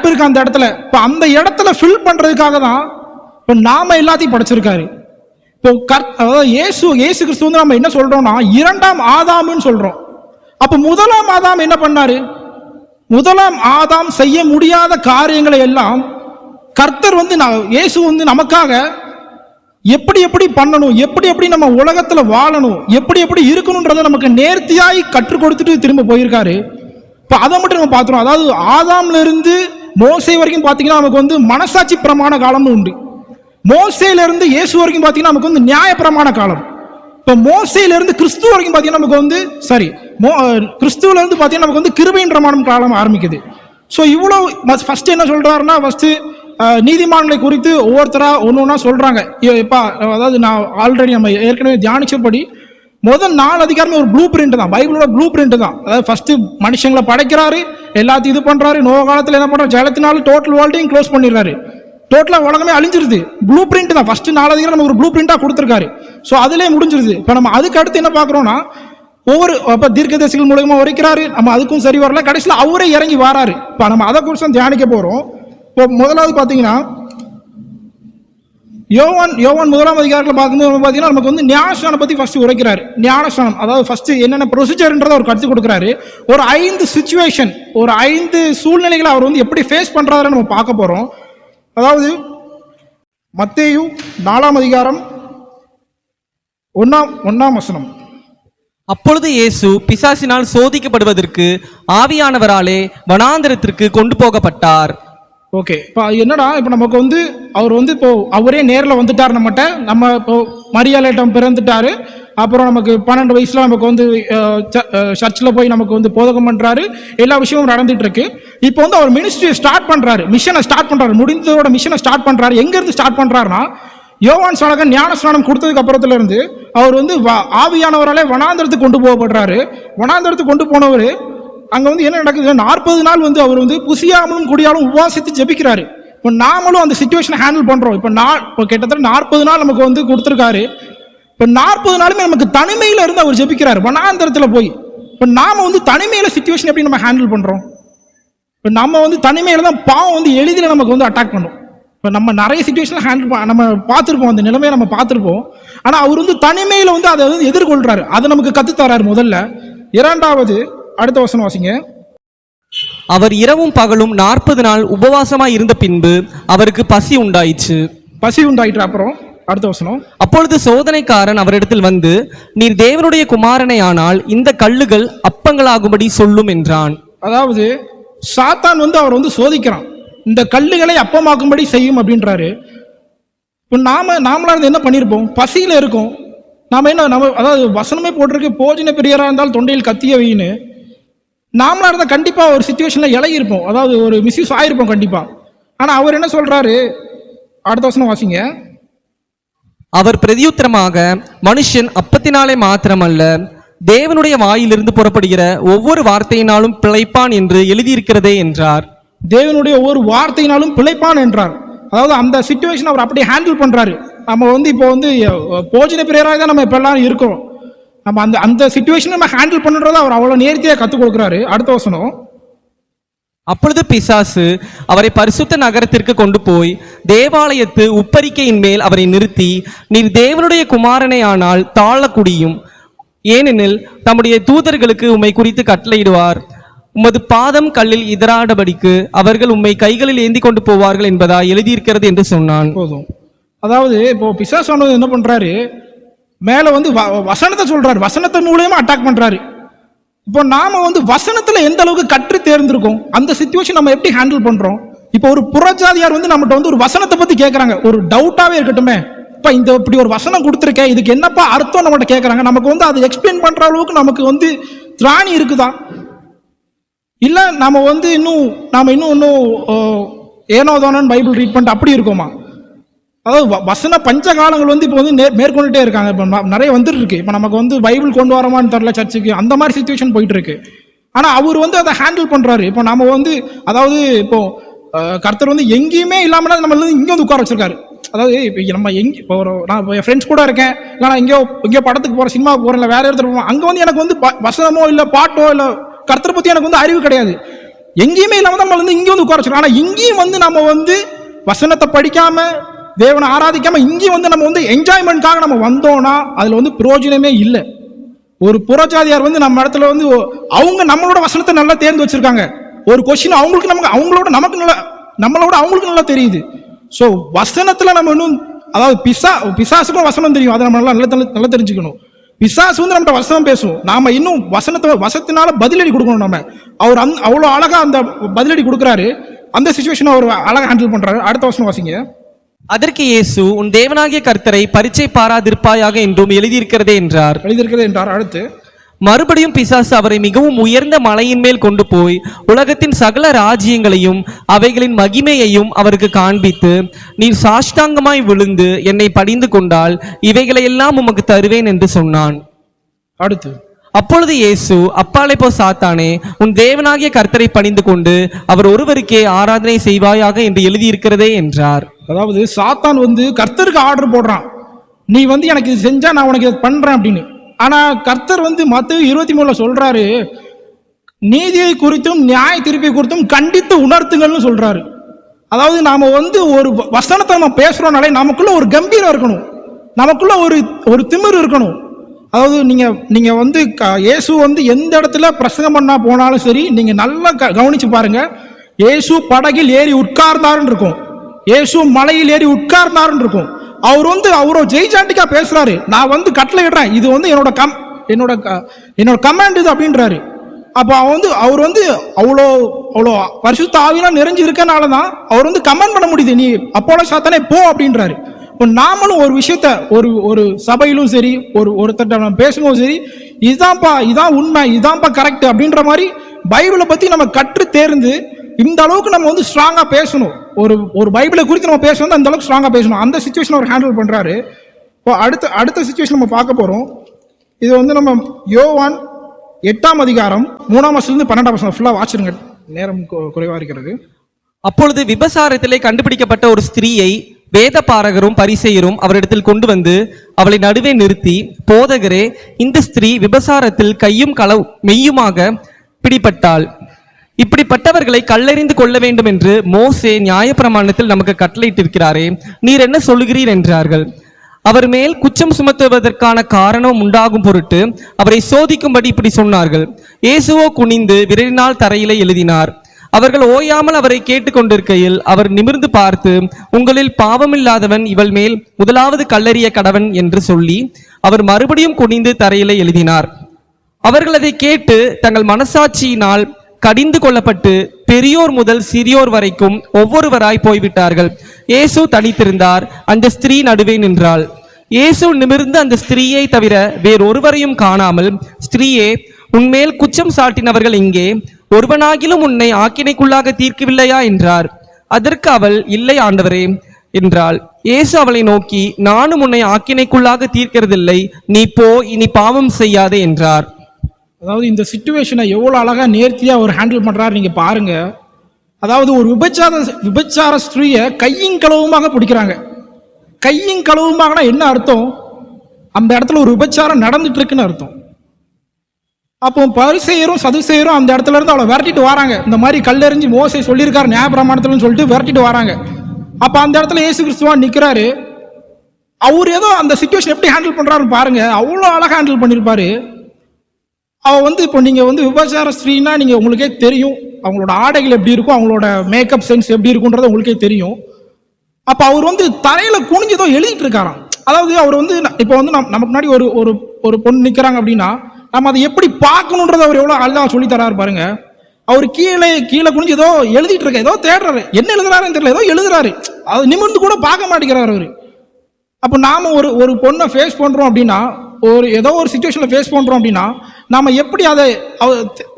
இருக்கு அந்த இடத்துல. இப்போ அந்த இடத்துல ஃபில் பண்றதுக்காக தான் இப்போ நாம எல்லாத்தையும் படைச்சிருக்காரு. இப்போ அதாவது இயேசு கிறிஸ்து வந்து நம்ம என்ன சொல்றோம்னா 2ஆம் ஆதாம்னு சொல்றோம். அப்போ 1ஆம் ஆதாம் என்ன பண்ணாரு? 1ஆம் ஆதாம் செய்ய முடியாத காரியங்களை எல்லாம் கர்த்தர் வந்து இயேசு வந்து நமக்காக எப்படி பண்ணணும், எப்படி நம்ம உலகத்துல வாழணும், எப்படி இருக்கணும்ன்றதை நமக்கு நேர்த்தியாய் கற்றுக் கொடுத்துட்டு திரும்ப போயிருக்காரு. இப்போ அதை மட்டும் நம்ம பார்த்துறோம். அதாவது ஆதாம்ல இருந்து மோசே வரைக்கும் பார்த்தீங்கன்னா நமக்கு வந்து மனசாட்சி பிரமாண காலம்னு உண்டு. மோசேல இருந்து இயேசு வரைக்கும் பார்த்தீங்கன்னா நமக்கு வந்து நியாய பிரமாண காலம். இப்போ மோசேல இருந்து கிறிஸ்து வரைக்கும் பார்த்தீங்கன்னா நமக்கு வந்து கிறிஸ்துவில இருந்து பார்த்தீங்கன்னா நமக்கு வந்து கிருபையின் பிரமாணம் காலம் ஆரம்பிக்குது. ஸோ இவ்வளோ ஃபர்ஸ்ட் என்ன சொல்றாருன்னா, ஃபர்ஸ்ட் நீதிமான்களை குறித்து ஒவ்வொருத்தரா ஒன்னொன்னா சொல்றாங்க. எப்பா, அதாவது நான் ஆல்ரெடி நம்ம ஏற்கனவே தியானிச்சபடி முதல் 4 அதிகாரமே ஒரு ப்ளூ பிரிண்ட் தான், பைபிளோட ப்ளூ பிரிண்ட் தான். அதாவது ஃபர்ஸ்ட் மனுஷங்களை படைக்கிறாரு, எல்லாத்தையும் இது பண்றாரு. நோவ காலத்தில் என்ன பண்றாரு? ஜலத்தினால டோட்டல் வேர்ல்டையும் க்ளோஸ் பண்ணிடுறாரு. டோட்டலா உலகமே அழிஞ்சிருது. ப்ளூ பிரிண்ட் தான். ஃபர்ஸ்ட் 4 அதிகாரம் நம்ம ஒரு ப்ளூ பிரிண்டா கொடுத்துருக்காரு. ஸோ அதுலேயே முடிஞ்சிருது. இப்போ நம்ம அதுக்கு அடுத்து என்ன பார்க்குறோம்னா, ஒவ்வொரு தீர்க்கதரிசிகள் மூலமா உரைக்கிறாரு. நம்ம அதுக்கும் சரி வரல, கடைசியில் அவரே இறங்கி வராரு. இப்போ நம்ம அதை குறித்து தியானிக்க போறோம். இப்போ முதலாவது பார்த்தீங்கன்னா யோவான் 1ஆம் அதிகாரத்தில் பார்க்கும்போது பார்த்தீங்கன்னா நமக்கு வந்து ஞானஸ்நானம் பற்றி ஃபர்ஸ்ட் உரைக்கிறாரு. ஞானஸ்நானம் அதாவது ஃபர்ஸ்ட் என்னென்ன ப்ரொசீஜர்ன்றதை அவர் கற்றுக் கொடுக்குறாரு. ஒரு 5 சிச்சுவேஷன், ஒரு 5 சூழ்நிலைகளை அவர் வந்து எப்படி ஃபேஸ் பண்றாருன்னு நம்ம பார்க்க போறோம். அதாவது மத்தேயு 4ஆம் அதிகாரம் 1ஆம் வசனம். அப்பொழுது இயேசு பிசாசினால் சோதிக்கப்படுவதற்கு ஆவியானவராலே வனாந்தரத்திற்கு கொண்டு போகப்பட்டார். ஓகே, இப்போ என்னடா, இப்போ நமக்கு வந்து அவர் வந்து இப்போ அவரே நேரில் வந்துட்டார் நம்மகிட்ட. நம்ம இப்போ மரியாதையிடம் பிறந்துட்டாரு. அப்புறம் நமக்கு 12 வயசுல நமக்கு வந்து சர்ச்சில் போய் நமக்கு வந்து போதகம் பண்றாரு. எல்லா விஷயமும் நடந்துட்டு இருக்கு. இப்போ வந்து அவர் மினிஸ்ட்ரியை ஸ்டார்ட் பண்றாரு, மிஷனை ஸ்டார்ட் பண்றாரு, முடிந்ததோட மிஷனை ஸ்டார்ட் பண்றாரு. எங்க இருந்து ஸ்டார்ட் பண்றாருன்னா, யோவான் ஸ்நானகன் ஞானஸ்நானம் கொடுத்ததுக்கு அப்புறத்துல இருந்து அவர் வந்து ஆவியானவராலே வனாந்தரத்துக்கு கொண்டு போகப்படுறாரு. வனாந்தரத்துக்கு கொண்டு போனவர் அங்க வந்து என்ன நடக்குது, 40 நாள் வந்து அவர் வந்து புசியாமலும் குடியாலும் உபவாசித்து ஜெபிக்கிறாரு. இப்போ நாமளும் அந்த சிச்சுவேஷனை ஹேண்டில் பண்றோம். இப்போ கிட்டத்தட்ட 40 நாள் நமக்கு வந்து கொடுத்துருக்காரு. இப்போ 40 நாளுமே நமக்கு தனிமையில இருந்து அவர் ஜெபிக்கிறாரு வனாந்தரத்துல போய். இப்போ நாம வந்து தனிமையில சிச்சுவேஷன் எப்படி நம்ம ஹேண்டில் பண்றோம்? இப்போ நம்ம வந்து தனிமையில தான் பாவம் வந்து எளிதில் நமக்கு வந்து அட்டாக் பண்ணும். இப்போ நம்ம நிறைய சிச்சுவேஷன் ஹேண்டில் நம்ம பார்த்துருப்போம், அந்த நிலைமையை நம்ம பார்த்துருப்போம். ஆனால் அவர் வந்து தனிமையில் வந்து அதை வந்து எதிர்கொள்றாரு. அதை நமக்கு கற்றுத்தராரு முதல்ல. இரண்டாவது, அடுத்த வசனம் வாசிங்க. அவர் இரவும் பகலும் 40 நாள் உபவாசமாய் இருந்த பின்பு அவருக்கு பசி உண்டாயிற்று. பசி உண்டாயிற்று. அப்புறம் அடுத்த வசனம். அப்பொழுது சோதனைக்காரன் அவரிடத்தில் வந்து, நீர் தேவனுடைய குமாரனை ஆனால் இந்த கல்லுகள் அப்பங்களாகும்படி சொல்லும் என்றான். அதாவது சாத்தான் வந்து அவர் வந்து சோதிக்கிறான், இந்த கல்லுகளை அப்பமாக்கும்படி செய்யும் அப்படின்றாரு. இப்போ நாமளா இருந்து என்ன பண்ணியிருப்போம்? பசியில் இருக்கும். அதாவது வசனமே போட்டிருக்கு, போஜன பிரியராக இருந்தால் தொண்டையில் கத்திய வைன்னு. நாமளா இருந்தால் கண்டிப்பாக ஒரு சுச்சுவேஷனில் இலகி இருப்போம், அதாவது ஒரு மிஸ்யூஸ் ஆகிருப்போம் கண்டிப்பாக. ஆனால் அவர் என்ன சொல்றாரு? அடுத்த வசனம் வாசிங்க. அவர் பிரதியுத்தரமாக, மனுஷன் அப்பத்தினாலே மாத்திரமல்ல தேவனுடைய வாயிலிருந்து புறப்படுகிற ஒவ்வொரு வார்த்தையினாலும் பிழைப்பான் என்று எழுதியிருக்கிறதே என்றார். தேவனுடைய ஒவ்வொரு வார்த்தையினாலும் பிழைப்பான் என்றார். அதாவது அந்த சிச்சுவேஷன் அவர் அப்படியே ஹேண்டில் பண்றாரு. நம்ம வந்து இப்போ வந்து போஜன பிரியராக தான் நம்ம இப்பெல்லாம் இருக்கோம். நம்ம அந்த சிச்சுவேஷன் நம்ம ஹேண்டில் பண்ணுறத அவர் அவ்வளோ நேர்த்தியாக கற்றுக் கொடுக்குறாரு. அடுத்த வசனம். அப்பொழுது பிசாசு அவரை பரிசுத்த நகரத்திற்கு கொண்டு போய் தேவாலயத்து உப்பரிக்கையின் மேல் அவரை நிறுத்தி, நீர் தேவனுடைய குமாரனை ஆனால் தாழக்குடியும், ஏனெனில் தம்முடைய தூதர்களுக்கு உம்மை குறித்து கட்டளையிடுவார், உமது பாதம் கல்லில் இதராடபடிக்கு அவர்கள் உம்மை கைகளில் ஏந்தி கொண்டு போவார்கள் என்பதா எழுதியிருக்கிறது என்று சொன்னான். போதும். அதாவது இப்போ பிசாசு என்ன பண்றாரு, மேல வந்து வசனத்தை சொல்றாரு, வசனத்தை மூலமா அட்டாக் பண்றாரு. இப்போ நாம வந்து வசனத்துல எந்த அளவுக்கு கற்று தேர்ந்திருக்கோம், அந்த சிச்சுவேஷன் நம்ம எப்படி ஹேண்டில் பண்றோம்? இப்போ ஒரு புறஜாதியார் வந்து நம்மகிட்ட வந்து ஒரு வசனத்தை பத்தி கேட்கறாங்க, ஒரு டவுட்டாவே இருக்கட்டுமே, இப்போ இந்த இப்படி ஒரு வசனம் கொடுத்துருக்கேன், இதுக்கு என்னப்பா அர்த்தம் நம்மகிட்ட கேட்கறாங்க. நமக்கு வந்து அதை எக்ஸ்பிளைன் பண்ற அளவுக்கு நமக்கு வந்து திராணி இருக்குதா? இல்ல நாம வந்து இன்னும் ஏனோதானு பைபிள் ரீட் பண்ணிட்டு அப்படி இருக்கோமா? அதாவது வசன பஞ்சகாலங்கள் வந்து இப்போ வந்து மேற்கொண்டுட்டே இருக்காங்க. இப்போ நிறைய வந்துட்டு இருக்கு. இப்போ நமக்கு வந்து பைபிள் கொண்டு வரமான்னு தெரியல சர்ச்சுக்கு, அந்த மாதிரி சிச்சுவேஷன் போயிட்டு இருக்கு. ஆனால் அவர் வந்து அதை ஹேண்டில் பண்றாரு. இப்போ நம்ம வந்து அதாவது இப்போ கர்த்தர் வந்து எங்கேயுமே இல்லாமல் நம்ம இங்கே வந்து உட்கார வச்சிருக்காரு. அதாவது இப்போ நம்ம இப்போ நான் என் ஃப்ரெண்ட்ஸ் கூட இருக்கேன், இல்லை நான் எங்கேயோ படத்துக்கு போகிறேன், சினிமாவுக்கு போகிறேன், இல்லை வேற இடத்துல போகிறேன், அங்கே வந்து எனக்கு வந்து வசனமோ இல்லை பாட்டோ இல்லை கர்த்தரை பற்றி எனக்கு வந்து அறிவு கிடையாது. எங்கேயுமே இல்லாமல் நம்ம வந்து இங்கே வந்து உட்கார வச்சிருக்கோம். ஆனால் இங்கேயும் வந்து நம்ம வந்து வசனத்தை படிக்காம தேவனை ஆராதிக்காம இங்கேயும் வந்து நம்ம வந்து என்ஜாய்மெண்ட்காக நம்ம வந்தோம்னா அதுல வந்து பிரயோஜனமே இல்லை. ஒரு புறஜாதியார் வந்து நம்ம இடத்துல வந்து அவங்க நம்மளோட வசனத்தை நல்லா தேர்ந்து வச்சிருக்காங்க. ஒரு கொஸ்டின் அவங்களுக்கு அவங்களோட அவங்களுக்கு நல்லா தெரியுது. ஸோ வசனத்துல நம்ம இன்னும், அதாவது பிசாசுக்கும் வசனம் தெரியும், அதை நம்ம நல்லா தெரிஞ்சுக்கணும். பிசாசு வந்து நம்மகிட்ட வசனம் பேசும், நாம இன்னும் வசத்தினால பதிலடி கொடுக்கணும். நம்ம அவர் அவ்வளோ அழகா அந்த பதிலடி கொடுக்குறாரு. அந்த சிச்சுவேஷனை அவர் அழகா ஹேண்டில் பண்றாரு. அடுத்த வசனம் வாசிங்க. அதற்கு இயேசு, உன் தேவனாகிய கர்த்தரை பரீட்சை பாராதிருப்பாயாக என்றும் எழுதியிருக்கிறதே என்றார். அடுத்து மறுபடியும் பிசாசு அவரை மிகவும் உயர்ந்த மலையின் மேல் கொண்டு போய் உலகத்தின் சகல ராஜ்யங்களையும் அவைகளின் மகிமையையும் அவருக்கு காண்பித்து, நீர் சாஷ்டாங்கமாய் விழுந்து என்னை படிந்து கொண்டால் இவைகளை எல்லாம் உமக்கு தருவேன் என்று சொன்னான். அடுத்து அப்பொழுது இயேசு, அப்பாலே போ சாத்தானே, உன் தேவனாகிய கர்த்தரை பணிந்து கொண்டு அவர் ஒருவருக்கே ஆராதனை செய்வாயாக என்று எழுதியிருக்கிறதே என்றார். அதாவது சாத்தான் வந்து கர்த்தருக்கு ஆர்டர் போடுறான், நீ வந்து எனக்கு இது செஞ்சா நான் உனக்கு இதை பண்றேன் அப்படின்னு. ஆனா கர்த்தர் வந்து மத்தேயு 23 சொல்றாரு, நீதியை குறித்தும் நியாய தீர்ப்பை குறித்தும் கண்டித்து உணர்த்துங்கள்னு சொல்றாரு. அதாவது நாம வந்து ஒரு வசனத்தை நம்ம பேசுறோம்னாலே நமக்குள்ள ஒரு கம்பீரம் இருக்கணும், நமக்குள்ள ஒரு திமிர் இருக்கணும். அதாவது நீங்க வந்து இயேசு வந்து எந்த இடத்துல பிரசங்கம் பண்ணா போனாலும் சரி, நீங்க நல்லா கவனிச்சு பாருங்க. இயேசு படகில் ஏறி உட்கார்ந்தாருன்னு இருக்கும், இயேசு மலையில் ஏறி உட்கார்ந்தாருன்னு இருக்கும். அவர் வந்து அவரோ ஜெய்ஜாண்டிக்கா பேசுறாரு, நான் வந்து கட்டளை இடுறேன், இது வந்து என்னோட கமாண்ட் இது அப்படின்றாரு. அப்போ அவர் வந்து அவ்வளோ அவ்வளோ பரிசுத்த ஆவியெல்லாம் நிறைஞ்சு இருக்கனால தான் அவர் வந்து கமெண்ட் பண்ண முடியுது, நீ அப்போலோ சாத்தானே போ அப்படின்றாரு. இப்போ நாமளும் ஒரு விஷயத்த ஒரு சபையிலும் சரி, ஒருத்தட்ட நம்ம பேசும்போது சரி, இதான் உண்மை, இதான்ப்பா கரெக்ட் அப்படின்ற மாதிரி பைபிளை பத்தி நம்ம கற்று தேர்ந்து இந்த அளவுக்கு நம்ம வந்து ஸ்ட்ராங்கா பேசணும். ஒரு பைபிளை குறித்து நம்ம பேசணும், அந்த அளவுக்கு ஸ்ட்ராங்கா பேசணும். அந்த சுச்சுவேஷன் அவர் ஹேண்டில் பண்றாரு. இப்போ அடுத்த சுச்சுவேஷன் நம்ம பார்க்க போறோம். இது வந்து நம்ம யோவான் 8ஆம் அதிகாரம் 3ஆம் வசனத்திலிருந்து 12ஆம் வசனம் ஃபுல்லா வாசிருங்க, நேரம் குறைவா இருக்கிறது. அப்பொழுது விபசாரத்திலே கண்டுபிடிக்கப்பட்ட ஒரு ஸ்திரீயை வேத பாரகரும் பரிசேயரும் அவரிடத்தில் கொண்டு வந்து அவளை நடுவே நிறுத்தி, போதகரே, இந்த ஸ்திரீ விபசாரத்தில் கையும் மெய்யுமாக பிடிபட்டாள். இப்படிப்பட்டவர்களை கல்லெறிந்து கொள்ள வேண்டும் என்று மோசே நியாயப்பிரமாணத்தில் நமக்கு கட்டளையிட்டிருக்கிறாரே, நீர் என்ன சொல்லுகிறீர் என்றார்கள். அவர் மேல் குற்றம் சுமத்துவதற்கான காரணம் உண்டாகும் பொருட்டு அவரை சோதிக்கும்படி இப்படி சொன்னார்கள். இயேசுவோ குனிந்து விரலினால் தரையிலே எழுதினார். அவர்கள் ஓயாமல் அவரை கேட்டுக்கொண்டிருக்கையில் அவர் நிமிர்ந்து பார்த்து, உங்களில் பாவமில்லாதவன் இவள் மேல் முதலாவது கல்லெறிய கடவன் என்று சொல்லி அவர் மறுபடியும் குனிந்து தரையிலே எழுதினார். அவர்கள் அதை கேட்டு தங்கள் மனசாட்சியினால் கடிந்து கொள்ளப்பட்டு பெரியோர் முதல் சிறியோர் வரைக்கும் ஒவ்வொருவராய் போய்விட்டார்கள். இயேசு தனித்திருந்தார், அந்த ஸ்திரீ நடுவே நின்றாள். இயேசு நிமிர்ந்து அந்த ஸ்திரீயை தவிர வேறொருவரையும் காணாமல், ஸ்திரீயே, உன்மேல் குற்றம் சாட்டினவர்கள் இங்கே, ஒருவனாகிலும் உன்னை ஆக்கினைக்குள்ளாக தீர்க்கவில்லையா என்றார். அதற்கு அவள், இல்லை ஆண்டவரே என்றாள். இயேசு அவளை நோக்கி, நானும் உன்னை ஆக்கினைக்குள்ளாக தீர்க்கிறதில்லை, நீ போ, இனி பாவம் செய்யாதே என்றார். அதாவது இந்த சிச்சுவேஷனை எவ்வளோ அழகா நேர்த்தியா அவர் ஹேண்டில் பண்றாரு நீங்க பாருங்க. அதாவது ஒரு விபச்சார ஸ்திரீயை கையும் களவுமாக பிடிக்கிறாங்க. கையும் களவுமாகனா என்ன அர்த்தம்? அந்த இடத்துல ஒரு விபச்சாரம் நடந்துட்டு இருக்குன்னு அர்த்தம். அப்போ பரிசேயரும் சதுசேயரும் அந்த இடத்துல இருந்து அவளை விரட்டிட்டு வராங்க. இந்த மாதிரி கல்லெறிஞ்சு மோசே சொல்லியிருக்காரு நியாயப்பிரமாணத்துலன்னு சொல்லிட்டு விரட்டிட்டு வராங்க. அப்ப அந்த இடத்துல இயேசு கிறிஸ்துவா நிக்கிறாரு. அவர் ஏதோ அந்த சிச்சுவேஷன் எப்படி ஹேண்டில் பண்றாருன்னு பாருங்க, அவ்வளோ அழகா ஹேண்டில் பண்ணிருப்பாரு. அவ வந்து இப்போ நீங்க வந்து விபச்சார ஸ்திரீனா நீங்க உங்களுக்கே தெரியும், அவங்களோட ஆடைகள் எப்படி இருக்கும், அவங்களோட மேக்கப் சென்ஸ் எப்படி இருக்கும்ன்றது உங்களுக்கே தெரியும். அப்ப அவர் வந்து தரையில குனிஞ்சதோ எழுதிட்டு இருக்காராம். அதாவது அவர் வந்து இப்போ வந்து நமக்கு முன்னாடி ஒரு பொண்ணு நிக்கிறாங்க அப்படின்னா நம்ம அதை எப்படி பார்க்கணுன்றத அவர் எவ்வளவு அழகா சொல்லி தராரு பாருங்க. அவர் கீழே குனிஞ்சு ஏதோ எழுதிட்டு இருக்க, ஏதோ தேடுறாரு, என்ன எழுதுறாருன்னு தெரியல, ஏதோ எழுதுறாரு, அது நிமிர்ந்து கூட பார்க்க மாட்டேங்கிறாரு அவரு. அப்போ நாம ஒரு பொண்ணை ஃபேஸ் பண்றோம் அப்படின்னா, ஏதோ ஒரு சிச்சுவேஷன்ல ஃபேஸ் பண்றோம் அப்படின்னா நாம எப்படி அதை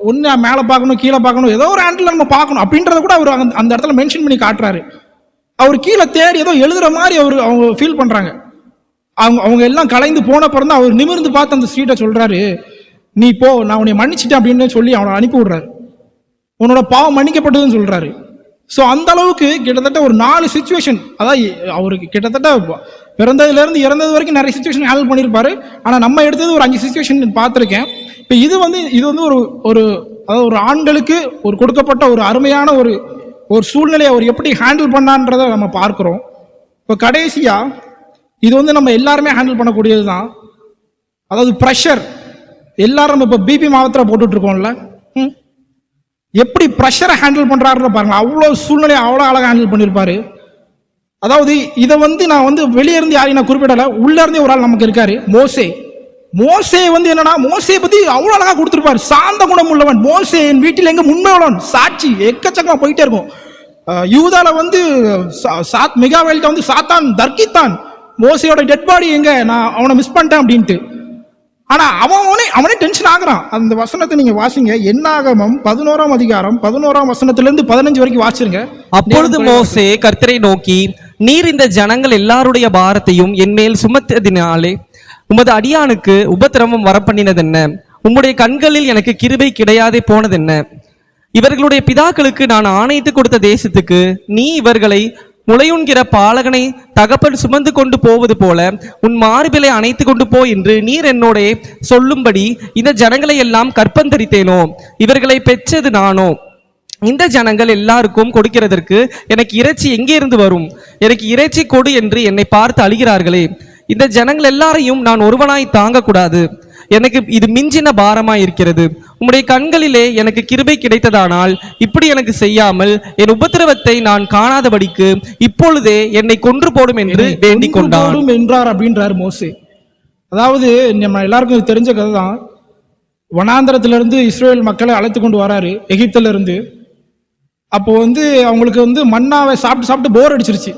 ஒன்று மேலே பார்க்கணும், கீழே பார்க்கணும், ஏதோ ஒரு ஆண்டில் நம்ம பார்க்கணும் அப்படின்றத கூட அவர் அந்த இடத்துல மென்ஷன் பண்ணி காட்டுறாரு. அவர் கீழே தேடி ஏதோ எழுதுற மாதிரி அவங்க ஃபீல் பண்றாங்க. அவங்க எல்லாம் கலைந்து போன பிறந்து அவர் நிமிர்ந்து பார்த்து அந்த ஸ்ட்ரீட்டை சொல்றாரு, நீ போ, நான் உன்னை மன்னிச்சிட்டேன் அப்படின்னு சொல்லி அவனை அனுப்பி விடுறாரு. உன்னோட பாவம் மன்னிக்கப்பட்டதுன்னு சொல்றாரு. ஸோ அந்த அளவுக்கு கிட்டத்தட்ட ஒரு 4 சிச்சுவேஷன், அதாவது அவருக்கு கிட்டத்தட்ட பிறந்ததுல இருந்து இறந்தது வரைக்கும் நிறைய சிச்சுவேஷன் ஹேண்டில் பண்ணியிருப்பாரு. ஆனால் நம்ம எடுத்தது ஒரு 5 சிச்சுவேஷன் பார்த்துருக்கேன். இப்போ இது வந்து ஒரு ஆண்களுக்கு ஒரு கொடுக்கப்பட்ட ஒரு அருமையான ஒரு சூழ்நிலையை அவர் எப்படி ஹேண்டில் பண்ணான்றதை நம்ம பார்க்கிறோம். இப்போ கடைசியா இது வந்து நம்ம எல்லாருமே ஹேண்டில் பண்ணக்கூடியது தான். அதாவது ப்ரெஷர். எல்லாரும் நம்ம இப்போ பிபி மாவத்தில் போட்டுட்டு இருக்கோம்ல, எப்படி ப்ரெஷரை ஹேண்டில் பண்றாருன்னு பாருங்க. அவ்வளோ சூழ்நிலையை அவ்வளோ அழகாக ஹேண்டில் பண்ணியிருப்பாரு. அதாவது இதை வந்து நான் வந்து வெளியே இருந்து யாரையும் நான் குறிப்பிடலை, உள்ள இருந்தே ஒரு ஆள் நமக்கு இருக்காரு, மோசே வந்து என்னன்னா, மோசையை பத்தி அவ்வளோ அழகா கொடுத்துருப்பாரு. சாந்த குணம் உள்ளவன் மோசே, என் வீட்டில் எங்க உண்மை உள்ளவன், சாட்சி, எக்கச்சக்கமா போயிட்டே இருக்கும். யூதால வந்து மிகாவேல்கிட்ட வந்து சாத்தான் தர்க்கித்தான், மோசையோட டெட் பாடி எங்க, நான் அவனை மிஸ் பண்ணிட்டேன் அப்படின்ட்டு. ஆனா அவனே டென்ஷன் ஆகுறான். அந்த வசனத்தை நீங்க வாசிங்க, என்னாகமம் 11ஆம் அதிகாரம் 11ஆம் வசனத்திலிருந்து 15 வரைக்கும் வாசிருங்க. அப்பொழுது மோசே கர்த்தரை நோக்கி, நீர் இந்த ஜனங்கள் எல்லாருடைய பாரத்தையும் என் மேல் சுமத்தினாலே உமது அடியானுக்கு உபத்திரவம் வரப்பண்ணினதென்ன? உம்முடைய கண்களில் எனக்கு கிருபை கிடையாதே போனதென்ன? இவர்களுடைய பிதாக்களுக்கு நான் ஆணையிட்டு கொடுத்த தேசத்துக்கு நீ இவர்களை முளையுண்கிற பாலகனை தகப்பன் சுமந்து கொண்டு போவது போல உன் மார்பிலை அணைத்து கொண்டு போ என்று நீர் என்னோட சொல்லும்படி இந்த ஜனங்களை எல்லாம் கற்பந்தரித்தேனோ? இவர்களை பெற்றது நானோ? இந்த ஜனங்கள் எல்லாருக்கும் கொடுக்கிறதற்கு எனக்கு இறைச்சி எங்கே இருந்து வரும்? எனக்கு இறைச்சி கொடு என்று என்னை பார்த்து அழுகிறார்களே. இந்த ஜனங்கள் எல்லாரையும் நான் ஒருவனாய் தாங்கக்கூடாது, எனக்கு இது மிஞ்சின பாரமாய் இருக்கிறது. உம்முடைய கண்களிலே எனக்கு கிருபை கிடைத்ததானால் இப்படி எனக்கு செய்யாமல் என் உபத்திரவத்தை நான் காணாதபடிக்கு இப்பொழுதே என்னை கொன்று போடும் என்று வேண்டிக் கொண்டார் என்றார் அப்படின்றார் மோசே. அதாவது நம்ம எல்லாருக்கும் தெரிஞ்ச கதை தான். வனாந்தரத்திலிருந்து இஸ்ரேல் மக்களை அழைத்து கொண்டு வராரு எகிப்துல இருந்து. அப்போ வந்து அவங்களுக்கு வந்து மன்னாவை சாப்பிட்டு சாப்பிட்டு போர் அடிச்சிருச்சு.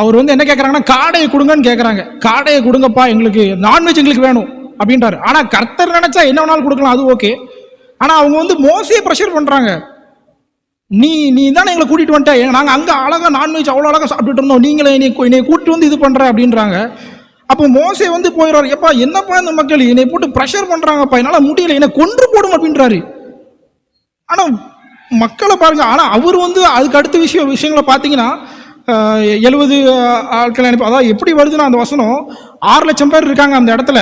அவர் வந்து என்ன கேட்குறாங்கன்னா காடையை கொடுங்கன்னு கேட்குறாங்க. காடையை கொடுங்கப்பா, எங்களுக்கு நான்வெஜ் எங்களுக்கு வேணும் அப்படின்றாரு. ஆனால் கர்த்தர் நினைச்சா என்ன வேணாலும் கொடுக்கலாம், அது ஓகே. ஆனால் அவங்க வந்து மோசையை ப்ரெஷர் பண்ணுறாங்க. நீ தானே எங்களை கூட்டிகிட்டு வந்துட்ட, நாங்கள் அங்கே அழகாக நான்வெஜ் அவ்வளோ அழகாக சாப்பிட்டுட்டு இருந்தோம், நீங்களே என்னை கூட்டிட்டு வந்து இது பண்ணுற அப்படின்றாங்க. அப்போ மோசே வந்து போயிடுறாரு, எப்பா என்னப்பா இந்த மக்கள் என்னை போட்டு ப்ரெஷர் பண்ணுறாங்கப்பா, என்னால் முடியல, என்னை கொன்று போடும் அப்படின்றாரு. ஆனால் மக்களை பாருங்க. ஆனால் அவர் வந்து அதுக்கு அடுத்த விஷயங்களை பார்த்தீங்கன்னா 70 ஆட்கள் அனுப்பி, அதாவது எப்படி வருதுன்னா அந்த வசனம் 6 லட்சம் பேர் இருக்காங்க அந்த இடத்துல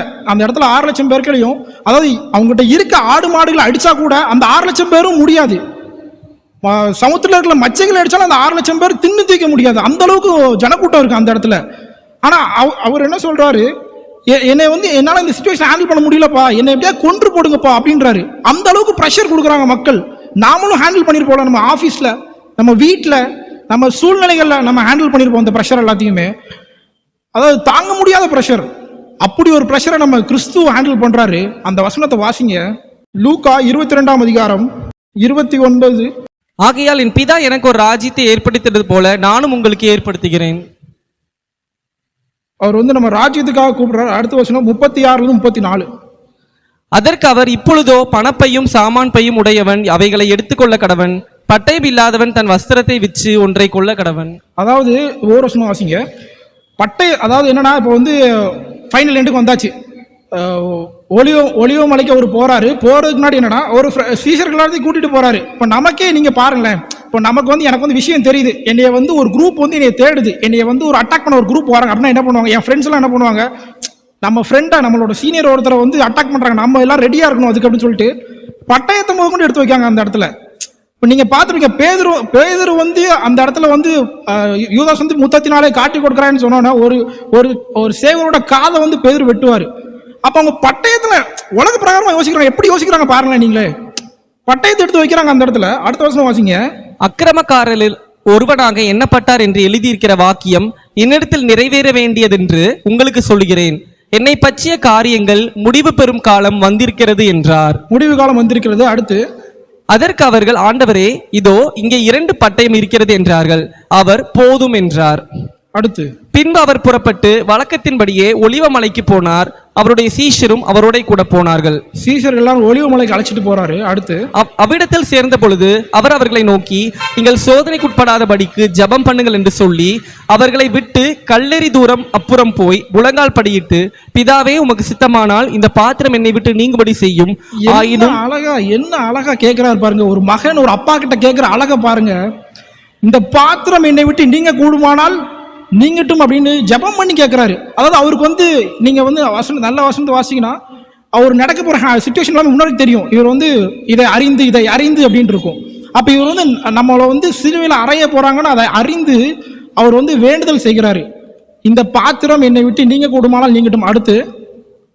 6 லட்சம் பேர்களையும், அதாவது அவங்ககிட்ட இருக்க ஆடு மாடுகளை அடிச்சா கூட அந்த 6 லட்சம் பேரும் முடியாது. சமுத்திரத்தில் இருக்கிற மச்சைகளை அடிச்சாலும் அந்த 6 லட்சம் பேர் தின்னு தீக்க முடியாது, அந்த அளவுக்கு ஜனக்கூட்டம் இருக்கு அந்த இடத்துல. ஆனா அவர் என்ன சொல்றாரு, என்னை வந்து என்னால இந்த சிச்சுவேஷன் ஹேண்டில் பண்ண முடியலப்பா, என்னை எப்படியா கொன்று போடுங்கப்பா அப்படின்றாரு. அந்த அளவுக்கு ப்ரெஷர் கொடுக்குறாங்க மக்கள். நாமளும் ஹேண்டில் பண்ணிருப்போம், நம்ம ஆஃபீஸ்ல, நம்ம வீட்டில், நம்ம சூழ்நிலைகள்ல நம்ம ஹேண்டில் பண்ணிருப்போம் இந்த ப்ரெஷர் எல்லாத்தையுமே. அதாவது தாங்க முடியாத ப்ரெஷர். அப்படி ஒரு ப்ரெஷரை நம்ம கிறிஸ்துவ ஹேண்டில் பண்றாரு. அந்த வசனத்தை வாசிங்க, லூக்கா 22ஆம் அதிகாரம் 29. ஆகையால் என் பிதா எனக்கு ஒரு ராஜ்யத்தை ஏற்படுத்தியது போல நானும் உங்களுக்கு ஏற்படுத்துகிறேன். அவர் வந்து நம்ம ராஜ்யத்துக்காக கூப்பிடுறாரு. அடுத்த வசனம் 36 34. அதற்கு அவர், இப்பொழுதோ பணப்பையும் சாமான் பையும் உடையவன் அவைகளை எடுத்துக்கொள்ள கடவன், பட்டயம் இல்லாதவன் தன் வஸ்திரத்தை விற்று ஒன்றை கொள்ள கடவன். அதாவது ஒரு வசனம் வாசிங்க. அதாவது என்னன்னா, இப்போ வந்து ஃபைனல் எண்டுக்கு வந்தாச்சு. ஒலிவ மலைக்கு அவர் போறதுக்கு முன்னாடி என்னன்னா, ஒரு சீஷர்களாவது கூட்டிட்டு போறாரு. இப்போ நமக்கே நீங்க பாருங்களேன், இப்போ எனக்கு வந்து விஷயம் தெரியுது, என்னைய வந்து ஒரு குரூப் வந்து என்னைய தேடுது, என்னைய வந்து ஒரு அட்டாக் பண்ண ஒரு குரூப் வராங்க அப்படின்னா என்ன பண்ணுவாங்க, என் ஃப்ரெண்ட்ஸ் எல்லாம் என்ன பண்ணுவாங்க, நம்ம ஃப்ரெண்டா நம்மளோட சீனியர் ஒருத்தரை வந்து அட்டாக் பண்றாங்க, நம்ம எல்லாம் ரெடியா இருக்கணும் அதுக்கு அப்படின்னு சொல்லிட்டு பட்டயத்தை முதல் கொண்டு எடுத்து வைக்காங்க அந்த இடத்துல. இப்போ நீங்க பார்த்துருங்க, பேதுரு வந்து அந்த இடத்துல வந்து யூதாஸ் வந்து முத்தத்தினாலே காட்டி கொடுக்குறான்னு சொன்னோன்னா ஒரு சேவரோட காதை வந்து பேதுரு வெட்டுவாரு. அப்ப அவங்க பட்டயத்துல உலக பிரகாரமா யோசிக்கிறாங்க. எப்படி யோசிக்கிறாங்க பாருங்களேன் நீங்களே. பட்டயத்தை எடுத்து வைக்கிறாங்க அந்த இடத்துல. அடுத்த வசனம் வாசிங்க. அக்கிரமக்காரரில் ஒருவனாக எண்ணப்பட்டார் என்று எழுதியிருக்கிற வாக்கியம் என்னிடத்தில் நிறைவேற வேண்டியதென்று உங்களுக்கு சொல்லுகிறேன். என்னை பற்றிய காரியங்கள் முடிவு பெறும் காலம் வந்திருக்கிறது என்றார். முடிவு காலம் வந்திருக்கிறது. அடுத்து, அதற்கு அவர்கள், ஆண்டவரே, இதோ இங்கே 2 பட்டயம் இருக்கிறது என்றார்கள். அவர் போதும் என்றார். அடுத்து, பின்பு அவர் புறப்பட்டு வழக்கத்தின்படியே ஒலிவ மலைக்கு போனார். அவருடைய சீஷரும் அவரோட கூட போனார்கள். சீஷர் எல்லாரும் ஒலிவ மலைக்கு அழைச்சிட்டு போறாரு. அடுத்து, அவ்விடத்தில் சேர்ந்த பொழுது அவர் அவர்களை நோக்கி, நீங்கள் சோதனைக்குட்படாதபடிக்கு ஜெபம் பண்ணுங்கள் என்று சொல்லி அவர்களை விட்டு கல்லெறி தூரம் அப்புறம் போய் முழங்கால் படியிட்டு, பிதாவே, உமக்கு சித்தமானால் இந்த பாத்திரம் என்னை விட்டு நீங்கும்படி செய்யும். ஆயினும் என்ன அழகா கேட்கிறாரு பாருங்க. ஒரு மகன் ஒரு அப்பா கிட்ட கேட்கிற அழகா பாருங்க. இந்த பாத்திரம் என்னை விட்டு நீங்க கூடுமானால் நீங்கட்டும் அப்படின்னு ஜெபம் பண்ணி கேட்கிறாரு. அதாவது அவருக்கு வந்து நீங்க வந்து நல்ல வசனத்தை வாசிங்கன்னா அவர் நடக்க போற சிச்சுவேஷன் எல்லாமே முன்னாடி தெரியும். இவர் வந்து இதை அறிந்து அப்படின்னு இருக்கும். அப்ப இவர் வந்து நம்மளை வந்து சிலுவையில் அறைய போறாங்கன்னா அதை அறிந்து அவர் வந்து வேண்டுதல் செய்கிறாரு. இந்த பாத்திரம் என்னை விட்டு நீங்க கூடுமானால் நீங்கட்டும். அடுத்து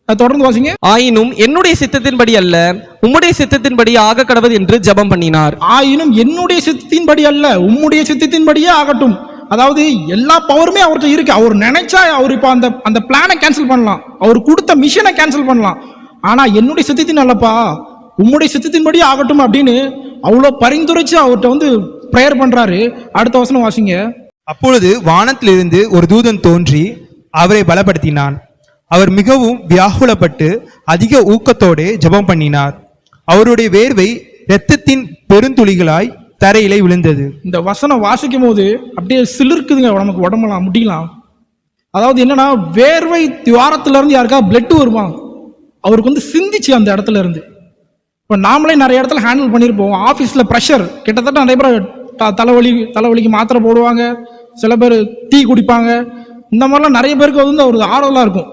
தொடர்ந்து வாசிங்க. ஆயினும் என்னுடைய சித்தத்தின்படி அல்ல, உம்முடைய சித்தத்தின்படி ஆக கடவது என்று ஜெபம் பண்ணினார். ஆயினும் என்னுடைய சித்தத்தின்படி அல்ல, உம்முடைய சித்தத்தின்படியே ஆகட்டும். அதாவது எல்லா பவருமே அவர்கிட்ட இருக்கு. அவர் நினைச்சா அவர் இப்ப அந்த பிளானை கேன்சல் பண்ணலாம், அவர் கொடுத்த மிஷனை கேன்சல் பண்ணலாம். ஆனா என்னுடைய சித்தத்தின் அல்லப்பா, உம்முடைய சித்தத்தின்படி ஆகட்டும் அப்படின்னு அவ்வளவு பரிந்துரைச்சு அவர்கிட்ட வந்து பிரேயர் பண்றாரு. அடுத்த வசனம் வாசிங்க. அப்பொழுது வானத்திலிருந்து ஒரு தூதன் தோன்றி அவரை பலப்படுத்தினான். அவர் மிகவும் வியாகுலப்பட்டு அதிக ஊக்கத்தோடு ஜெபம் பண்ணினார். அவருடைய வேர்வை இரத்தத்தின் பெருந்துளிகளாய் தரையிலே விழுந்தது. இந்த வசனம் வாசிக்கும் போது அப்படியே சிலிர்க்குதுங்க நமக்கு உடம்பெல்லாம், முடியலாம். அதாவது என்னன்னா, வேர்வை துவாரத்துல இருந்து யாருக்கா பிளட் வருமா, அவருக்கு வந்து சிந்திச்சு அந்த இடத்துல இருந்து. இப்போ நாமளே நிறைய இடத்துல ஹேண்டில் பண்ணியிருப்போம். ஆஃபீஸில் ப்ரெஷர், கிட்டத்தட்ட நிறைய பேர் தலைவலிக்கு மாத்திரை போடுவாங்க, சில பேர் டீ குடிப்பாங்க. இந்த மாதிரிலாம் நிறைய பேருக்கு வந்து ஒரு ஆறுதலாக இருக்கும்.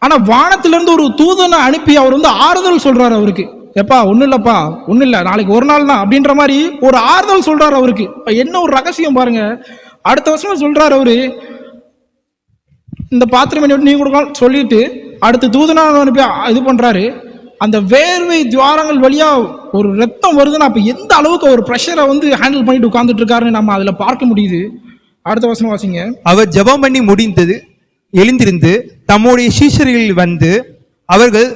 ஆனால் வானத்திலிருந்து ஒரு தூதனை அனுப்பி அவர் வந்து ஆறுதல் சொல்றாரு அவருக்கு. எப்பா ஒன்றும் இல்லைப்பா, ஒன்றும் இல்லை, நாளைக்கு ஒரு நாள் தான் அப்படின்ற மாதிரி ஒரு ஆறுதல் சொல்றாரு அவருக்கு. என்ன ஒரு ரகசியம் பாருங்க. அடுத்த வருஷம் சொல்றாரு அவரு, இந்த பாத்திரம் நீங்க கொடுக்கலாம் சொல்லிட்டு அடுத்த தூதனா அனுப்பி இது பண்றாரு. அந்த வேர்வை துவாரங்கள் வழியா ஒரு ரத்தம் வருதுன்னா அப்ப எந்த அளவுக்கு ஒரு ப்ரெஷரை வந்து ஹேண்டில் பண்ணிட்டு உட்கார்ந்துட்டு இருக்காருன்னு நம்ம அதுல பார்க்க முடியுது. அடுத்த வசனம் வாசிங்க. அவர் ஜெபம் பண்ணி முடிந்தது எழுந்திருந்து தம்முடைய சீஷர்களில் வந்து அவர்கள்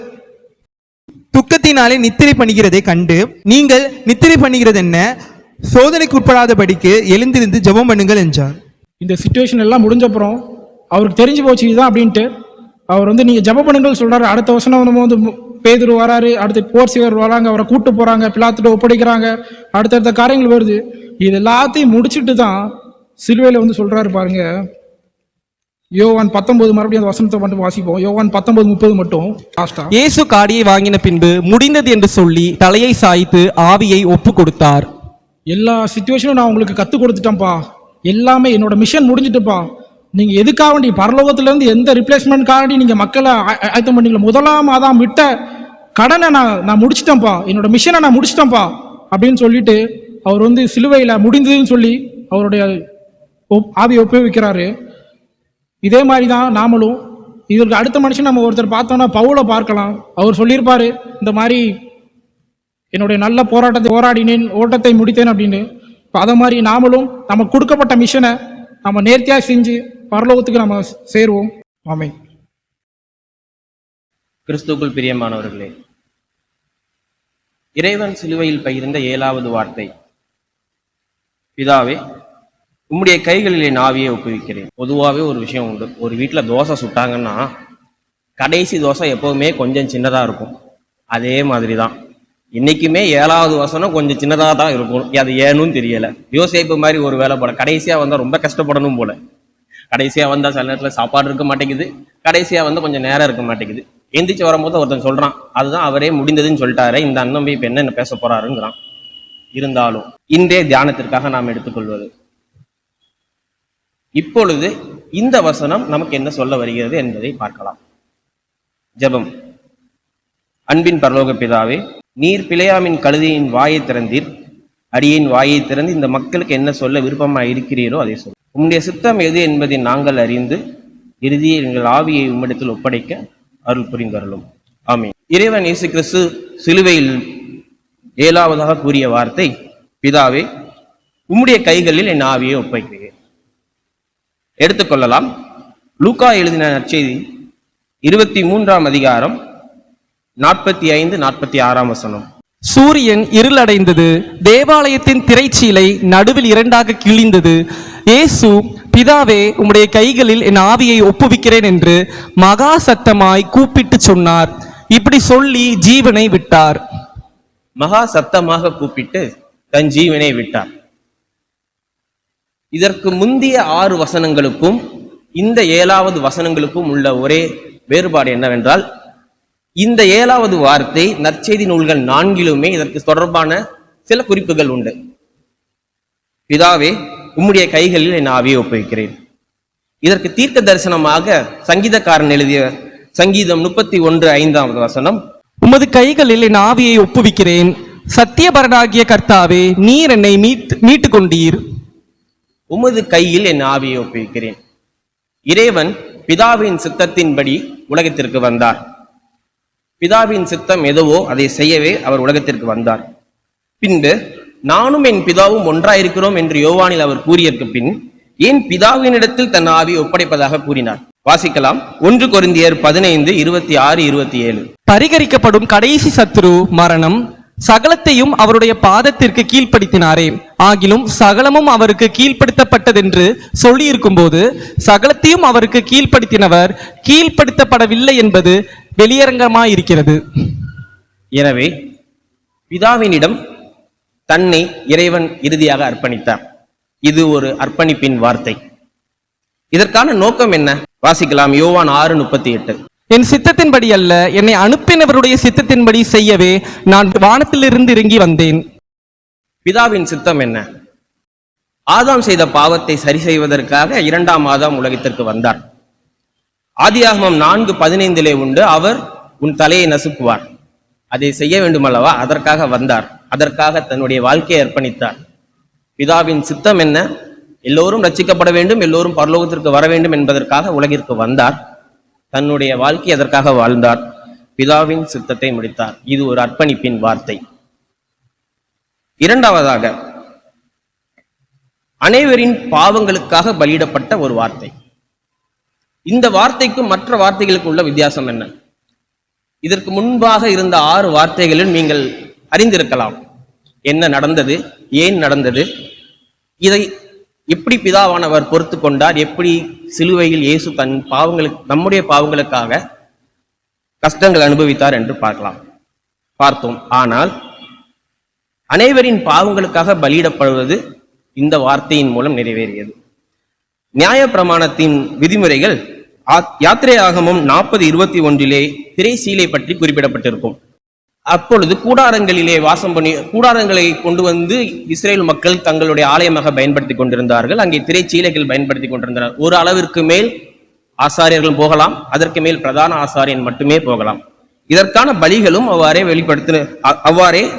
துக்கத்தினாலே நித்திரை பண்ணுகிறதை கண்டு நீங்கள் நித்திரை பண்ணுகிறது என்ன, சோதனைக்கு உட்படாதபடிக்கு எழுந்திருந்து ஜெபம் பண்ணுங்கள் என்றார். இந்த சுச்சுவேஷன் எல்லாம் முடிஞ்சப்புறம் அவருக்கு தெரிஞ்சு போச்சு இதுதான் அப்படின்ட்டு அவர் வந்து நீங்கள் ஜெபம் பண்ணுங்கள் சொல்கிறாரு. அடுத்த வசனம் வந்து பேதுரு வராரு, அடுத்து போர்சிகர் வராங்க, அவரை கூட்டு போகிறாங்க, பிலாத்துட்ட ஒப்படைக்கிறாங்க, அடுத்தடுத்த காரியங்கள் வருது. இது எல்லாத்தையும் முடிச்சுட்டு தான் சிலுவையில் வந்து சொல்கிறாரு பாருங்க. யோவான் 19 மறுபடியும் அந்த வசனத்தை மட்டும் வாசிப்போம். யோவான் 19:30 மட்டும் லாஸ்டா. இயேசு காடியை வாங்கின பின்பு முடிந்தது என்று சொல்லி தலையை சாய்த்து ஆவியை ஒப்பு கொடுத்தார். எல்லா சிச்சுவேஷனும் நான் உங்களுக்கு கற்றுக் கொடுத்துட்டேன்ப்பா, எல்லாமே என்னோட மிஷன் முடிஞ்சிட்டுப்பா. நீங்க எதுக்காக வேண்டி பரலோகத்துல இருந்து எந்த ரிப்ளேஸ்மெண்ட்காண்டி நீங்க மக்களை ஆயத்தம் பண்ணீங்களோ, முதலாம் ஆதாம் விட்ட கடனை நான் முடிச்சிட்டேன்ப்பா, என்னோட மிஷனை நான் முடிச்சிட்டேன்ப்பா அப்படின்னு சொல்லிட்டு அவர் வந்து சிலுவையில முடிந்ததுன்னு சொல்லி அவருடைய ஆவியை ஒப்புவிக்கிறாரு. இதே மாதிரி தான் நாமளும் இதற்கு அடுத்த மனுஷன் நம்ம ஒருத்தர் பார்த்தோம்னா பவுலை பார்க்கலாம். அவர் சொல்லியிருப்பாரு இந்த மாதிரி என்னுடைய நல்ல போராட்டத்தை போராடினேன், ஓட்டத்தை முடித்தேன் அப்படின்னு. இப்போ அதை மாதிரி நாமளும் நம்ம கொடுக்கப்பட்ட மிஷனை நம்ம நேர்த்தியாக செஞ்சு பரலோகத்துக்கு நம்ம சேருவோம். ஆமென். கிறிஸ்துவுக்குள் பிரியமானவர்களே, இறைவன் சிலுவையில் பகிர்ந்த 7வது வார்த்தை, பிதாவே உம்முடைய கைகளில் என் ஆவியை ஒப்புவிக்கிறேன். பொதுவாகவே ஒரு விஷயம் உண்டு, ஒரு வீட்டில் தோசை சுட்டாங்கன்னா கடைசி தோசை எப்போவுமே கொஞ்சம் சின்னதாக இருக்கும். அதே மாதிரி தான் இன்னைக்குமே 7வது வசனம் கொஞ்சம் சின்னதாக தான் இருக்கும். அது ஏனும் தெரியலை. யோசேப்பு மாதிரி ஒரு வேலை போல கடைசியாக வந்தால் ரொம்ப கஷ்டப்படணும் போல. கடைசியாக வந்தால் சில நேரத்தில் சாப்பாடு இருக்க மாட்டேங்குது, கடைசியாக வந்து கொஞ்சம் நேரம் இருக்க மாட்டேங்குது. எந்திரிச்சு வரும்போது ஒருத்தன் சொல்கிறான், அதுதான் அவரே முடிந்ததுன்னு சொல்லிட்டாரு, இந்த அண்ணன் போய் இப்போ என்ன பேச போறாருங்கிறான். இருந்தாலும் இன்றைய தியானத்திற்காக நாம் எடுத்துக்கொள்வது, இப்பொழுது இந்த வசனம் நமக்கு என்ன சொல்ல வருகிறது என்பதை பார்க்கலாம். ஜெபம். அன்பின் பரலோக பிதாவே, நீர் பிழையாமின் கழுதையின் வாயை திறந்தீர், அடியின் வாயை திறந்து இந்த மக்களுக்கு என்ன சொல்ல விருப்பமாக இருக்கிறீரோ அதை சொல். உம்முடைய சித்தம் எது என்பதை நாங்கள் அறிந்து இறுதியில் எங்கள் ஆவியை உம்மிடத்தில் ஒப்படைக்க அருள் புரிந்தருளும். ஆமென். இறைவன் இயேசு கிறிஸ்து சிலுவையில் 7வதாக கூறிய வார்த்தை, பிதாவே உம்முடைய கைகளில் என் ஆவியை ஒப்படைக்கிறேன். எடுத்துக்கொள்ளலாம். லூக்கா எழுதின நற்செய்தி 23ஆம் அதிகாரம் 45-46 வசனம். சூரியன் இருளடைந்தது, தேவாலயத்தின் திரைச்சீலை நடுவில் 2ஆக கிழிந்தது. இயேசு, பிதாவே உம்முடைய கைகளில் என் ஆவியை ஒப்புவிக்கிறேன் என்று மகா சத்தமாய் கூப்பிட்டு சொன்னார். இப்படி சொல்லி ஜீவனை விட்டார். மகா சத்தமாக கூப்பிட்டு தன் ஜீவனை விட்டார். இதற்கு முந்திய 6 வசனங்களுக்கும் இந்த 7வது வசனங்களுக்கும் உள்ள ஒரே வேறுபாடு என்னவென்றால், இந்த 7வது வார்த்தை நற்செய்தி நூல்கள் 4லுமே இதற்கு தொடர்பான சில குறிப்புகள் உண்டு. பிதாவே உம்முடைய கைகளில் என் ஆவியை ஒப்புவிக்கிறேன். இதற்கு தீர்க்க தரிசனமாக சங்கீதக்காரன் எழுதிய சங்கீதம் 31:5 வசனம், உமது கைகளில் என் ஆவியை ஒப்புவிக்கிறேன், சத்தியபரனாகிய கர்த்தாவே நீர் என்னை மீட்டு கொண்டீர். உமது கையில் என் ஆவியை ஒப்புவிக்கிறேன். இறைவன் பிதாவின் சித்தத்தின்படி உலகத்திற்கு வந்தார். பிதாவின் சித்தம் எதுவோ அதை செய்யவே அவர் உலகத்திற்கு வந்தார். பின்பு நானும் என் பிதாவும் ஒன்றாயிருக்கிறோம் என்று யோவானில் அவர் கூறியதற்கு பின் ஏன் பிதாவினிடத்தில் தன் ஆவியை ஒப்படைப்பதாக கூறினார். வாசிக்கலாம். 1 கொரிந்தியர் 15:26-27. பரிகரிக்கப்படும் கடைசி சத்துரு மரணம். சகலத்தையும் அவருடைய பாதத்திற்கு கீழ்ப்படுத்தினாரே, ஆகிலும் சகலமும் அவருக்கு கீழ்ப்படுத்தப்பட்டதென்று சொல்லியிருக்கும் போது சகலத்தையும் அவருக்கு கீழ்ப்படுத்தினவர் கீழ்ப்படுத்தப்படவில்லை என்பது வெளியரங்கமாயிருக்கிறது. எனவே பிதாவினிடம் தன்னை இறைவன் இறுதியாக அர்ப்பணித்தார். இது ஒரு அர்ப்பணிப்பின் வார்த்தை. இதற்கான நோக்கம் என்ன? வாசிக்கலாம். யோவான் 6:38. என் சித்தத்தின்படி அல்ல, என்னை அனுப்பினவருடைய சித்தத்தின்படி செய்யவே நான் வானத்திலிருந்து இறங்கி வந்தேன். பிதாவின் சித்தம் என்ன? ஆதாம் செய்த பாவத்தை சரி செய்வதற்காக 2ஆம் ஆதாம் உலகத்திற்கு வந்தார். ஆதியாகமம் 4:15 உண்டு, அவர் உன் தலையை நசுக்குவார். அதை செய்ய வேண்டுமல்லவா? அதற்காக வந்தார். அதற்காக தன்னுடைய வாழ்க்கையை அர்ப்பணித்தார். பிதாவின் சித்தம் என்ன? எல்லோரும் ரட்சிக்கப்பட வேண்டும், எல்லோரும் பரலோகத்திற்கு வர வேண்டும் என்பதற்காக உலகிற்கு வந்தார். தன்னுடைய வாழ்க்கை அதற்காக வாழ்ந்தார். பிதாவின் சித்தத்தை முடித்தார். இது ஒரு அர்ப்பணிப்பின் வார்த்தை. 2வதாக, அனைவரின் பாவங்களுக்காக பலியிடப்பட்ட ஒரு வார்த்தை. இந்த வார்த்தைக்கும் மற்ற வார்த்தைகளுக்கு உள்ள வித்தியாசம் என்ன? இதற்கு முன்பாக இருந்த 6 வார்த்தைகளில் நீங்கள் அறிந்திருக்கலாம் என்ன நடந்தது, ஏன் நடந்தது, இதை எப்படி பிதாவானவர் பொறுத்து கொண்டார், எப்படி சிலுவையில் இயேசு தன் பாவங்களுக்கு, நம்முடைய பாவங்களுக்காக கஷ்டங்கள் அனுபவித்தார் என்று பார்த்தோம். ஆனால் அனைவரின் பாவங்களுக்காக பலியிடப்படுவது இந்த வார்த்தையின் மூலம் நிறைவேறியது. நியாயப்பிரமாணத்தின் விதிமுறைகள் யாத்திரையாகமம் 40:21 திரைச்சீலை பற்றி குறிப்பிடப்பட்டிருக்கும். அப்பொழுது கூடாரங்களை கொண்டு வந்து இஸ்ரேல் மக்கள் தங்களுடைய ஆலயமாக பயன்படுத்தி கொண்டிருந்தார்கள். அங்கே திரைச்சீலைகள் பயன்படுத்தி கொண்டிருந்தனர். ஒரு அளவிற்கு மேல் ஆசாரியர்கள் போகலாம், அதற்கு மேல் பிரதான ஆசாரியன் மட்டுமே போகலாம். இதற்கான பலிகளும் அவ்வாறே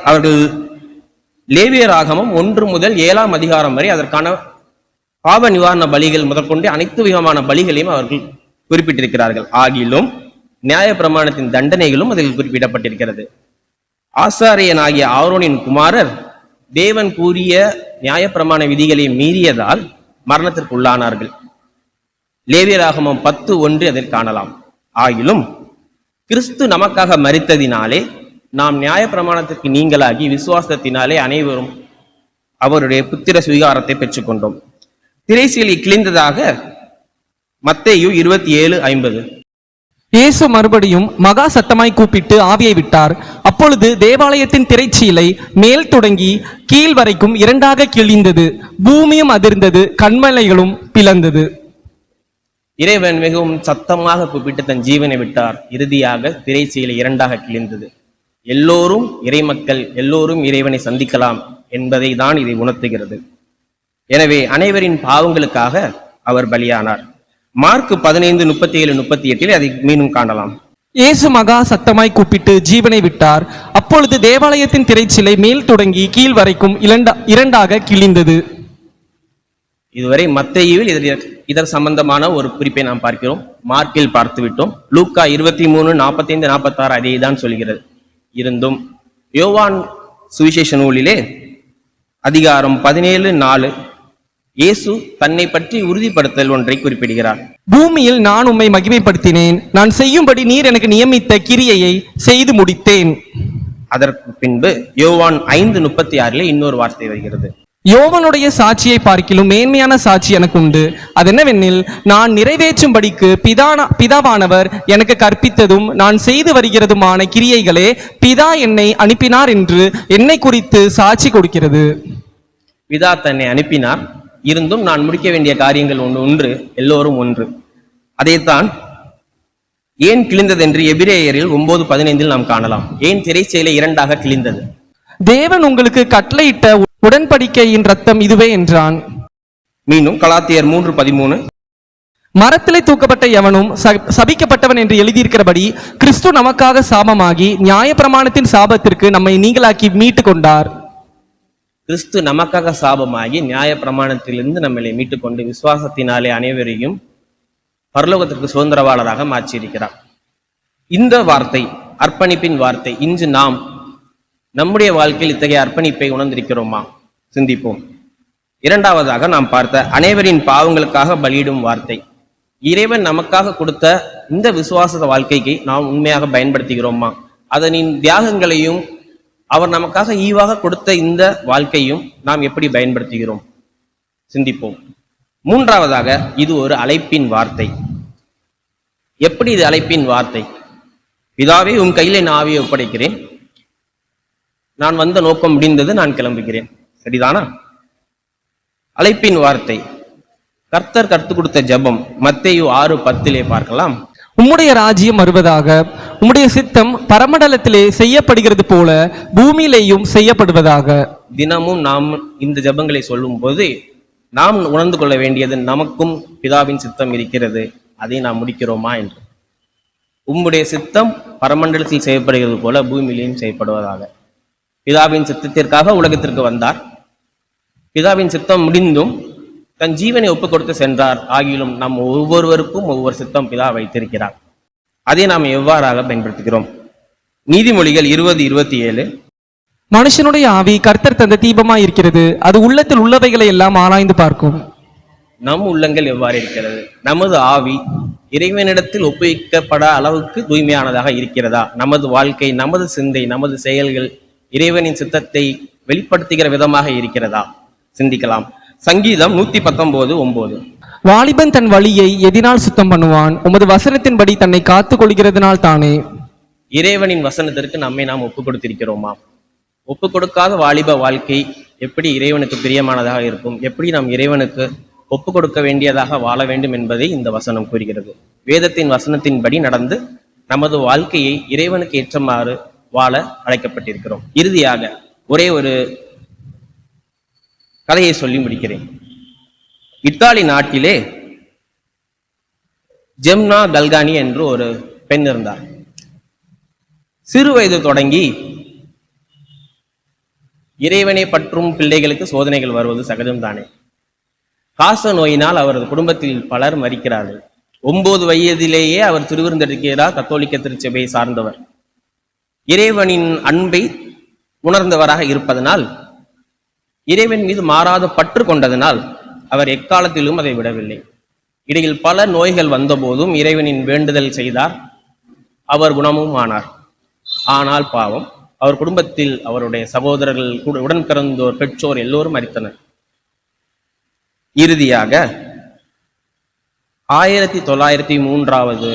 அவர்கள் லேவியராகமம் 1 முதல் 7ஆம் அதிகாரம் வரை அதற்கான பாவ நிவாரண பலிகள் முதற்கொண்டு அனைத்து விதமான பலிகளையும் அவர்கள் குறிப்பிட்டிருக்கிறார்கள். ஆகிலும் நியாயப்பிரமாணத்தின் தண்டனைகளும் அதில் குறிப்பிடப்பட்டிருக்கிறது. ஆசாரியனாகிய ஆரோனின் குமாரர் தேவன் கூறிய நியாயப்பிரமாண விதிகளை மீறியதால் மரணத்திற்கு உள்ளானார்கள். லேவியராகமம் 10:1 அதில் காணலாம். ஆகிலும் கிறிஸ்து நமக்காக மரித்ததினாலே நாம் நியாயப்பிரமாணத்திற்கு நீங்களாகி விசுவாசத்தினாலே அனைவரும் அவருடைய புத்திர சுவீகாரத்தை பெற்றுக்கொண்டோம். திரைச்சீலை கிழிந்ததாக மத்தேயு 27:50. இயேசு மறுபடியும் மகா சத்தமாய் கூப்பிட்டு ஆவியை விட்டார். அப்பொழுது தேவாலயத்தின் திரைச்சீலை மேல் தொடங்கி கீழ் வரைக்கும் 2ஆக கிழிந்தது. பூமியும் அதிர்ந்தது, கன்மலைகளும் பிளந்தது. இறைவன் மிகவும் சத்தமாக கூப்பிட்டு தன் ஜீவனை விட்டார். இறுதியாக திரைச்சீலை 2ஆக கிழிந்தது. எல்லோரும் இறைமக்கள், எல்லோரும் இறைவனை சந்திக்கலாம் என்பதை தான் இதை உணர்த்துகிறது. எனவே அனைவரின் பாவங்களுக்காக அவர் பலியானார். மார்க் 15:37-38 அதை மீண்டும் காணலாம். இயேசு மகா சத்தமாய் கூப்பிட்டு ஜீவனை விட்டார். அப்பொழுது தேவாலயத்தின் திரைச்சீலை மேல் தொடங்கி கீழ் வரைக்கும் 2ஆக கிழிந்தது. இதுவரை மத்தேயுவில் இதர் சம்பந்தமான ஒரு குறிப்பை நாம் பார்க்கிறோம். மார்க்கில் பார்த்து விட்டோம். லூக்கா 23:45-46 அதை தான் சொல்கிறது. இருந்தும் யோவான் சுவிசேஷ நூலிலே அதிகாரம் 17:4 இயேசு தன்னை பற்றி உறுதிப்படுத்தல் ஒன்றை குறிப்பிடுகிறார். பூமியில் நான் உம்மை மகிமைப்படுத்தினேன், நான் செய்யும்படி நீர் எனக்கு நியமித்த கிரியையை செய்து முடித்தேன். அதற்கு பின்பு யோவான் 5:36 இன்னொரு வார்த்தை வருகிறது. யோவனுடைய சாட்சியை பார்க்கிலும் மேன்மையான சாட்சி எனக்கு உண்டு. அது என்னவெனில், நான் நிறைவேற்றும்படிக்கு பிதாவானவர் எனக்கு கற்பித்ததும் நான் செய்து வருகிறதுமான கிரியைகளே பிதா என்னை அனுப்பினார் என்று என்னை குறித்து சாட்சி கொடுக்கிறது. பிதா தன்னை அனுப்பினார், இருந்தும் நான் முடிக்க வேண்டிய காரியங்கள் ஒன்று, எல்லோரும் ஒன்று. அதைத்தான் ஏன் கிழிந்தது என்று எபிரேயரில் 9:15 நாம் காணலாம். ஏன் திரைச்சீலை 2ஆக கிழிந்தது? தேவன் உங்களுக்கு கட்டளையிட்ட உடன்படிக்கையின் ரத்தம் இதுவே என்றான். மீண்டும் கலாத்தியர் 3:13 மரத்திலே தூக்கப்பட்ட எவனும் சபிக்கப்பட்டவன் என்று எழுதியிருக்கிறபடி கிறிஸ்து நமக்காக சாபமாகி நியாயப்பிரமாணத்தின் சாபத்திற்கு நம்மை நீங்களாக்கி மீட்டு கொண்டார். கிறிஸ்து நமக்காக சாபமாகி நியாயப்பிரமாணத்திலிருந்து நம்மளை மீட்டுக்கொண்டு விசுவாசத்தினாலே அனைவரையும் பரலோகத்திற்கு சுதந்திரவாளராக மாற்றியிருக்கிறார். இந்த வார்த்தை அர்ப்பணிப்பின் வார்த்தை. இன்று நாம் நம்முடைய வாழ்க்கையில் இத்தகைய அர்ப்பணிப்பை உணர்ந்திருக்கிறோமா? சிந்திப்போம். இரண்டாவதாக நாம் பார்த்த அனைவரின் பாவங்களுக்காக பலியிடும் வார்த்தை. இறைவன் நமக்காக கொடுத்த இந்த விசுவாச வாழ்க்கைக்கு நாம் உண்மையாக பயன்படுத்துகிறோமா? அதனின் தியாகங்களையும் அவர் நமக்காக ஈவாக கொடுத்த இந்த வாழ்க்கையும் நாம் எப்படி பயன்படுத்துகிறோம்? சிந்திப்போம். மூன்றாவதாக, இது ஒரு அழைப்பின் வார்த்தை. எப்படி இது அழைப்பின் வார்த்தை? பிதாவே, உன் கையிலே நான் ஆவியை ஒப்படைக்கிறேன், நான் வந்த நோக்கம் முடிந்தது, நான் கிளம்புகிறேன். சரிதானா? அழைப்பின் வார்த்தை. கர்த்தர் கற்றுக் கொடுத்த ஜெபம் மத்தேயு 6:10 பார்க்கலாம். உம்முடைய ராஜ்யம் வருவதாக, உம்முடைய சித்தம் பரமண்டலத்திலே செய்யப்படுகிறது போல பூமியிலேயும் செய்யப்படுவதாக. தினமும் நாம் இந்த ஜெபங்களை சொல்லும் போது நாம் உணர்ந்து கொள்ள வேண்டியது, நமக்கும் பிதாவின் சித்தம் இருக்கிறது, அதை நாம் முடிக்கிறோமா என்று. உம்முடைய சித்தம் பரமண்டலத்தில் செய்யப்படுகிறது போல பூமியிலேயும் செய்யப்படுவதாக. பிதாவின் சித்தத்திற்காக உலகத்திற்கு வந்தார். பிதாவின் சித்தம் முடிந்தும் தன் ஜீவனை ஒப்புக் கொடுத்து சென்றார். ஆகிலும் நம் ஒவ்வொருவருக்கும் ஒவ்வொரு சித்தம் பிதா வைத்திருக்கிறார். அதை நாம் எவ்வாறாக பயன்படுத்துகிறோம்? நீதிமொழிகள் 20:27 மனுஷனுடைய ஆவி கர்த்தர் தந்த தீபமாய் இருக்கிறது, அது உள்ளத்தில் உள்ளவைகளை எல்லாம் ஆராய்ந்து பார்க்கும். நம் உள்ளங்கள் எவ்வாறு இருக்கிறது? நமது ஆவி இறைவனிடத்தில் ஒப்புவிக்கப்பட அளவுக்கு தூய்மையானதாக இருக்கிறதா? நமது வாழ்க்கை, நமது சிந்தை, நமது செயல்கள் இறைவனின் சித்தத்தை வெளிப்படுத்துகிற விதமாக இருக்கிறதா? சிந்திக்கலாம். சங்கீதம் 119:9. வாலிபன் தன் வழியை எதினால் சுத்தம் பண்ணுவான்? உமது வசனத்தின்படி தன்னை காத்து கொள்கிறதுனால் தானே. இறைவனின் வசனத்திற்கு நம்மை நாம் ஒப்பு கொடுத்திருக்கிறோமா? ஒப்பு கொடுக்காத வாலிப வாழ்க்கை எப்படி இறைவனுக்கு பிரியமானதாக இருக்கும்? எப்படி நாம் இறைவனுக்கு ஒப்பு கொடுக்க வேண்டியதாக வாழ வேண்டும் என்பதை இந்த வசனம் கூறுகிறது. வேதத்தின் வசனத்தின்படி நடந்து நமது வாழ்க்கையை இறைவனுக்கு ஏற்றமாறு வாழ அழைக்கப்பட்டிருக்கிறோம். இறுதியாக ஒரே ஒரு கதையை சொல்லி முடிக்கிறேன். இத்தாலி நாட்டிலே ஜெம்னா கல்கானி என்று ஒரு பெண் இருந்தார். சிறு வயது தொடங்கி இறைவனை பற்றும் பிள்ளைகளுக்கு சோதனைகள் வருவது சகஜம்தானே. காச நோயினால் அவரது குடும்பத்தில் பலர் மரிக்கிறார்கள். 9 வயதிலேயே அவர் திருவிருந்தெடுக்கிறார். கத்தோலிக்க திருச்சபையை சார்ந்தவர். இறைவனின் அன்பை உணர்ந்தவராக இருப்பதனால், இறைவன் மீது மாறாத பற்று கொண்டதனால் அவர் எக்காலத்திலும் அதை விடவில்லை. இடையில் பல நோய்கள் வந்தபோதும் இறைவனின் வேண்டுதல் செய்தார். அவர் குணமும் ஆனார். ஆனால் பாவம், அவர் குடும்பத்தில் அவருடைய சகோதரர்கள், உடன் பிறந்தோர், பெற்றோர் எல்லோரும் மரித்தனர். இறுதியாக 1903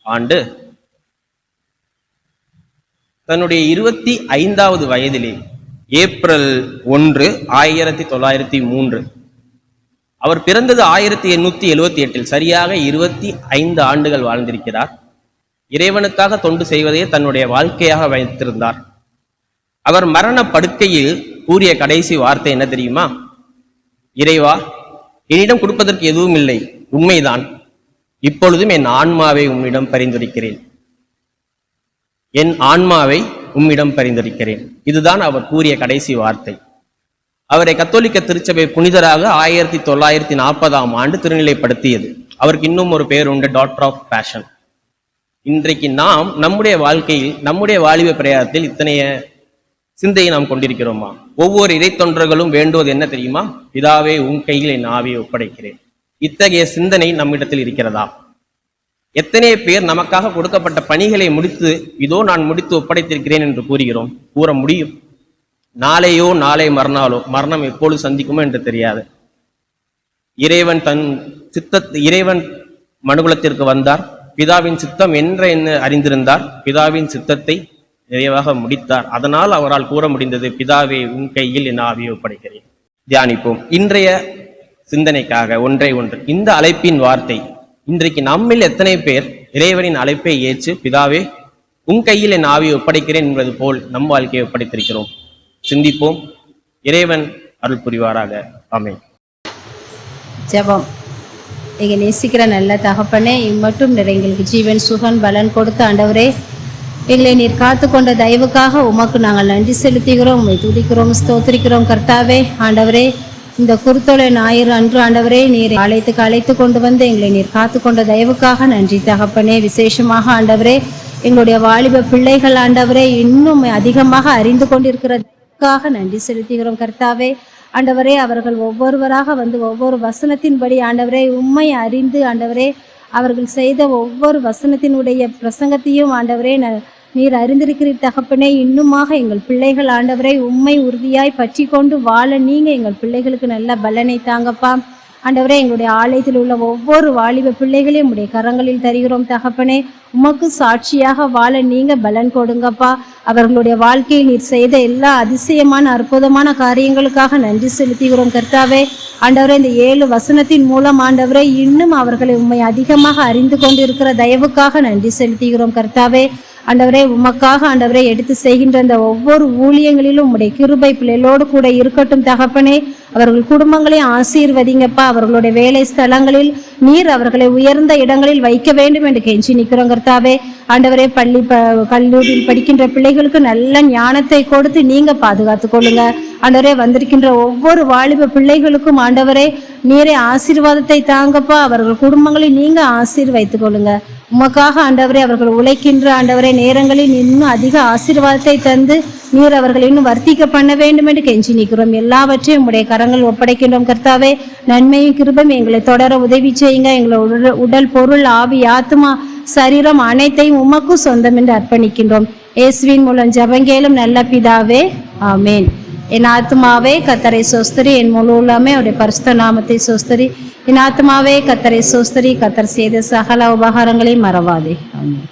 ஆண்டு தன்னுடைய 25வது வயதிலே ஏப்ரல் 1, 1903, அவர் பிறந்தது 1878, சரியாக 25 ஆண்டுகள் வாழ்ந்திருக்கிறார். இறைவனுக்காக தொண்டு செய்வதையே தன்னுடைய வாழ்க்கையாக வைத்திருந்தார். அவர் மரண படுக்கையில் கூறிய கடைசி வார்த்தை என்ன தெரியுமா? இறைவா, என்னிடம் கொடுப்பதற்கு எதுவும் இல்லை, உண்மைதான். இப்பொழுதும் என் ஆன்மாவை உம்மிடம் பரிந்துரைக்கிறேன். என் ஆன்மாவை உம்மிடம் பரிந்துரைக்கிறேன். இதுதான் அவர் கூறிய கடைசி வார்த்தை. அவரை கத்தோலிக்க திருச்சபை புனிதராக 1940 திருநிலைப்படுத்தியது. அவருக்கு இன்னும் ஒரு பெயர் உண்டு, டாக்டர் ஆஃப் பேஷன். இன்றைக்கு நாம் நம்முடைய வாழ்க்கையில், நம்முடைய வாலிப பிரயாணத்தில் இத்தனைய சிந்தையை நாம் கொண்டிருக்கிறோமா? ஒவ்வொரு இறைத்தொன்றர்களும் வேண்டுவது என்ன தெரியுமா? பிதாவே, உன் கையில் என் ஆவியை ஒப்படைக்கிறேன். இத்தகைய சிந்தனை நம்மிடத்தில் இருக்கிறதா? எத்தனை பேர் நமக்காக கொடுக்கப்பட்ட பணிகளை முடித்து, இதோ நான் முடித்து ஒப்படைத்திருக்கிறேன் என்று கூறுகிறோம்? கூற முடியும். நாளையோ நாளை மறுநாளோ மரணம் எப்பொழுது சந்திக்குமோ என்று தெரியாது. இறைவன் மனுகுலத்திற்கு வந்தார். பிதாவின் சித்தம் என்ன அறிந்திருந்தார். பிதாவின் சித்தத்தை நிறைவாக முடித்தார். அதனால் அவரால் கூற முடிந்தது, பிதாவே, உன் கையில் என் ஆவியை ஒப்படைக்கிறேன். தியானிப்போம். இன்றைய சிந்தனைக்காக ஒன்றே ஒன்று, இந்த அழைப்பின் வார்த்தை. இன்றைக்கு நம்மில் எத்தனை பேர் இறைவனின் அழைப்பை ஏற்று, பிதாவே, உன் கையில் என் ஆவியை ஒப்படைக்கிறேன் என்பது போல் நம் வாழ்க்கையை ஒப்படைத்திருக்கிறோம்? சிந்திப்போம். இறைவன் அருள் புரிவாராக. ஆமென். ஜெபம். எங்கள் நேசிக்கிற நல்ல தகப்பனே, இம்மட்டும் எங்களுக்கு ஜீவன், சுகன், பலன் கொடுத்த ஆண்டவரே, எங்களை நீர் காத்து கொண்ட தயவுக்காக உமக்கு நாங்கள் நன்றி செலுத்துகிறோம். உம்மை துதிக்கிறோம், ஸ்தோத்திரிக்கிறோம். கர்த்தாவே, ஆண்டவரே, இந்த குருத்தோலை ஞாயிறு அன்று ஆண்டவரே நீர் அழைத்து கொண்டு வந்து எங்களை நீர் காத்து கொண்ட தயவுக்காக நன்றி தகப்பனே. விசேஷமாக ஆண்டவரே, எங்களுடைய வாலிப பிள்ளைகள் ஆண்டவரே இன்னும் அதிகமாக அறிந்து கொண்டிருக்கிறதுக்காக நன்றி செலுத்துகிறோம். கர்த்தாவே, ஆண்டவரே, அவர்கள் ஒவ்வொருவராக வந்து ஒவ்வொரு வசனத்தின்படி ஆண்டவரே உம்மை அறிந்து ஆண்டவரே அவர்கள் செய்த ஒவ்வொரு வசனத்தினுடைய பிரசங்கத்தையும் ஆண்டவரே நீர் அறிந்திருக்கிறீர் தகப்பனே. இன்னுமாக எங்கள் பிள்ளைகள் ஆண்டவரை உம்மை உறுதியாய் பற்றி கொண்டு வாழ நீங்க எங்கள் பிள்ளைகளுக்கு நல்ல பலனை தாங்கப்பா. ஆண்டவரே, எங்களுடைய ஆலயத்தில் உள்ள ஒவ்வொரு வாலிப பிள்ளைகளையும் உடைய கரங்களில் தருகிறோம் தகப்பனே. உமக்கு சாட்சியாக வாழ நீங்க பலன் கொடுங்கப்பா. அவர்களுடைய வாழ்க்கையில் நீர் செய்த எல்லா அதிசயமான அற்புதமான காரியங்களுக்காக நன்றி செலுத்துகிறோம் கர்த்தாவே. ஆண்டவரே, இந்த 7 வசனத்தின் மூலம் ஆண்டவரே இன்னும் அவர்களை உம்மை அதிகமாக அறிந்து கொண்டிருக்கிற தயவுக்காக நன்றி செலுத்துகிறோம் கர்த்தாவே. ஆண்டவரே, உமக்காக ஆண்டவரே எடுத்து செய்கின்ற அந்த ஒவ்வொரு ஊழியங்களிலும் உம்முடைய கிருபை பிள்ளைகளோடு கூட இருக்கட்டும் தகப்பனே. அவர்கள் குடும்பங்களை ஆசீர்வதிங்கப்பா. அவர்களுடைய வேலை ஸ்தலங்களில் நீர் அவர்களை உயர்ந்த இடங்களில் வைக்க வேண்டும் என்று கெஞ்சி நிற்கிறோம் கர்த்தாவே. ஆண்டவரே, கல்லூரியில் படிக்கின்ற பிள்ளைகளுக்கு நல்ல ஞானத்தை கொடுத்து நீங்க பாதுகாத்து கொள்ளுங்க. ஆண்டவரே, வந்திருக்கின்ற ஒவ்வொரு வாலிப பிள்ளைகளுக்கும் ஆண்டவரே நீரே ஆசீர்வாதத்தை தாங்கப்பா. அவர்கள் குடும்பங்களை நீங்க ஆசீர்வைத்துக் கொள்ளுங்க. உமக்காக ஆண்டவரே அவர்கள் உழைக்கின்ற ஆண்டவரே நேரங்களில் இன்னும் அதிக ஆசீர்வாதத்தை தந்து நீர் அவர்கள் இன்னும் வர்த்திக்க பண்ண வேண்டும் என்று கெஞ்சி நிற்கிறோம். எல்லாவற்றையும் உம்முடைய கரங்கள் ஒப்படைக்கின்றோம் கர்த்தாவே. நன்மையும் கிருபையும் எங்களை தொடர உதவி செய்யுங்க. எங்களை உடல் பொருள் ஆவி ஆத்மா சரீரம் அனைத்தையும் உமக்கும் சொந்தம் என்று அர்ப்பணிக்கின்றோம். இயேசுவின் மூலம் ஜெபங்கேலும் நல்ல பிதாவே, ஆமேன். என் ஆத்மாவே கர்த்தரை சோஸ்திரி, என் முழு உள்ளமே அவருடைய பரிசுத்த நாமத்தை சோஸ்திரி. என் ஆத்மாவே கர்த்தரை சோஸ்திரி, கர்த்தர் செய்த சகல உபகாரங்களையும் மறவாதே. ஆமென்.